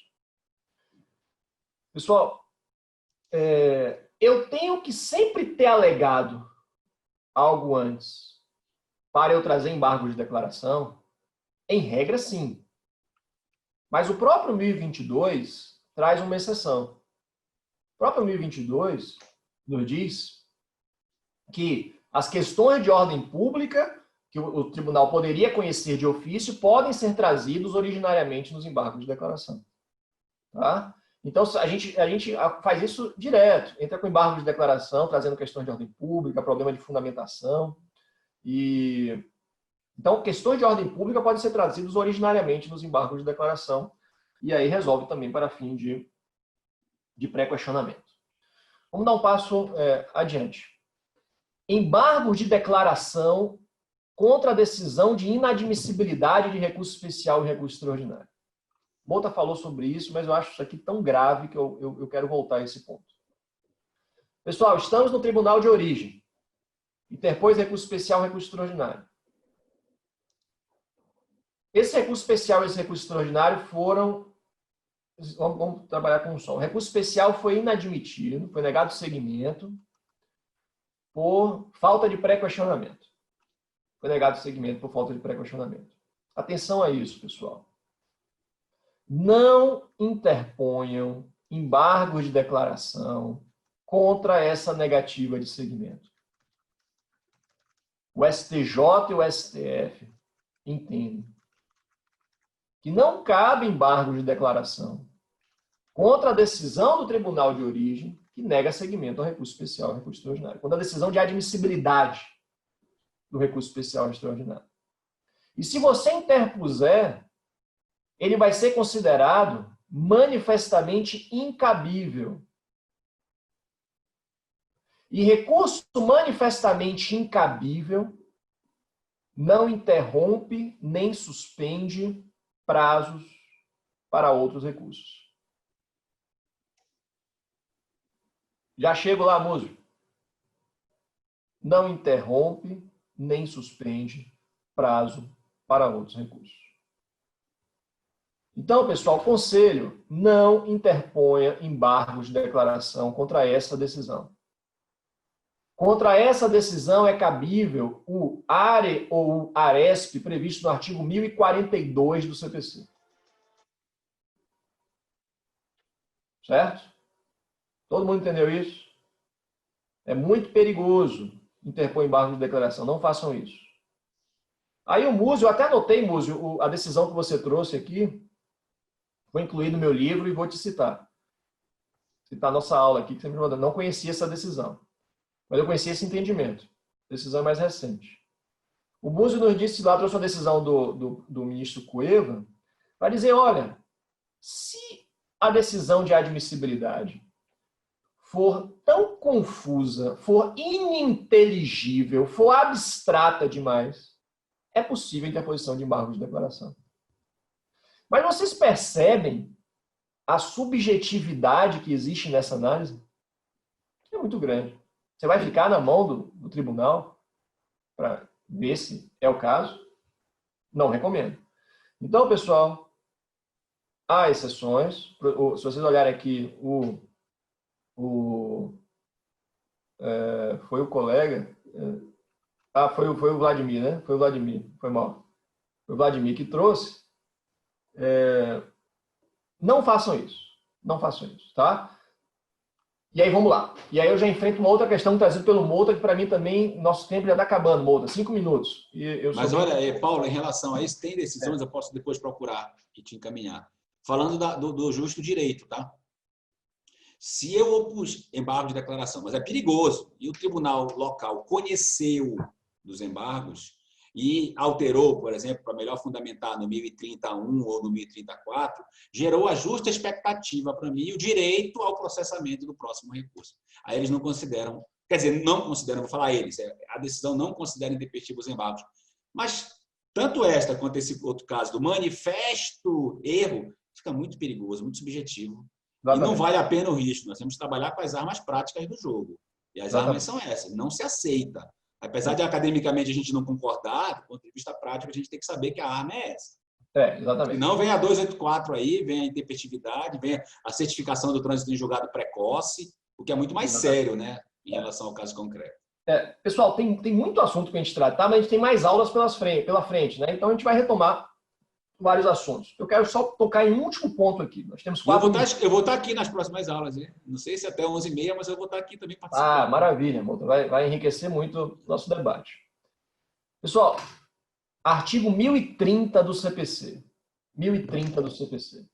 Speaker 1: Pessoal, eu tenho que sempre ter alegado algo antes para eu trazer embargo de declaração? Em regra, sim. Mas o próprio 1022 traz uma exceção. O próprio 1022 nos diz que as questões de ordem pública que o tribunal poderia conhecer de ofício podem ser trazidos originariamente nos embargos de declaração. Tá? Então, a gente faz isso direto. Entra com embargo de declaração, trazendo questões de ordem pública, problema de fundamentação. Então, questões de ordem pública podem ser trazidas originariamente nos embargos de declaração. E aí resolve também para fim de pré-questionamento. Vamos dar um passo adiante. Embargos de declaração contra a decisão de inadmissibilidade de recurso especial e recurso extraordinário. Mota falou sobre isso, mas eu acho isso aqui tão grave que eu quero voltar a esse ponto. Pessoal, estamos no tribunal de origem. Interpôs recurso especial e recurso extraordinário. Esse recurso especial e esse recurso extraordinário foram... Vamos trabalhar com um só. O recurso especial foi inadmitido, foi negado seguimento por falta de pré-questionamento. Foi negado seguimento por falta de pré-questionamento. Atenção a isso, pessoal. Não interponham embargos de declaração contra essa negativa de seguimento. O STJ e o STF entendem que não cabe embargo de declaração contra a decisão do tribunal de origem que nega seguimento ao recurso especial e recurso extraordinário, contra a decisão de admissibilidade do recurso especial e extraordinário. E se você interpuser, ele vai ser considerado manifestamente incabível. E recurso manifestamente incabível não interrompe nem suspende prazos para outros recursos. Já chego lá, Múzio. Não interrompe nem suspende prazo para outros recursos. Então, pessoal, conselho, não interponha embargos de declaração contra essa decisão. Contra essa decisão é cabível o ARE ou o ARESP previsto no artigo 1042 do CPC. Certo? Todo mundo entendeu isso? É muito perigoso interpor embargo de declaração. Não façam isso. Aí o Múzio, eu até anotei, Múzio, a decisão que você trouxe aqui, vou incluir no meu livro e vou te citar. Citar a nossa aula aqui, que você me mandou. Não conhecia essa decisão. Mas eu conhecia esse entendimento. A decisão é mais recente. O Múzio nos disse lá, trouxe uma decisão do ministro Cueva, para dizer, olha, se a decisão de admissibilidade for tão confusa, for ininteligível, for abstrata demais, é possível a interposição de embargo de declaração. Mas vocês percebem a subjetividade que existe nessa análise? É muito grande. Você vai ficar na mão do tribunal para ver se é o caso? Não recomendo. Então, pessoal, há exceções. Se vocês olharem aqui, foi o colega... foi o Vladimir, né? Foi o Vladimir, foi mal. Foi o Vladimir que trouxe. Não façam isso. Não façam isso, tá? E aí, vamos lá. E aí eu já enfrento uma outra questão trazida pelo Mouta, que para mim também, nosso tempo já está acabando, Mouta. 5 minutos.
Speaker 2: Mas olha, Paulo, em relação a isso, tem decisões, eu posso depois procurar e te encaminhar. Falando do justo direito, tá? Se eu opus embargo de declaração, mas é perigoso, e o tribunal local conheceu dos embargos e alterou, por exemplo, para melhor fundamentar no 1031 ou no 1034, gerou a justa expectativa para mim e o direito ao processamento do próximo recurso. Aí eles não consideram, quer dizer, não consideram, vou falar eles, a decisão não considera intempestivos os embargos. Mas tanto esta quanto esse outro caso do manifesto erro, fica muito perigoso, muito subjetivo. Exatamente. E não vale a pena o risco. Nós temos que trabalhar com as armas práticas do jogo. E as armas são essas. Não se aceita. Apesar de academicamente a gente não concordar, do ponto de vista prático, a gente tem que saber que a arma é essa.
Speaker 1: Exatamente.
Speaker 2: E não vem a 284 aí, vem a intempestividade, vem a certificação do trânsito em julgado precoce, o que é muito mais sério, né, em relação ao caso concreto.
Speaker 1: Pessoal, tem muito assunto para a gente tratar, mas a gente tem mais aulas pela frente, né? Então a gente vai retomar vários assuntos. Eu quero só tocar em um último ponto aqui. Nós temos
Speaker 2: eu vou estar aqui nas próximas aulas, hein? Não sei se até 11h30, mas eu vou estar aqui também participando.
Speaker 1: Ah, maravilha, Milton. Vai enriquecer muito o nosso debate. Pessoal, artigo 1030 do CPC. 1030 do CPC.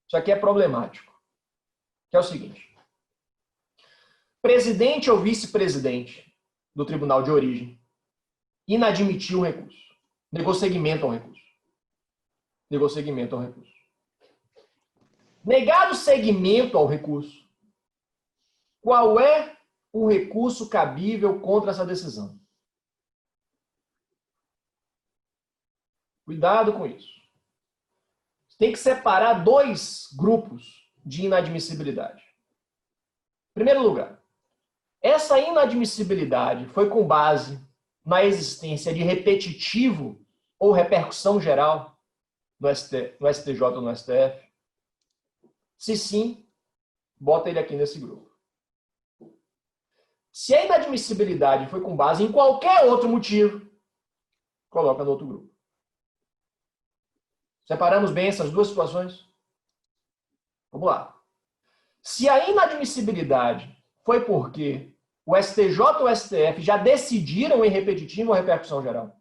Speaker 1: Isso aqui é problemático. Que é o seguinte. Presidente ou vice-presidente do Tribunal de Origem inadmitiu o recurso. Negou seguimento ao recurso. Negou seguimento ao recurso. Negado seguimento ao recurso, qual é o recurso cabível contra essa decisão? Cuidado com isso. Tem que separar dois grupos de inadmissibilidade. Em primeiro lugar, essa inadmissibilidade foi com base na existência de repetitivo ou repercussão geral no STJ ou no STF? Se sim, bota ele aqui nesse grupo. Se a inadmissibilidade foi com base em qualquer outro motivo, coloca no outro grupo. Separamos bem essas duas situações? Vamos lá. Se a inadmissibilidade foi porque o STJ ou o STF já decidiram em repetitivo ou repercussão geral,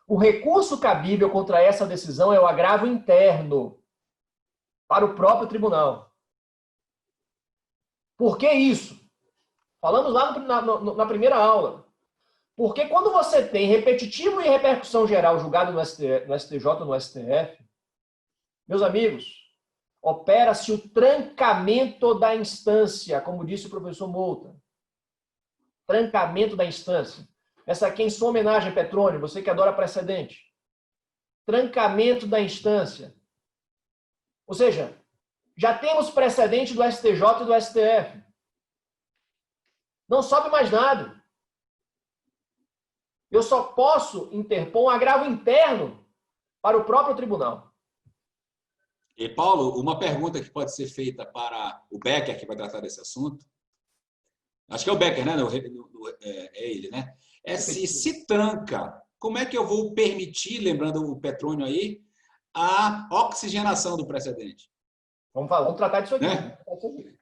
Speaker 1: o recurso cabível contra essa decisão é o agravo interno para o próprio tribunal. Por que isso? Falamos lá na primeira aula. Porque quando você tem repetitivo e repercussão geral julgado no STJ ou no STF, meus amigos, opera-se o trancamento da instância, como disse o professor Mouta. Trancamento da instância. Essa aqui é em sua homenagem, Petrônio, você que adora precedente. Trancamento da instância. Ou seja, já temos precedente do STJ e do STF. Não sobe mais nada. Eu só posso interpor um agravo interno para o próprio tribunal.
Speaker 2: E, Paulo, uma pergunta que pode ser feita para o Becker, que vai tratar desse assunto. Acho que é o Becker, né? É ele, né? É se tranca, como é que eu vou permitir, lembrando o Petrônio aí, a oxigenação do precedente?
Speaker 1: Vamos tratar disso aqui.
Speaker 2: Né?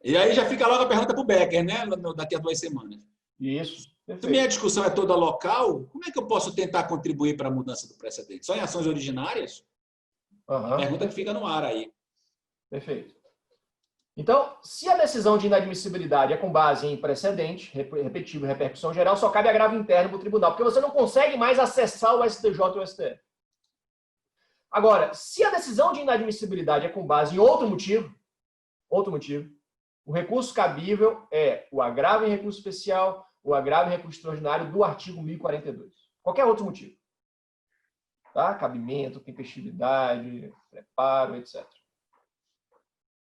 Speaker 2: E aí já fica logo a pergunta para o Becker, né? Daqui a 2 semanas.
Speaker 1: Isso. Perfeito.
Speaker 2: Também a discussão é toda local. Como é que eu posso tentar contribuir para a mudança do precedente? Só em ações originárias?
Speaker 1: Uhum.
Speaker 2: Pergunta que fica no ar aí.
Speaker 1: Perfeito. Então, se a decisão de inadmissibilidade é com base em precedente, repetitivo e repercussão geral, só cabe agravo interno para o tribunal, porque você não consegue mais acessar o STJ ou o STF. Agora, se a decisão de inadmissibilidade é com base em outro motivo, o recurso cabível é o agravo em recurso especial, o agravo em recurso extraordinário do artigo 1042. Qualquer outro motivo. Tá? Cabimento, tempestividade, preparo, etc.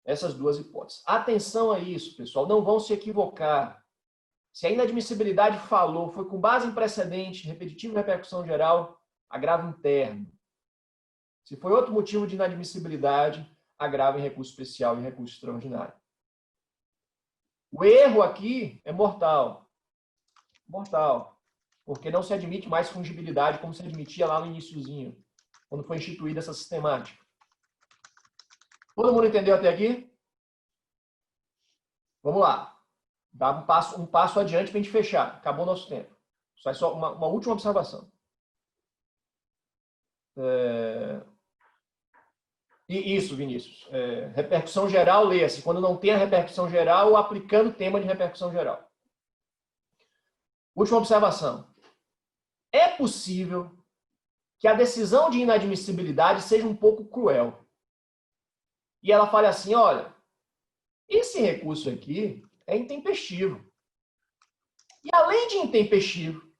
Speaker 1: Essas duas hipóteses. Atenção a isso, pessoal. Não vão se equivocar. Se a inadmissibilidade foi com base em precedente, repetitivo e repercussão geral, agravo interno. Se foi outro motivo de inadmissibilidade, agravo em recurso especial e recurso extraordinário. O erro aqui é mortal. Mortal. Porque não se admite mais fungibilidade como se admitia lá no iniciozinho, quando foi instituída essa sistemática. Todo mundo entendeu até aqui? Vamos lá. Dá um passo adiante para a gente fechar. Acabou o nosso tempo. Só uma última observação. E isso, Vinícius. Repercussão geral, leia-se. Quando não tem a repercussão geral, aplicando o tema de repercussão geral. Última observação. É possível que a decisão de inadmissibilidade seja um pouco cruel. E ela fala assim, olha, esse recurso aqui é intempestivo. E além de intempestivo,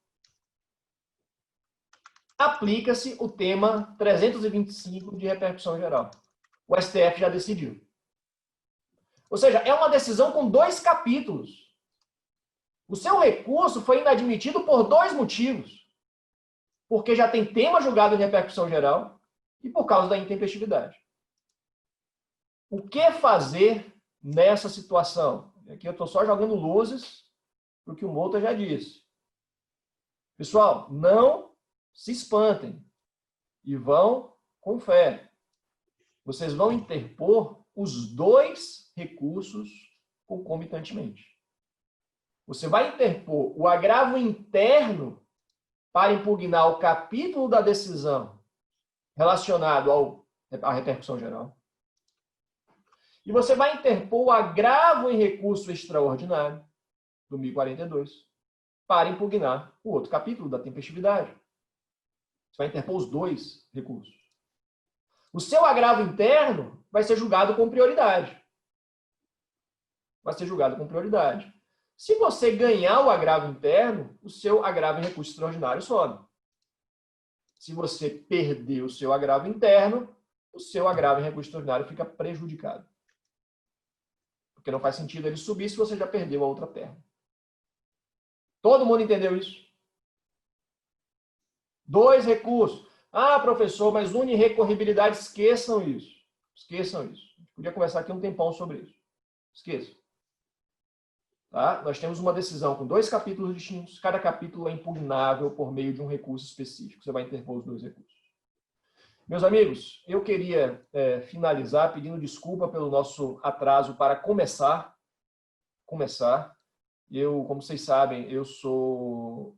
Speaker 1: aplica-se o tema 325 de repercussão geral. O STF já decidiu. Ou seja, é uma decisão com 2 capítulos. O seu recurso foi inadmitido por 2 motivos. Porque já tem tema julgado em repercussão geral e por causa da intempestividade. O que fazer nessa situação? Aqui eu estou só jogando luzes para o que o Mouta já disse. Pessoal, não se espantem e vão confere. Vocês vão interpor os dois recursos concomitantemente. Você vai interpor o agravo interno para impugnar o capítulo da decisão relacionado à repercussão geral. E você vai interpor o agravo em recurso extraordinário do 1042 para impugnar o outro capítulo da tempestividade. Você vai interpor os dois recursos. O seu agravo interno vai ser julgado com prioridade. Vai ser julgado com prioridade. Se você ganhar o agravo interno, o seu agravo em recurso extraordinário sobe. Se você perder o seu agravo interno, o seu agravo em recurso extraordinário fica prejudicado. Porque não faz sentido ele subir se você já perdeu a outra perna. Todo mundo entendeu isso? Dois recursos. Ah, professor, mas unirrecorribilidade, esqueçam isso. Esqueçam isso. A gente podia conversar aqui um tempão sobre isso. Esqueçam. Tá? Nós temos uma decisão com 2 capítulos distintos. Cada capítulo é impugnável por meio de um recurso específico. Você vai interpor os 2 recursos. Meus amigos, eu queria finalizar pedindo desculpa pelo nosso atraso para começar. Eu, como vocês sabem, eu sou...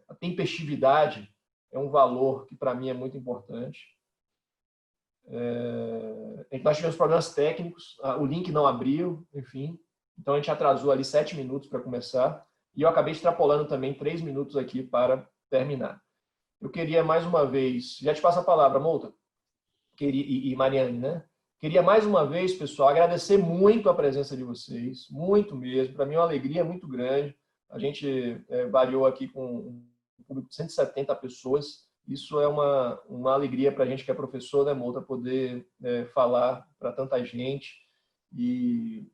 Speaker 1: a tempestividade é um valor que para mim é muito importante. Nós tivemos problemas técnicos, o link não abriu, enfim. Então, a gente atrasou ali 7 minutos para começar. E eu acabei extrapolando também 3 minutos aqui para terminar. Eu queria mais uma vez... Já te passo a palavra, Mouta. E Mariane, né? Queria mais uma vez, pessoal, agradecer muito a presença de vocês. Muito mesmo. Para mim é uma alegria muito grande. A gente variou aqui com um público de 170 pessoas. Isso é uma alegria para a gente que é professor, né, Mouta? Poder falar para tanta gente e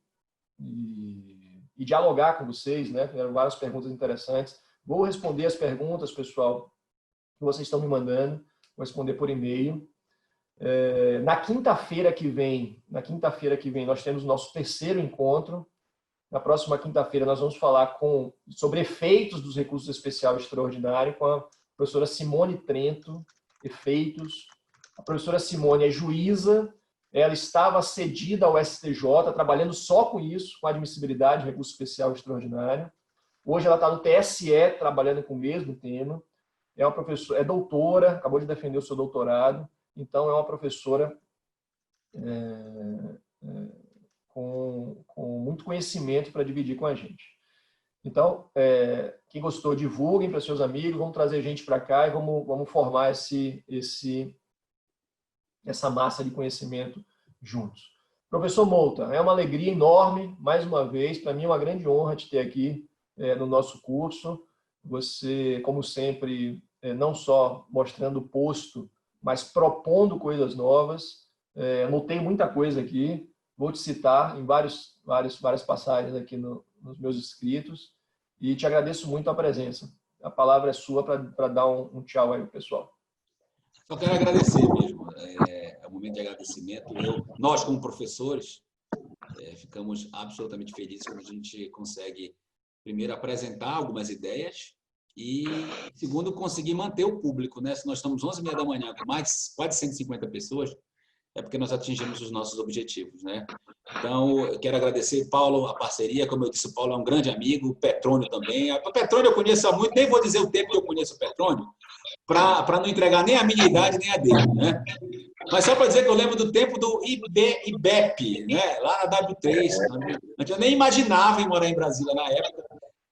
Speaker 1: dialogar com vocês, né? Fizeram várias perguntas interessantes. Vou responder as perguntas, pessoal, que vocês estão me mandando. Vou responder por e-mail. Na quinta-feira que vem, nós temos o nosso 3º encontro. Na próxima quinta-feira, nós vamos falar sobre efeitos dos recursos especial extraordinário com a professora Simone Trento. Efeitos. A professora Simone é juíza. Ela estava cedida ao STJ, trabalhando só com isso, com admissibilidade, recurso especial extraordinário. Hoje ela está no TSE, trabalhando com o mesmo tema. É uma professora, é doutora, acabou de defender o seu doutorado. Então, é uma professora com muito conhecimento para dividir com a gente. Então, quem gostou, divulguem para seus amigos, vamos trazer gente para cá e vamos formar essa massa de conhecimento juntos. Professor Mouta, é uma alegria enorme, mais uma vez, para mim é uma grande honra te ter aqui no nosso curso. Você, como sempre, não só mostrando o posto, mas propondo coisas novas. Anotei muita coisa aqui, vou te citar em várias passagens aqui nos meus escritos e te agradeço muito a presença. A palavra é sua para dar um tchau aí, pessoal.
Speaker 2: Só quero agradecer mesmo. É um momento de agradecimento. Nós, como professores, ficamos absolutamente felizes quando a gente consegue, primeiro, apresentar algumas ideias e, segundo, conseguir manter o público, né? Se nós estamos 11h30 da manhã com mais quase 150 pessoas, é porque nós atingimos os nossos objetivos, né? Então, eu quero agradecer, Paulo, a parceria. Como eu disse, o Paulo é um grande amigo, o Petrônio também. O Petrônio eu conheço há muito, nem vou dizer o tempo que eu conheço o Petrônio, para não entregar nem a minha idade, nem a dele, né? Mas só para dizer que eu lembro do tempo do IBEP, né? Lá na W3. Eu nem imaginava em morar em Brasília na época.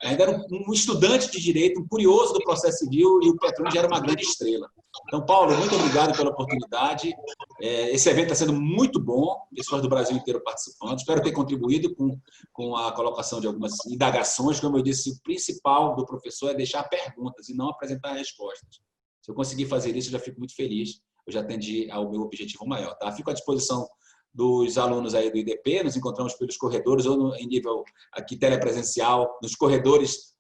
Speaker 2: Ainda era um estudante de direito, um curioso do processo civil, e o Petrônio já era uma grande estrela. Então, Paulo, muito obrigado pela oportunidade. Esse evento está sendo muito bom, pessoas do Brasil inteiro participando. Espero ter contribuído com a colocação de algumas indagações. Como eu disse, o principal do professor é deixar perguntas e não apresentar respostas. Se eu conseguir fazer isso, eu já fico muito feliz. Eu já atendi ao meu objetivo maior. Tá? Fico à disposição dos alunos aí do IDP, nos encontramos pelos corredores, ou em nível aqui telepresencial, nos corredores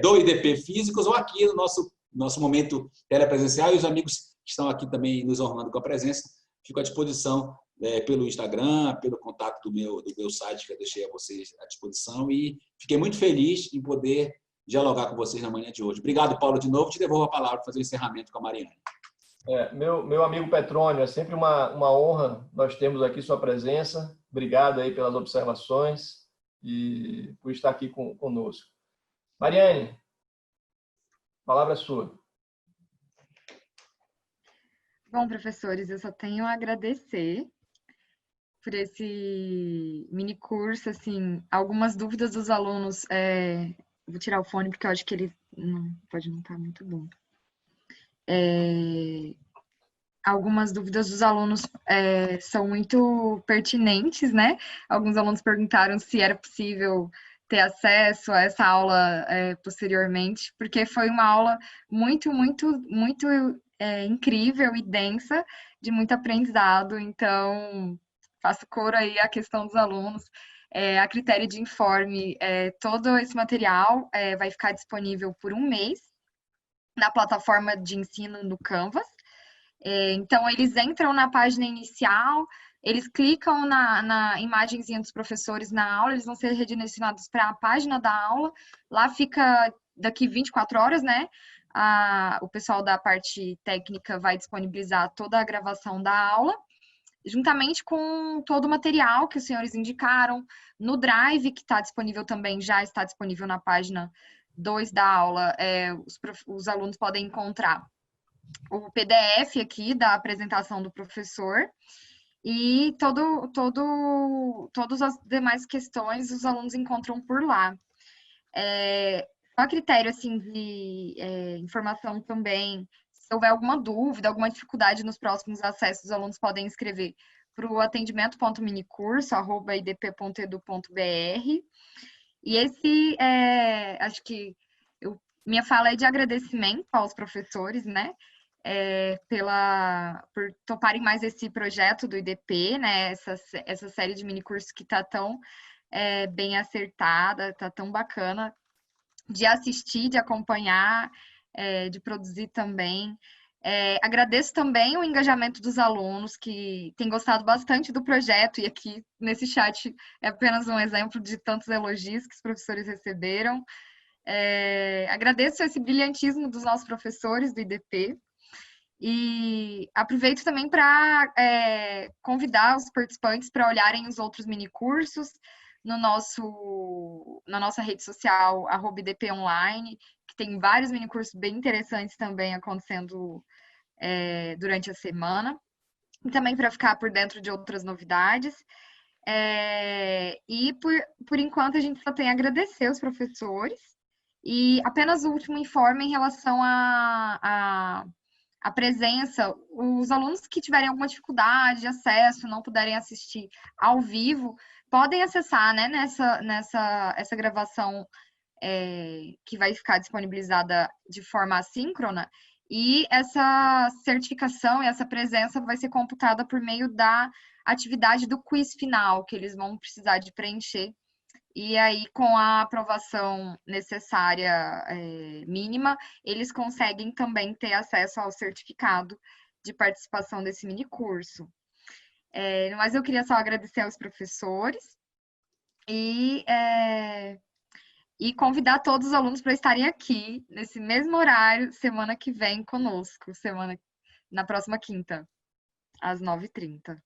Speaker 2: do IDP físicos, ou aqui no nosso momento telepresencial, e os amigos que estão aqui também nos honrando com a presença. Fico à disposição pelo Instagram, pelo contato do meu site, que eu deixei a vocês à disposição, e fiquei muito feliz em poder dialogar com vocês na manhã de hoje. Obrigado, Paulo, de novo. Te devolvo a palavra para fazer o encerramento com a Mariane.
Speaker 1: Meu amigo Petrônio, é sempre uma honra nós termos aqui sua presença. Obrigado aí pelas observações e por estar aqui conosco. Mariane, a palavra é sua.
Speaker 4: Bom, professores, eu só tenho a agradecer por esse mini curso, assim, algumas dúvidas dos alunos, vou tirar o fone porque eu acho que ele pode não estar muito bom. Algumas dúvidas dos alunos são muito pertinentes, né? Alguns alunos perguntaram se era possível ter acesso a essa aula posteriormente, porque foi uma aula muito, muito, muito incrível e densa, de muito aprendizado. Então, faço coro aí à questão dos alunos. A critério de informe, todo esse material vai ficar disponível por 1 mês na plataforma de ensino no Canvas. Então, eles entram na página inicial, eles clicam na imagenzinha dos professores na aula, eles vão ser redirecionados para a página da aula, lá fica daqui 24 horas, né? O pessoal da parte técnica vai disponibilizar toda a gravação da aula, juntamente com todo o material que os senhores indicaram, no Drive, que está disponível também, já está disponível na página 2 da aula, os alunos podem encontrar o PDF aqui da apresentação do professor e todas as demais questões os alunos encontram por lá. A critério assim, de informação também, se houver alguma dúvida, alguma dificuldade nos próximos acessos, os alunos podem escrever para o atendimento.minicurso@idp.edu.br. E esse, acho que minha fala é de agradecimento aos professores, né? Por toparem mais esse projeto do IDP, né? Essa série de minicursos que está tão bem acertada, está tão bacana de assistir, de acompanhar, de produzir também. Agradeço também o engajamento dos alunos que têm gostado bastante do projeto, e aqui nesse chat é apenas um exemplo de tantos elogios que os professores receberam. Agradeço esse brilhantismo dos nossos professores do IDP. E aproveito também para convidar os participantes para olharem os outros minicursos na nossa rede social, @idponline, que tem vários minicursos bem interessantes também acontecendo durante a semana. E também para ficar por dentro de outras novidades. E por enquanto a gente só tem a agradecer aos professores. E apenas o último informe em relação a presença, os alunos que tiverem alguma dificuldade de acesso, não puderem assistir ao vivo, podem acessar, né, essa gravação que vai ficar disponibilizada de forma assíncrona, e essa certificação e essa presença vai ser computada por meio da atividade do quiz final, que eles vão precisar de preencher. E aí, com a aprovação necessária mínima, eles conseguem também ter acesso ao certificado de participação desse minicurso. Mas eu queria só agradecer aos professores e convidar todos os alunos para estarem aqui, nesse mesmo horário, semana que vem conosco, na próxima quinta, às 9h30.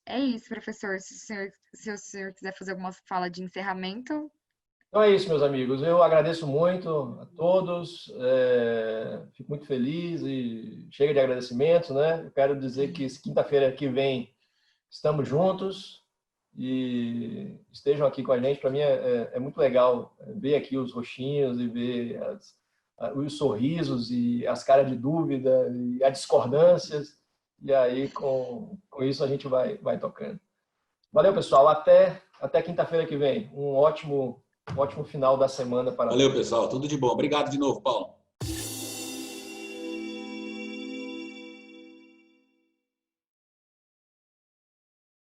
Speaker 4: É isso, professor. Se o senhor quiser fazer alguma fala de encerramento.
Speaker 1: Então é isso, meus amigos. Eu agradeço muito a todos. Fico muito feliz e chega de agradecimentos, né? Eu quero dizer que quinta-feira que vem estamos juntos e estejam aqui com a gente. Para mim é muito legal ver aqui os rostinhos e ver os sorrisos e as caras de dúvida e as discordâncias. E aí, com isso, a gente vai tocando. Valeu, pessoal. Até quinta-feira que vem. Um ótimo final da semana para
Speaker 2: Valeu, pessoal. Tudo de bom. Obrigado de novo, Paulo.